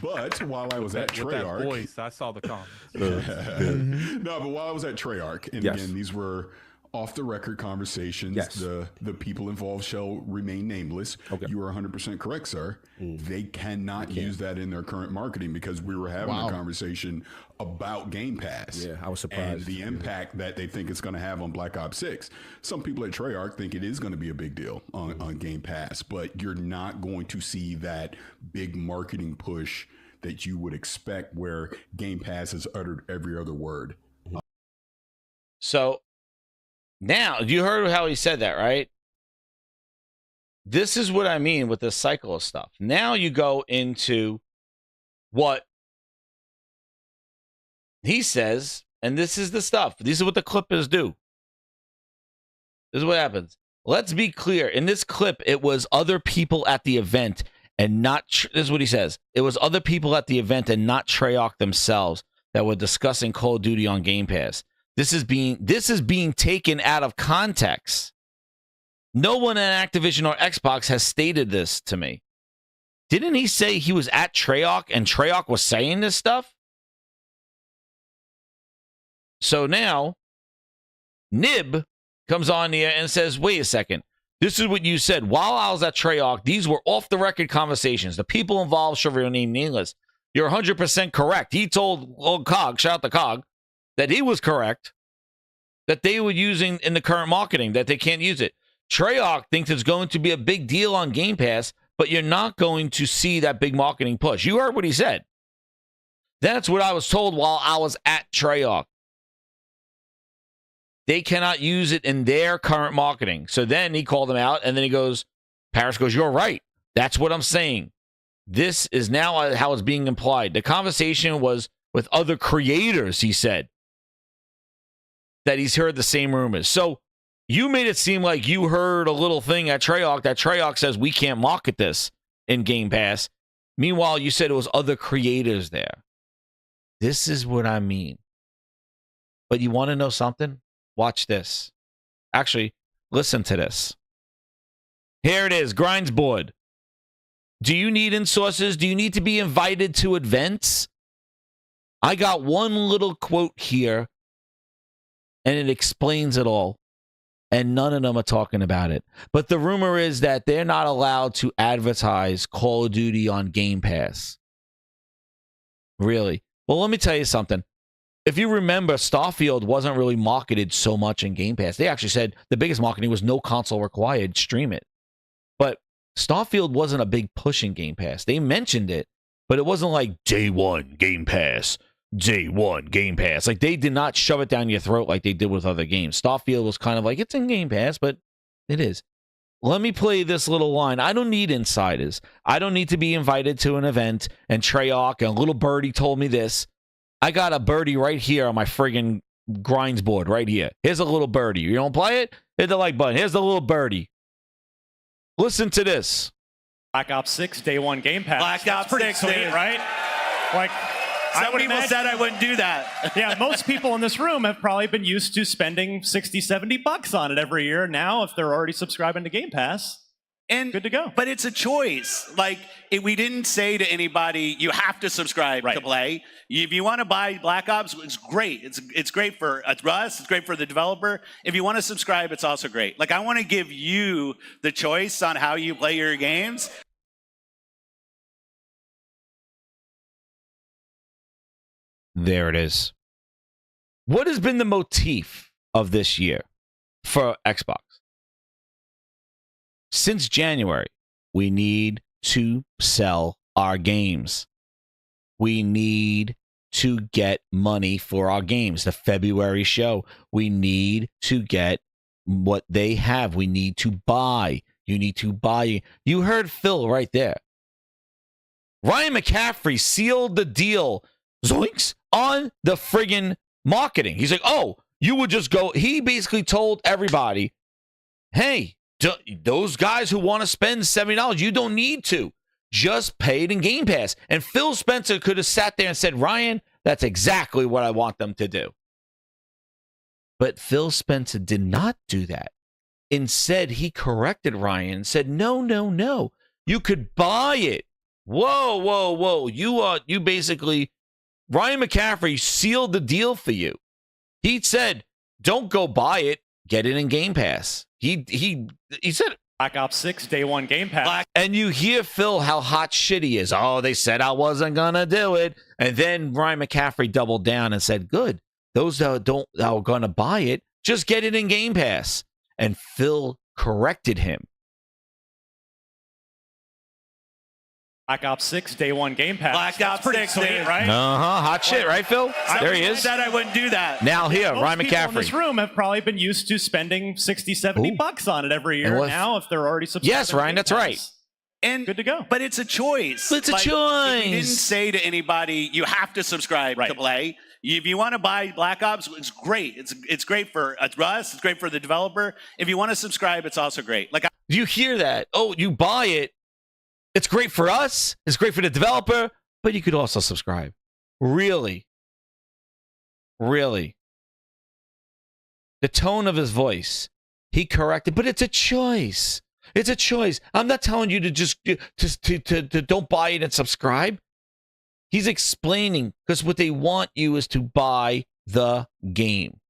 But while I was at Treyarch. That voice, I saw the comments. No, but while I was at Treyarch, and again, these were off the record conversations. Yes. The people involved shall remain nameless. Okay. You are 100% correct, sir. They cannot use that in their current marketing because we were having a conversation about Game Pass. Yeah, I was surprised. And the impact that they think it's going to have on Black Ops 6. Some people at Treyarch think it is going to be a big deal on Game Pass, but you're not going to see that big marketing push that you would expect where Game Pass has uttered every other word. So now, you heard how he said that, right? This is what I mean with this cycle of stuff. Now you go into what he says, and this is the stuff. These are what the clippers do. This is what happens. Let's be clear. In this clip, it was other people at the event and not, this is what he says. It was other people at the event and not Treyarch themselves that were discussing Call of Duty on Game Pass. This is being taken out of context. No one at Activision or Xbox has stated this to me. Didn't he say he was at Treyarch and Treyarch was saying this stuff? So now, Nib comes on here and says, wait a second. This is what you said. While I was at Treyarch, these were off-the-record conversations. The people involved shall remain nameless. You're 100% correct. He told old Cog, shout out to Cog, that he was correct, that they were using in the current marketing, that they can't use it. Treyarch thinks it's going to be a big deal on Game Pass, but you're not going to see that big marketing push. You heard what he said. That's what I was told while I was at Treyarch. They cannot use it in their current marketing. So then he called them out, and then he goes, Paris goes, you're right. That's what I'm saying. This is now how it's being implied. The conversation was with other creators, he said, that he's heard the same rumors. So you made it seem like you heard a little thing at Treyarch that Treyarch says we can't market this in Game Pass. Meanwhile, you said it was other creators there. This is what I mean. But you want to know something? Watch this. Actually, listen to this. Here it is, Grinds board. Do you need in-sources? Do you need to be invited to events? I got one little quote here, and it explains it all. And none of them are talking about it. But the rumor is that they're not allowed to advertise Call of Duty on Game Pass. Really? Well, let me tell you something. If you remember, Starfield wasn't really marketed so much in Game Pass. They actually said the biggest marketing was no console required, stream it. But Starfield wasn't a big push in Game Pass. They mentioned it, but it wasn't like day one Game Pass, day one Game Pass. Like, they did not shove it down your throat like they did with other games. Starfield was kind of like, it's in Game Pass, but it is. Let me play this little line. I don't need insiders. I don't need to be invited to an event, and Treyarch and Little Birdie told me this. I got a birdie right here on my friggin' grinds board right here. Here's a little birdie. You don't play it? Hit the like button. Here's the little birdie. Listen to this. Black Ops 6 day one Game Pass. Black Ops 6 sweet, right? Like, some people said I wouldn't do that. Yeah, most people in this room have probably been used to spending 60, 70 bucks on it every year. Now, if they're already subscribing to Game Pass, and good to go. But it's a choice. Like, we didn't say to anybody, you have to subscribe to play. If you want to buy Black Ops, it's great. It's great for us. It's great for the developer. If you want to subscribe, it's also great. Like, I want to give you the choice on how you play your games. There it is. What has been the motif of this year for Xbox? Since January, we need to sell our games. We need to get money for our games. The February show, we need to get what they have. We need to buy. You need to buy. You heard Phil right there. Ryan McCaffrey sealed the deal, zoinks, on the friggin' marketing. He's like, oh, you would just go. He basically told everybody, hey, those guys who want to spend $70, you don't need to. Just pay it in Game Pass. And Phil Spencer could have sat there and said, Ryan, that's exactly what I want them to do. But Phil Spencer did not do that. Instead, he corrected Ryan and said, no. You could buy it. Whoa. You basically, Ryan McCaffrey sealed the deal for you. He said, don't go buy it. get it in Game Pass. He said Black Ops 6 Day 1 Game Pass. And you hear Phil how hot shit he is. Oh, they said I wasn't gonna do it. And then Ryan McCaffrey doubled down and said, good. Those that are gonna buy it, just get it in Game Pass. And Phil corrected him. Black Ops 6 Day 1 Game Pass. Black Ops pretty 6, sweet, dude. right? Hot shit, right, Phil? There he is. Said I wouldn't do that. Now here, Most Ryan people in McCaffrey. this room have probably been used to spending 60, 70 bucks on it every year. what if- Now, if they're already subscribed, Yes, to Ryan, Game that's Pass, right. And good to go. But it's a choice. It's a Like, choice. We didn't say to anybody, you have to subscribe to play. If you want to buy Black Ops, it's great. It's great for us. It's great for the developer. If you want to subscribe, it's also great. Like You hear that? Oh, you buy it. It's great for us. It's great for the developer. But you could also subscribe. Really? Really? The tone of his voice. He corrected, but it's a choice. It's a choice. I'm not telling you to just to don't buy it and subscribe. He's explaining because what they want you is to buy the game.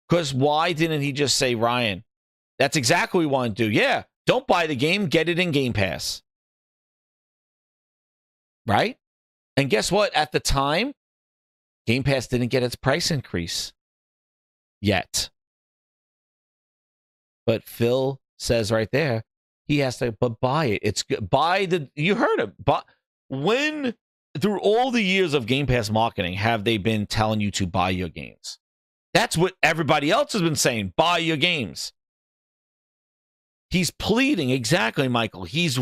Because why didn't he just say, Ryan, that's exactly what we want to do. Yeah, don't buy the game, get it in Game Pass. Right? And guess what? At the time, Game Pass didn't get its price increase yet. But Phil says right there, he has to buy it. It's buy the, you heard him. But when, through all the years of Game Pass marketing, have they been telling you to buy your games? That's what everybody else has been saying. Buy your games. He's pleading. Exactly, Michael. He's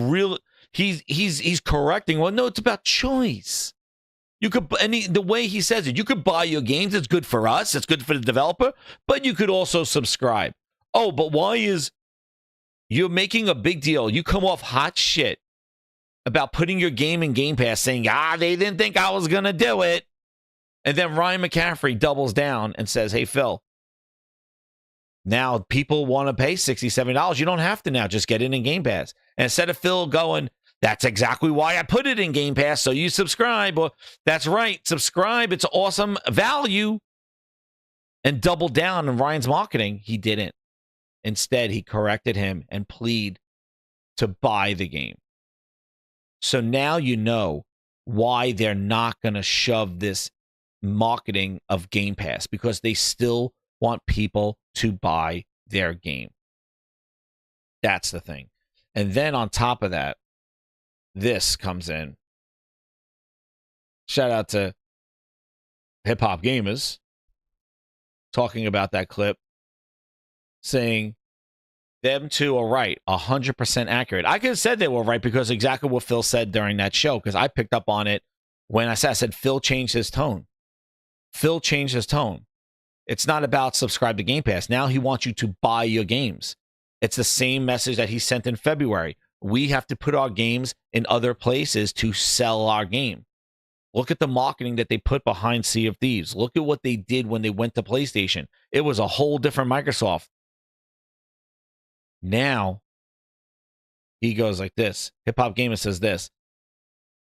correcting. Well, no, it's about choice. You could, and the way he says it, you could buy your games. It's good for us. It's good for the developer. But you could also subscribe. Oh, but why is you're making a big deal? You come off hot shit about putting your game in Game Pass, saying, they didn't think I was going to do it. And then Ryan McCaffrey doubles down and says, hey, Phil, now people want to pay $67. You don't have to now. Just get it in Game Pass. And instead of Phil going, that's exactly why I put it in Game Pass, so you subscribe. Or that's right, subscribe. It's awesome value. And double down on Ryan's marketing. He didn't. Instead, he corrected him and plead to buy the game. So now you know why they're not going to shove this marketing of Game Pass, because they still want people to buy their game. That's the thing. And then on top of that, this comes in. Shout out to Hip Hop Gamers talking about that clip, saying them two are right, 100% accurate. I could have said they were right because exactly what Phil said during that show, because I picked up on it when I said Phil changed his tone. Phil changed his tone. It's not about subscribe to Game Pass. Now he wants you to buy your games. It's the same message that he sent in February. We have to put our games in other places to sell our game. Look at the marketing that they put behind Sea of Thieves. Look at what they did when they went to PlayStation. It was a whole different Microsoft. Now, he goes like this. Hip Hop Gamer says this.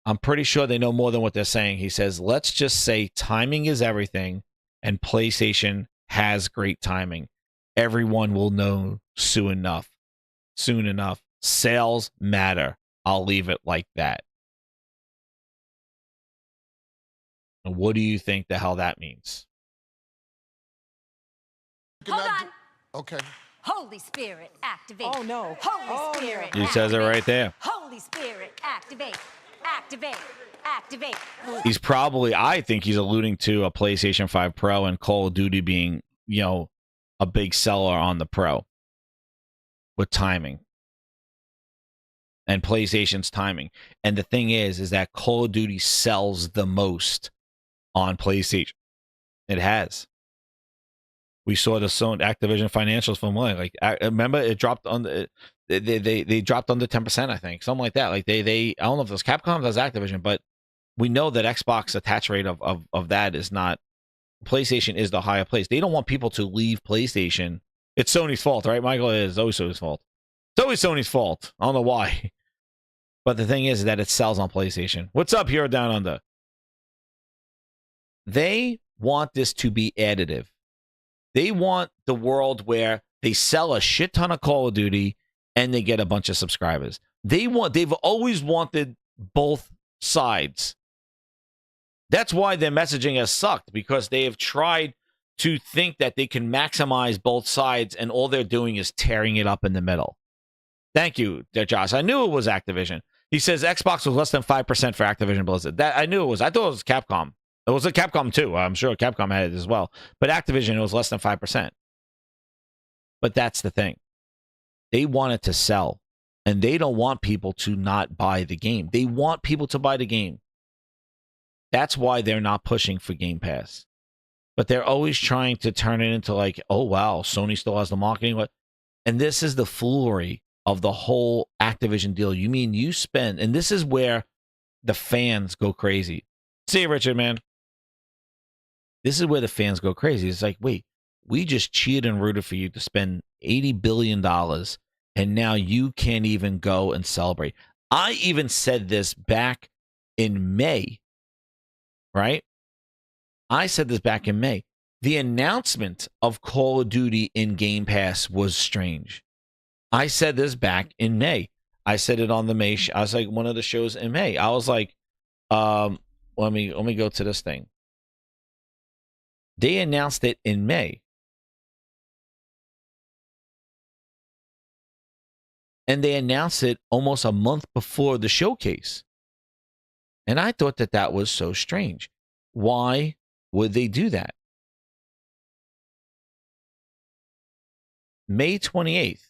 I'm pretty sure they know more than what they're saying. He says, let's just say timing is everything, and PlayStation has great timing. Everyone will know soon enough. Soon enough. Sales matter. I'll leave it like that. And what do you think the hell that means? Hold on. Okay. Holy Spirit, activate. Oh no. Holy Spirit. He says it right there. Holy Spirit, activate. Activate. Activate. He's probably, I think he's alluding to a PlayStation 5 Pro and Call of Duty being, a big seller on the Pro with timing. And PlayStation's timing. And the thing is that Call of Duty sells the most on PlayStation. It has. We saw the Sony Activision financials from remember it dropped on the they dropped under 10%, I think, something like that. Like they I don't know if it was Capcom, it was Activision, but we know that Xbox attach rate of that is not. PlayStation is the higher place. They don't want people to leave PlayStation. It's Sony's fault, right, Michael? It is always Sony's fault. It's always Sony's fault. I don't know why. But the thing is that it sells on PlayStation. What's up, Hero Down Under? They want this to be additive. They want the world where they sell a shit ton of Call of Duty and they get a bunch of subscribers. They've always wanted both sides. That's why their messaging has sucked, because they have tried to think that they can maximize both sides, and all they're doing is tearing it up in the middle. Thank you, Josh. I knew it was Activision. He says Xbox was less than 5% for Activision Blizzard. That I knew it was. I thought it was Capcom. It was a Capcom too. I'm sure Capcom had it as well. But Activision, it was less than 5%. But that's the thing. They want it to sell, and they don't want people to not buy the game. They want people to buy the game. That's why they're not pushing for Game Pass. But they're always trying to turn it into like, oh, wow, Sony still has the marketing. And this is the foolery of the whole Activision deal. You mean you spend, and this is where the fans go crazy. See you, Richard, man. This is where the fans go crazy. It's like, wait, we just cheered and rooted for you to spend $80 billion, and now you can't even go and celebrate. I even said this back in May, right? I said this back in May. The announcement of Call of Duty in Game Pass was strange. I said this back in May. I said it on the May. I was like, one of the shows in May. I was like, let me go to this thing. They announced it in May. And they announced it almost a month before the showcase. And I thought that that was so strange. Why would they do that? May 28th,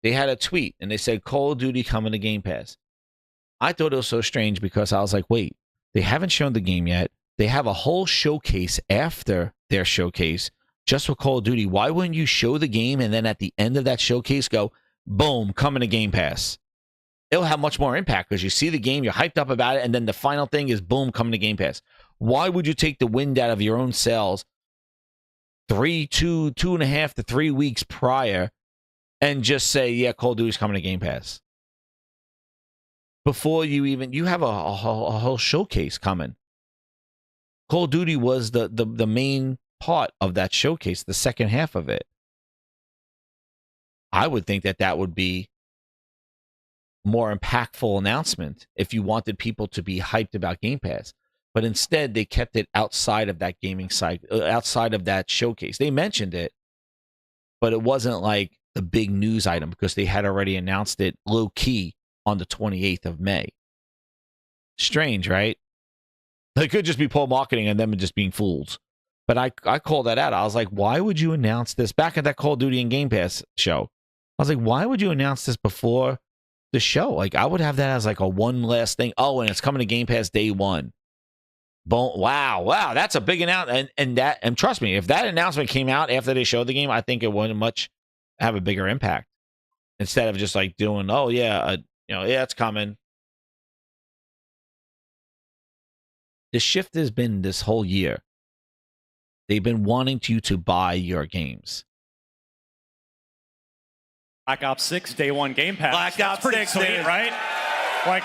they had a tweet and they said Call of Duty coming to Game Pass. I thought it was so strange because I was like, wait, they haven't shown the game yet. They have a whole showcase after their showcase just for Call of Duty. Why wouldn't you show the game and then at the end of that showcase go, boom, coming to Game Pass? It'll have much more impact because you see the game, you're hyped up about it, and then the final thing is, boom, coming to Game Pass. Why would you take the wind out of your own sails 2.5 to 3 weeks prior and just say, yeah, Call of Duty's coming to Game Pass? Before you have a whole showcase coming. Call of Duty was the main part of that showcase, the second half of it. I would think that that would be more impactful announcement if you wanted people to be hyped about Game Pass. But instead, they kept it outside of that gaming site, outside of that showcase. They mentioned it, but it wasn't like the big news item because they had already announced it low key on the 28th of May. Strange, right? It could just be poor marketing and them just being fools. But I called that out. I was like, why would you announce this? Back at that Call of Duty and Game Pass show, I was like, why would you announce this before the show? Like, I would have that as like a one last thing. Oh, and it's coming to Game Pass day one. Boom. Wow, that's a big announcement. And trust me, if that announcement came out after they showed the game, I think it wouldn't much have a bigger impact. Instead of just like doing, oh yeah, yeah, it's coming. The shift has been this whole year. They've been wanting you to buy your games. Black Ops 6 day one Game Pass. Black Ops 6, sweet, dude. right? Like,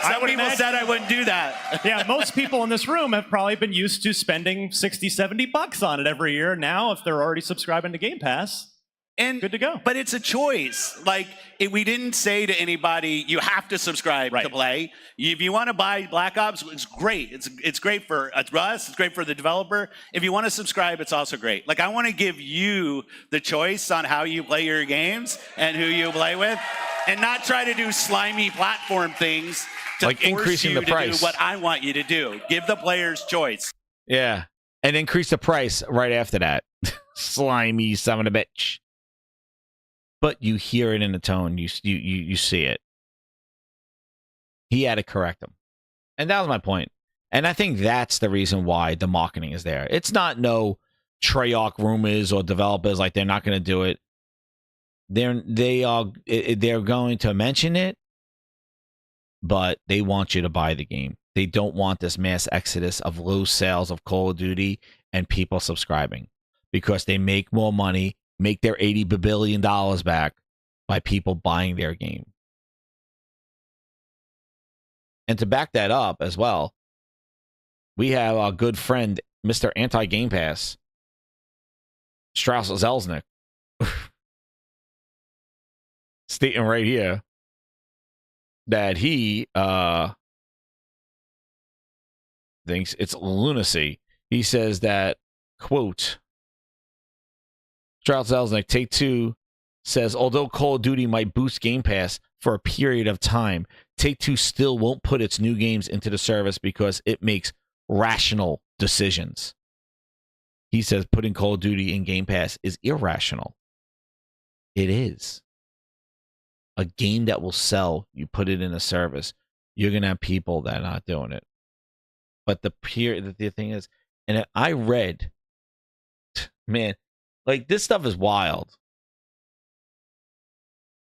Some people said I wouldn't do that. Yeah, most people in this room have probably been used to spending $60-$70 on it every year. Now, if they're already subscribing to Game Pass, and good to go. But it's a choice. Like, we didn't say to anybody, you have to subscribe to play. If you want to buy Black Ops, it's great. It's great for us. It's great for the developer. If you want to subscribe, it's also great. Like, I want to give you the choice on how you play your games and who you play with, and not try to do slimy platform things to like force increasing you the to price. do what I want you to do. Give the players choice. Yeah, and increase the price right after that. Slimy son of a bitch. But you hear it in the tone. You see it. He had to correct him. And that was my point. And I think that's the reason why the marketing is there. It's not no Treyarch rumors or developers like they're not going to do it. They're going to mention it, but they want you to buy the game. They don't want this mass exodus of low sales of Call of Duty and people subscribing because they make more money, make their $80 billion back by people buying their game. And to back that up as well, we have our good friend, Mr. Anti-Game Pass, Strauss-Zelnick stating right here that he thinks it's lunacy. He says that, quote, Strauss-Zelnick, Take-Two, says, although Call of Duty might boost Game Pass for a period of time, Take-Two still won't put its new games into the service because it makes rational decisions. He says putting Call of Duty in Game Pass is irrational. It is. A game that will sell, you put it in a service, you're going to have people that are not doing it. But the thing is, and I read, man, like this stuff is wild.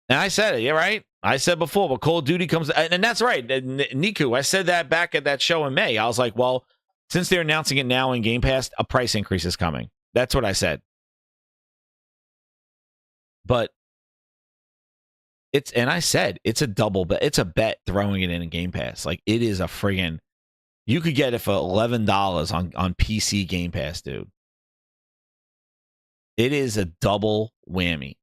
And I said it, yeah, right? I said before, but Call of Duty comes, and that's right, Niku, I said that back at that show in May. I was like, well, since they're announcing it now in Game Pass, a price increase is coming. That's what I said. But and I said, it's a double bet. It's a bet throwing it in Game Pass. Like, it is a friggin', you could get it for $11 on PC Game Pass, dude. It is a double whammy.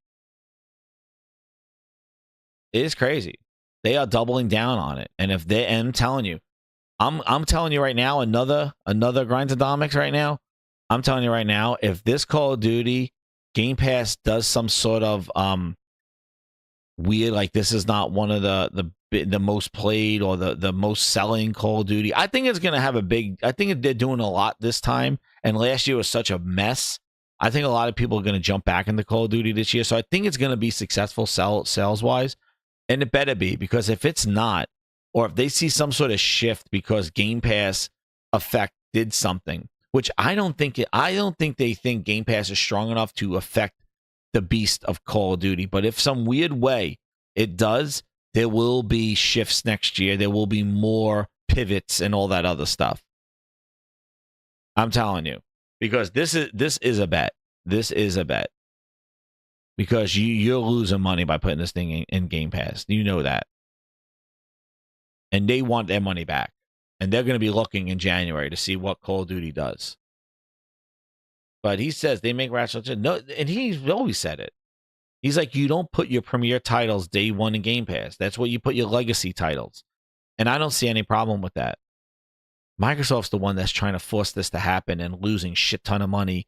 It is crazy. They are doubling down on it. And I'm telling you, I'm telling you right now, another Grindonomics right now. I'm telling you right now, if this Call of Duty Game Pass does some sort of weird, like this is not one of the most played or the most selling Call of Duty, I think it's gonna have a big. I think they're doing a lot this time, and last year was such a mess. I think a lot of people are gonna jump back into Call of Duty this year, so I think it's gonna be successful sales wise, and it better be, because if it's not, or if they see some sort of shift because Game Pass effect did something, which I don't think they think Game Pass is strong enough to affect the beast of Call of Duty. But if some weird way it does, there will be shifts next year. There will be more pivots and all that other stuff. I'm telling you, because this is a bet. This is a bet. Because you're losing money by putting this thing in Game Pass. You know that. And they want their money back. And they're going to be looking in January to see what Call of Duty does. But he says they make rational. No, and he's always said it. He's like, you don't put your premier titles day one in Game Pass. That's what you put your legacy titles. And I don't see any problem with that. Microsoft's the one that's trying to force this to happen and losing shit ton of money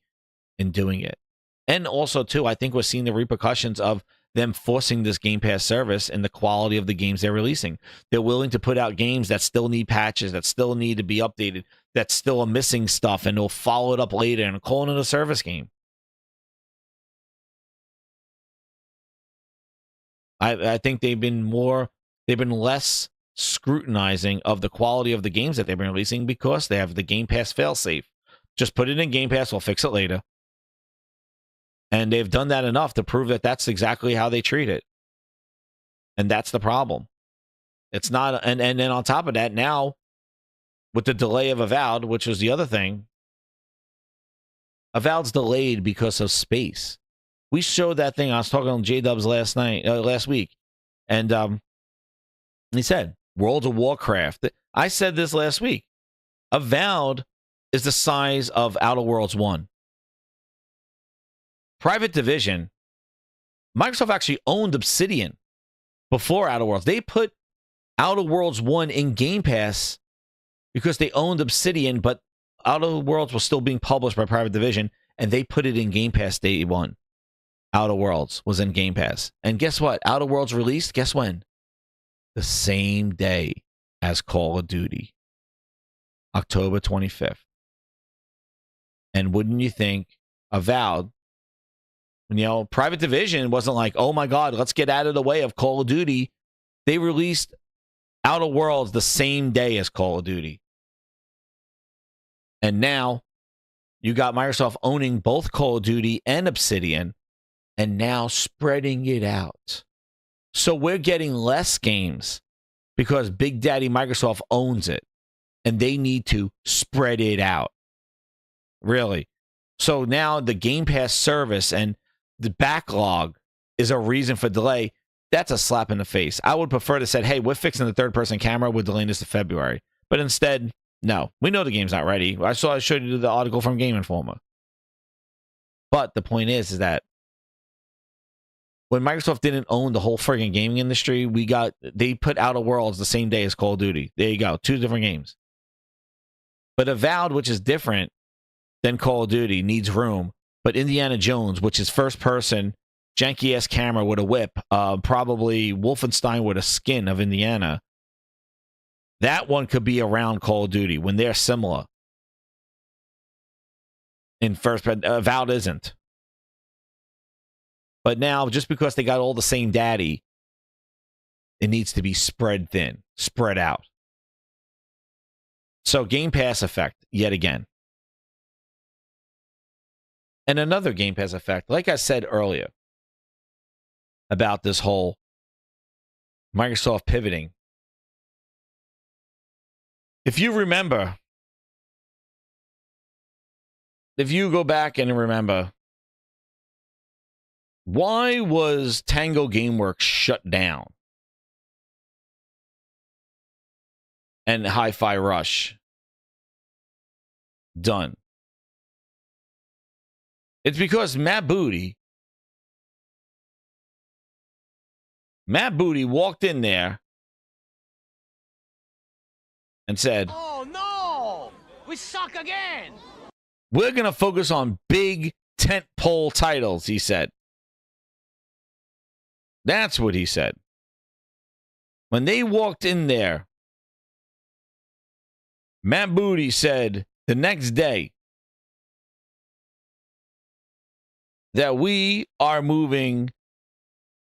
in doing it. And also, too, I think we're seeing the repercussions of them forcing this Game Pass service and the quality of the games they're releasing. They're willing to put out games that still need patches, that still need to be updated, that still are missing stuff, and they'll follow it up later and call it a service game. I think they've been less scrutinizing of the quality of the games that they've been releasing because they have the Game Pass failsafe. Just put it in Game Pass, we'll fix it later. And they've done that enough to prove that that's exactly how they treat it. And that's the problem. It's not, and then on top of that, now, with the delay of Avowed, which was the other thing, Avowed's delayed because of space. We showed that thing. I was talking on J-Dubs last week. And he said, World of Warcraft. I said this last week. Avowed is the size of Outer Worlds 1. Private Division, Microsoft actually owned Obsidian before Outer Worlds. They put Outer Worlds 1 in Game Pass because they owned Obsidian, but Outer Worlds was still being published by Private Division, and they put it in Game Pass day one. Outer Worlds was in Game Pass. And guess what? Outer Worlds released, guess when? The same day as Call of Duty. October 25th. And wouldn't you think Avowed, Private Division wasn't like, oh my God, let's get out of the way of Call of Duty. They released Outer Worlds the same day as Call of Duty. And now you got Microsoft owning both Call of Duty and Obsidian and now spreading it out. So we're getting less games because Big Daddy Microsoft owns it and they need to spread it out. Really. So now the Game Pass service and the backlog is a reason for delay. That's a slap in the face. I would prefer to say, hey, we're fixing the third-person camera. We're delaying this to February. But instead, no. We know the game's not ready. I showed you the article from Game Informer. But the point is that when Microsoft didn't own the whole friggin' gaming industry, they put Outer Worlds the same day as Call of Duty. There you go, 2 different games. But Avowed, which is different than Call of Duty, needs room. But Indiana Jones, which is first person, janky ass camera with a whip, probably Wolfenstein with a skin of Indiana. That one could be around Call of Duty when they're similar. In first, but Avowed isn't. But now, just because they got all the same daddy, it needs to be spread thin, spread out. So Game Pass effect, yet again. And another Game Pass effect, like I said earlier, about this whole Microsoft pivoting. If you remember, if you go back and remember, why was Tango GameWorks shut down? And Hi-Fi Rush done? It's because Matt Booty walked in there and said, "Oh no, we suck again." We're going to focus on big tentpole titles, he said. That's what he said. When they walked in there, Matt Booty said the next day that we are moving,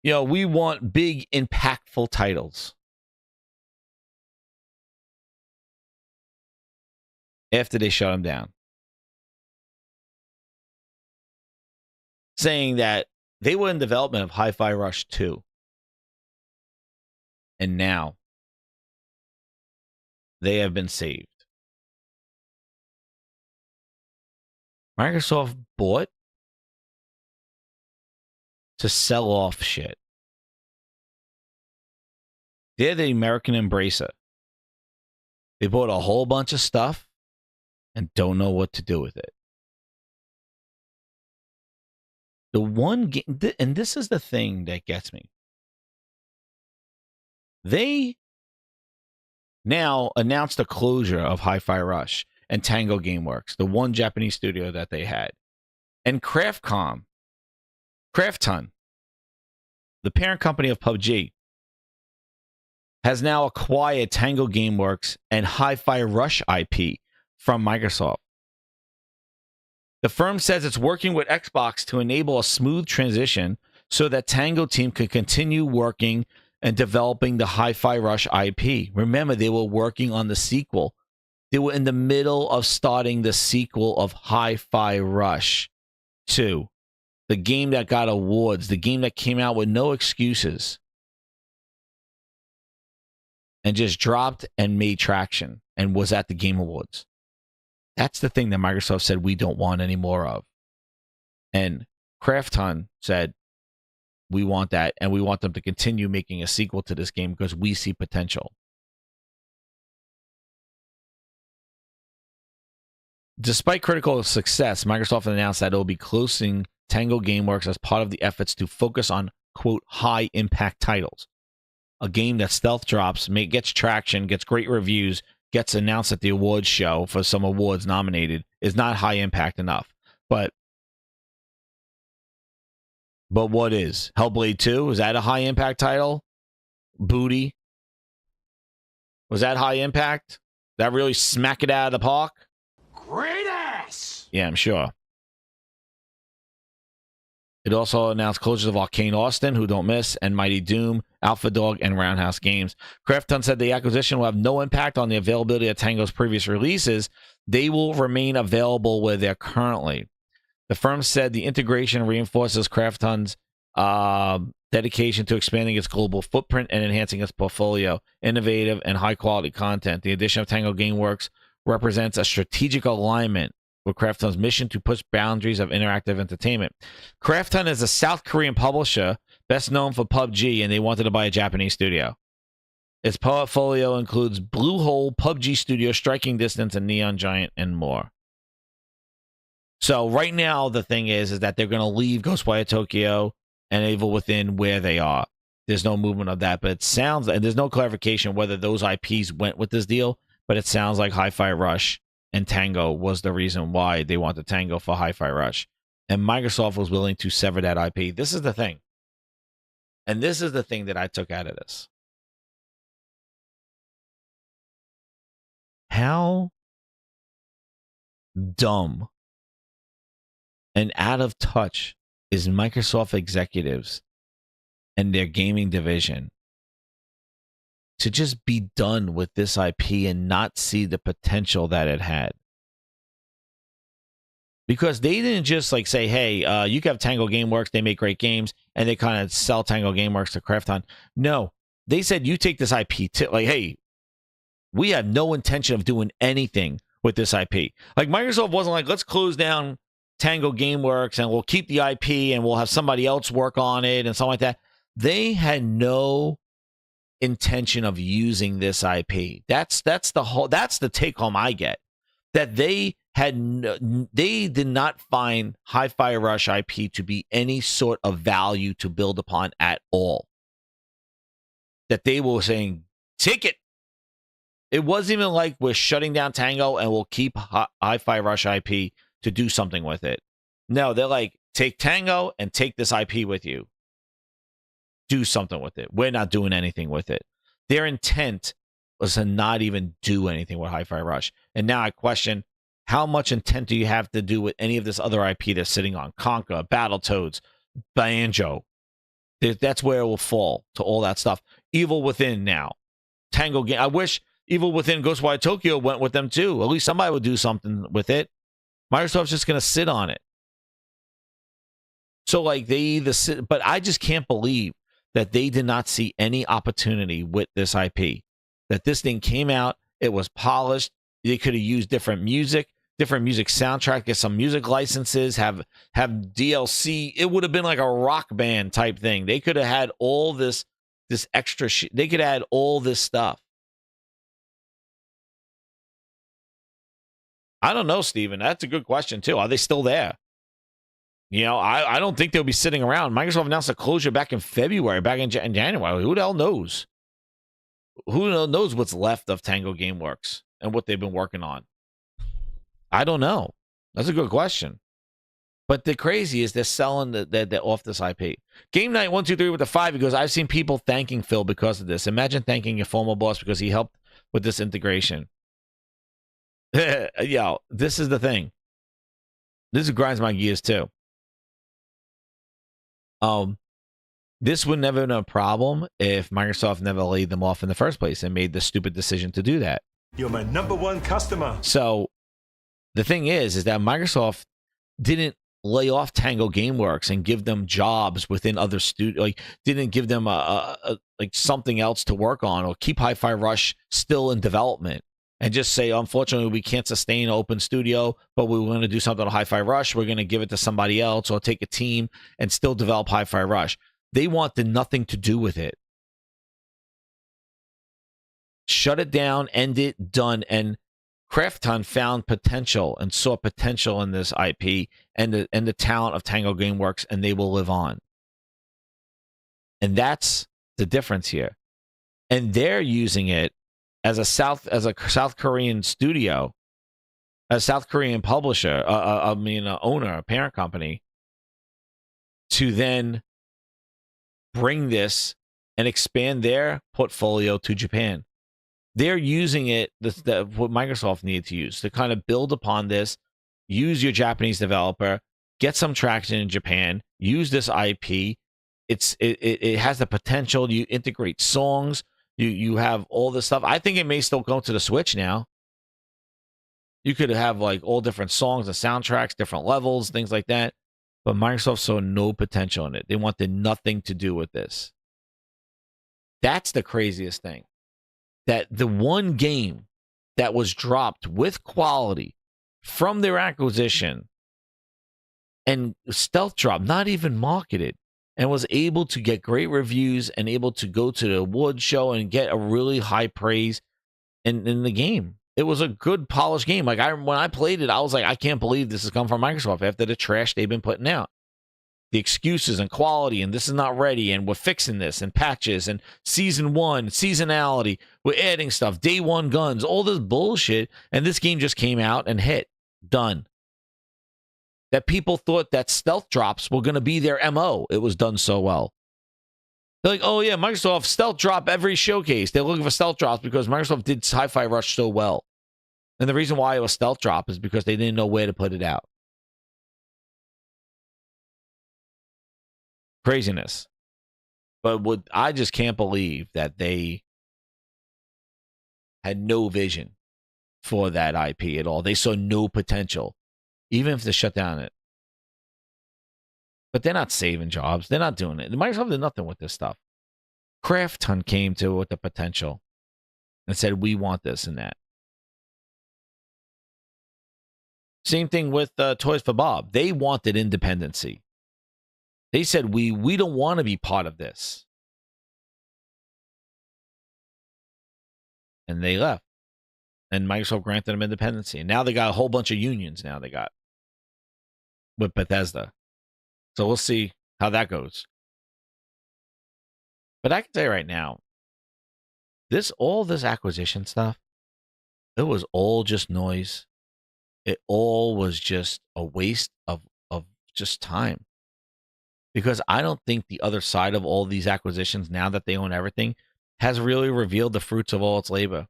we want big, impactful titles. After they shut him down. Saying that they were in development of Hi-Fi Rush 2. And now they have been saved. Microsoft bought to sell off shit. They're the American Embracer. They bought a whole bunch of stuff and don't know what to do with it. The one game, and this is the thing that gets me. They now announced the closure of Hi-Fi Rush and Tango GameWorks, the one Japanese studio that they had. And Krafton, the parent company of PUBG, has now acquired Tango GameWorks and Hi-Fi Rush IP from Microsoft. The firm says it's working with Xbox to enable a smooth transition so that Tango team can continue working and developing the Hi-Fi Rush IP. Remember, they were working on the sequel. They were in the middle of starting the sequel of Hi-Fi Rush 2, the game that got awards, the game that came out with no excuses and just dropped and made traction and was at the Game Awards. That's the thing that Microsoft said we don't want any more of. And Krafton said, we want that, and we want them to continue making a sequel to this game because we see potential. Despite critical success, Microsoft announced that it will be closing Tango GameWorks as part of the efforts to focus on, quote, high-impact titles. A game that stealth drops, gets traction, gets great reviews, gets announced at the awards show for some awards nominated, is not high impact enough. But what is? Hellblade 2? Is that a high impact title? Booty? Was that high impact? That really smack it out of the park? Great ass! Yeah, I'm sure. It also announced closures of Arcane Austin, Who Don't Miss, and Mighty Doom, Alpha Dog, and Roundhouse Games. Krafton said the acquisition will have no impact on the availability of Tango's previous releases. They will remain available where they're currently. The firm said the integration reinforces Krafton's dedication to expanding its global footprint and enhancing its portfolio, innovative and high-quality content. The addition of Tango GameWorks represents a strategic alignment with Krafton's mission to push boundaries of interactive entertainment. Krafton is a South Korean publisher, best known for PUBG, and they wanted to buy a Japanese studio. Its portfolio includes Bluehole, PUBG Studio, Striking Distance, and Neon Giant, and more. So right now, the thing is that they're going to leave Ghostwire Tokyo and Evil Within where they are. There's no movement of that, but it sounds, and there's no clarification whether those IPs went with this deal, but it sounds like Hi-Fi Rush and Tango was the reason why they wanted Tango for Hi-Fi Rush. And Microsoft was willing to sever that IP. This is the thing. And this is the thing that I took out of this. How dumb and out of touch is Microsoft executives and their gaming division to just be done with this IP and not see the potential that it had. Because they didn't just like say, hey, you can have Tango GameWorks, they make great games, and they kind of sell Tango GameWorks to Krafton. No, they said, you take this IP, like, hey, we have no intention of doing anything with this IP. Like, Microsoft wasn't like, let's close down Tango GameWorks and we'll keep the IP and we'll have somebody else work on it and something like that. They had no intention of using this IP. That's the take home I get. That they did not find Hi-Fi Rush IP to be any sort of value to build upon at all. That they were saying, take it. It wasn't even like we're shutting down Tango and we'll keep Hi-Fi Rush IP to do something with it. No, they're like, take Tango and take this IP with you. Do something with it. We're not doing anything with it. Their intent was to not even do anything with Hi-Fi Rush. And now I question, how much intent do you have to do with any of this other IP they're sitting on? Conker, Battletoads, Banjo. That's where it will fall to all that stuff. Evil Within now. Tango Game. I wish Evil Within Ghostwire Tokyo went with them too. At least somebody would do something with it. Microsoft's just going to sit on it. So like they either sit, but I just can't believe that they did not see any opportunity with this IP. That this thing came out, it was polished. They could have used different music soundtrack, get some music licenses, have DLC. It would have been like a rock band type thing. They could have had all this extra shit. They could add all this stuff. I don't know, Steven. That's a good question, too. Are they still there? You know, I don't think they'll be sitting around. Microsoft announced a closure back in February, back in January. Who the hell knows? Who knows what's left of Tango GameWorks and what they've been working on? I don't know. That's a good question. But the crazy is they're selling the off this IP. Game Night 123 with the 5. He goes, I've seen people thanking Phil because of this. Imagine thanking your former boss because he helped with this integration. Yo, this is the thing. This grinds my gears too. This would never have been a problem if Microsoft never laid them off in the first place and made the stupid decision to do that. You're my #1 customer. So the thing is that Microsoft didn't lay off Tango GameWorks and give them jobs within other studios, like didn't give them like something else to work on, or keep Hi-Fi Rush still in development and just say, unfortunately, we can't sustain open studio, but we want to do something on Hi-Fi Rush. We're going to give it to somebody else or take a team and still develop Hi-Fi Rush. They wanted nothing to do with it. Shut it down, end it, done. And Krafton found potential and saw potential in this IP and the talent of Tango GameWorks, and they will live on. And that's the difference here. And they're using it as a South Korean studio, a South Korean publisher, owner, a parent company, to then bring this and expand their portfolio to Japan. They're using it, what Microsoft needed to use, to kind of build upon this, use your Japanese developer, get some traction in Japan, use this IP. It has the potential. You integrate songs. You have all this stuff. I think it may still go to the Switch now. You could have like all different songs and soundtracks, different levels, things like that. But Microsoft saw no potential in it. They wanted nothing to do with this. That's the craziest thing. That the one game that was dropped with quality from their acquisition and stealth drop, not even marketed, and was able to get great reviews and able to go to the award show and get a really high praise in the game. It was a good polished game. Like when I played it, I was like, I can't believe this has come from Microsoft after the trash they've been putting out. The excuses and quality, and this is not ready, and we're fixing this, and patches, and season 1, seasonality, we're adding stuff, day 1 guns, all this bullshit, and this game just came out and hit. Done. That people thought that stealth drops were going to be their MO. It was done so well. They're like, oh yeah, Microsoft stealth drop every showcase. They're looking for stealth drops because Microsoft did Hi-Fi Rush so well. And the reason why it was stealth drop is because they didn't know where to put it out. Craziness. But I just can't believe that they had no vision for that IP at all. They saw no potential, even if they shut down it. But they're not saving jobs. They're not doing it. Microsoft did nothing with this stuff. Kraft came to it with the potential and said, we want this and that. Same thing with Toys for Bob. They wanted independency. They said, we don't want to be part of this. And they left. And Microsoft granted them independency. And now they got a whole bunch of unions now they got with Bethesda. So we'll see how that goes. But I can tell you right now, all this acquisition stuff, it was all just noise. It all was just a waste of just time. Because I don't think the other side of all these acquisitions, now that they own everything, has really revealed the fruits of all its labor.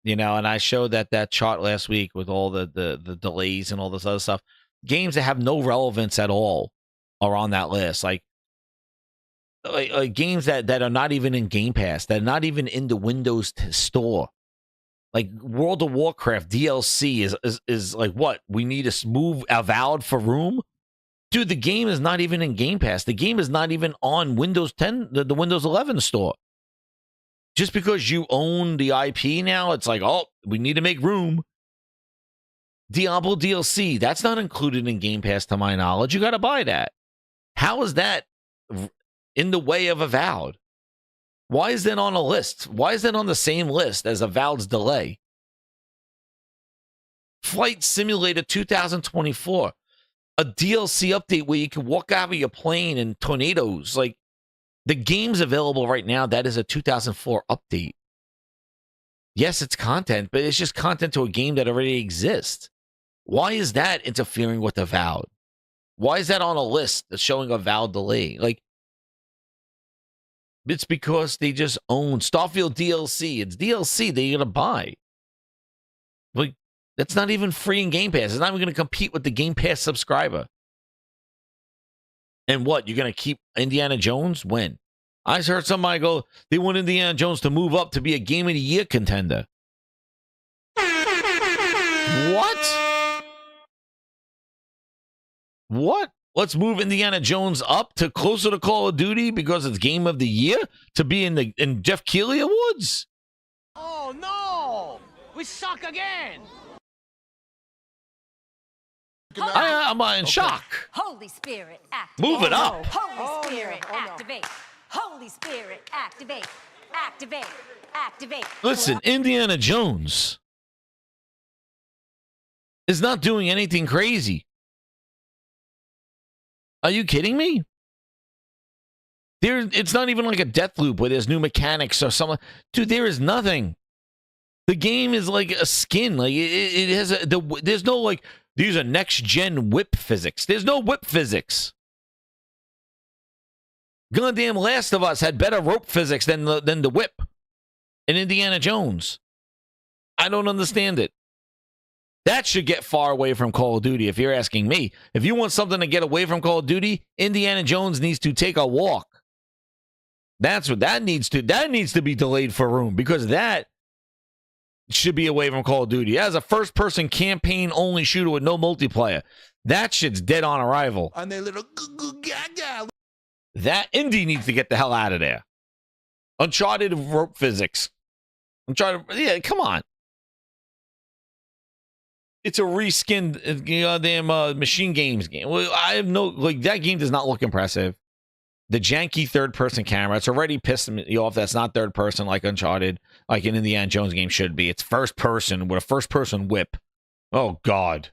You know, and I showed that chart last week with all the delays and all this other stuff. Games that have no relevance at all are on that list. Like games that are not even in Game Pass, that are not even in the Windows store. Like World of Warcraft DLC is like what? We need to move Avowed for room? Dude, the game is not even in Game Pass. The game is not even on Windows 10, the Windows 11 store. Just because you own the IP now, it's like, oh, we need to make room. Diablo DLC, that's not included in Game Pass to my knowledge. You got to buy that. How is that in the way of Avowed? Why is that on a list? Why is that on the same list as Avowed's delay? Flight Simulator 2024. A DLC update where you can walk out of your plane in tornadoes. Like, the game's available right now. That is a 2004 update. Yes, it's content, but it's just content to a game that already exists. Why is that interfering with Avowed? Why is that on a list that's showing Avowed delay? Like, it's because they just own Starfield DLC. It's DLC that you're going to buy. Like, that's not even free in Game Pass. It's not even going to compete with the Game Pass subscriber. And what? You're going to keep Indiana Jones? When? I heard somebody go, they want Indiana Jones to move up to be a Game of the Year contender. What? What? Let's move Indiana Jones up to closer to Call of Duty because it's Game of the Year to be in Jeff Keighley Awards? Oh no! We suck again! I'm in shock. Holy Spirit, activate. Move it up. Holy Spirit, activate. Holy Spirit, activate. Activate. Activate. Listen, Indiana Jones is not doing anything crazy. Are you kidding me? It's not even like a death loop where there's new mechanics or something. Dude, there is nothing. The game is like a skin. Like it has there's no like, these are next gen whip physics. There's no whip physics. Goddamn Last of Us had better rope physics than the whip in Indiana Jones. I don't understand it. That should get far away from Call of Duty, if you're asking me. If you want something to get away from Call of Duty, Indiana Jones needs to take a walk. That's what that needs to be delayed for room, because that should be away from Call of Duty. As a first-person campaign-only shooter with no multiplayer, that shit's dead on arrival. And they little gaga. That Indy needs to get the hell out of there. Uncharted rope physics. Yeah, come on. It's a reskinned goddamn Machine Games game. Well, I have no, like, that game does not look impressive. the janky third-person camera. It's already pissed me off. That's not third-person like Uncharted, like an Indiana Jones game should be. It's first-person with a first-person whip. Oh, God.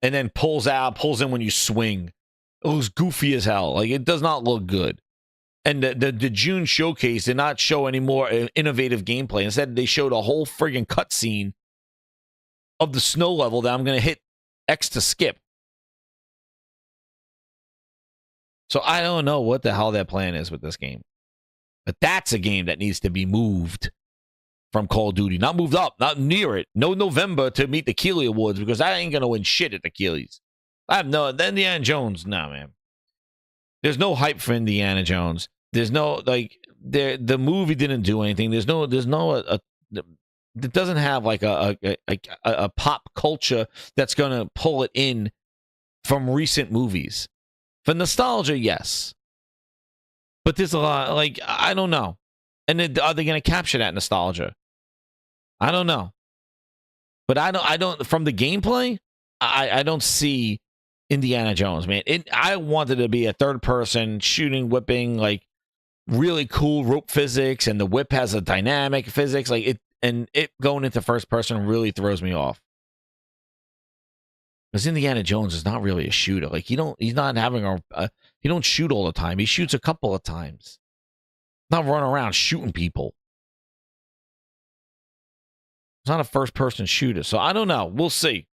And then pulls in when you swing. It looks goofy as hell. Like, it does not look good. And the June showcase did not show any more innovative gameplay. Instead, they showed a whole friggin' cutscene of the snow level that I'm going to hit X to skip. So I don't know what the hell their plan is with this game. But that's a game that needs to be moved from Call of Duty. Not moved up, not near it. No November to meet the Keeley Awards, because I ain't going to win shit at the Keeleys. I have no... Indiana Jones, nah, man. There's no hype for Indiana Jones. There's no, like, the movie didn't do anything. It doesn't have like a pop culture that's going to pull it in from recent movies. For nostalgia, yes. But there's a lot, like, I don't know. And then, are they going to capture that nostalgia? I don't know. But I don't from the gameplay, I don't see Indiana Jones, man. I wanted to be a third person shooting, whipping, like really cool rope physics, and the whip has a dynamic physics, like it, and it going into first person really throws me off. Because Indiana Jones is not really a shooter. Like he's not having he don't shoot all the time. He shoots a couple of times. Not running around shooting people. It's not a first person shooter. So I don't know. We'll see.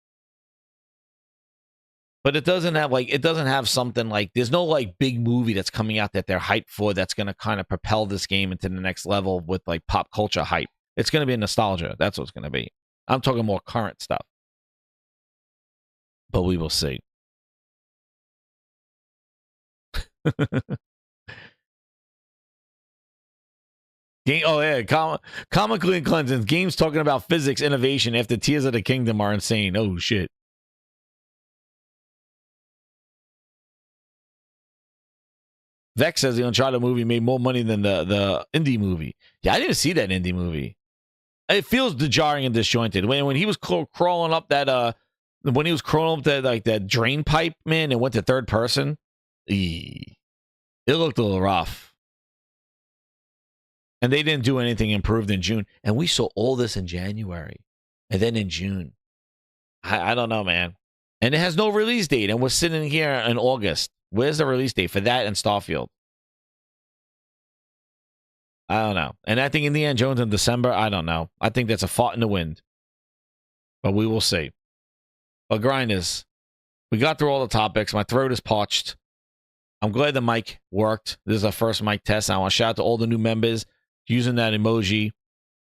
But it doesn't have something like, there's no like big movie that's coming out that they're hyped for that's going to kind of propel this game into the next level with like pop culture hype. It's going to be a nostalgia. That's what it's going to be. I'm talking more current stuff. But we will see. Comically Cleansing. Games talking about physics innovation after Tears of the Kingdom are insane. Oh, shit. Vex says the Uncharted movie made more money than the indie movie. Yeah, I didn't see that indie movie. It feels jarring and disjointed. When he was crawling up that that drain pipe, man, and went to third person, it looked a little rough. And they didn't do anything improved in June. And we saw all this in January. And then in June. I don't know, man. And it has no release date. And we're sitting here in August. Where's the release date for that and Starfield? I don't know. And I think Indiana Jones in December, I don't know. I think that's a fart in the wind. But we will see. But grinders, we got through all the topics. My throat is parched. I'm glad the mic worked. This is our first mic test. I want to shout out to all the new members using that emoji.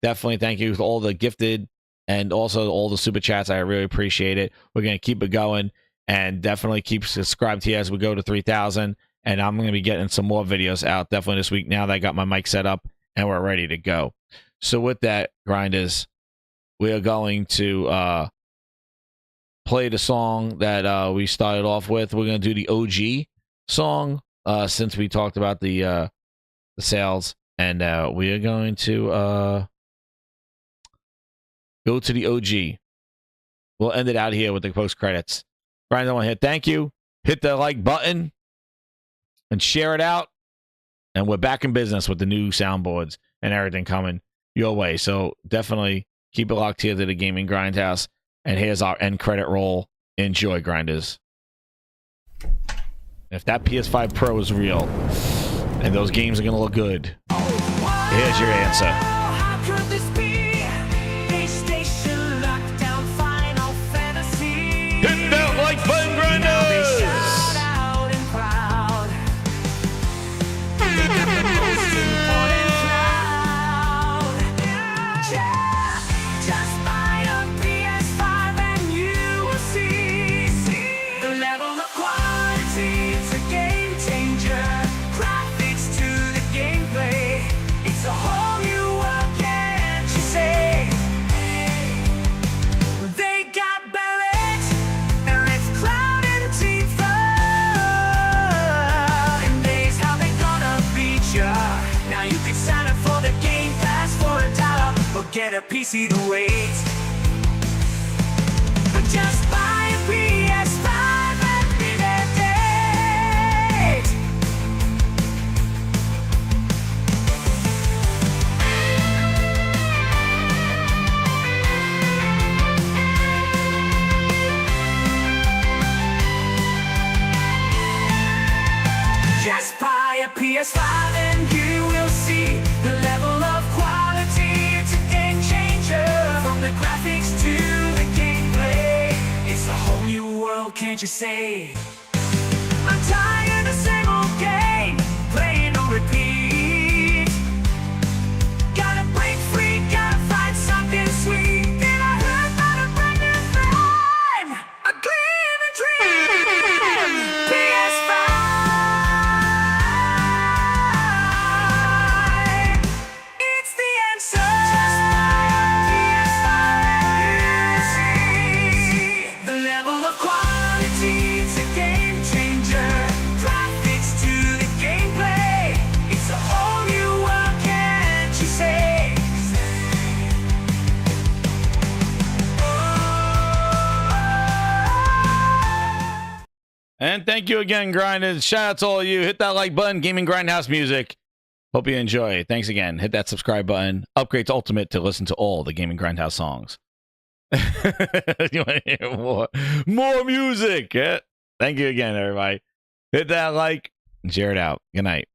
Definitely thank you to all the gifted and also all the super chats. I really appreciate it. We're going to keep it going. And definitely keep subscribed here as we go to 3,000. And I'm going to be getting some more videos out definitely this week now that I got my mic set up and we're ready to go. So with that, grinders, we are going to play the song that we started off with. We're going to do the OG song since we talked about the sales. And we are going to go to the OG. We'll end it out here with the post credits. Brian, I want to hit thank you. Hit the like button and share it out. And we're back in business with the new soundboards and everything coming your way. So definitely keep it locked here to the Gaming Grindhouse. And here's our end credit roll. Enjoy, grinders. If that PS5 Pro is real and those games are going to look good, here's your answer. Hit that like button, grinders! Just buy a PS5 and you will see the level of quality. It's a game changer. Graphics to the gameplay. It's a whole new world, can't you say? They got balance. Cloud and Tifa, and days how they gonna beat ya. Now you can sign up for the Gamepass for $1, or get a PC to wait. But just buy a PS5 every day. PS5 and you will see the level of quality. It's a game changer. From the graphics to the gameplay, it's a whole new world, can't you say? I'm tired of the same old game, playing on repeat. Gotta break free, gotta find something sweet. Then I heard about a brand new thing, a gleaming dream. PS5, it's the answer. Just buy a PS5 and you see the level of quality. It's a game changer. Graphics to the gameplay, it's a whole new world, can't you say? And thank you again, Grinders. Shout out to all of you. Hit that like button, Gaming Grindhouse Music. Hope you enjoy. Thanks again. Hit that subscribe button. Upgrade to Ultimate to listen to all the Gaming Grindhouse songs. You want to hear more music? Yeah. Thank you again, everybody. Hit that like and share it out. Good night.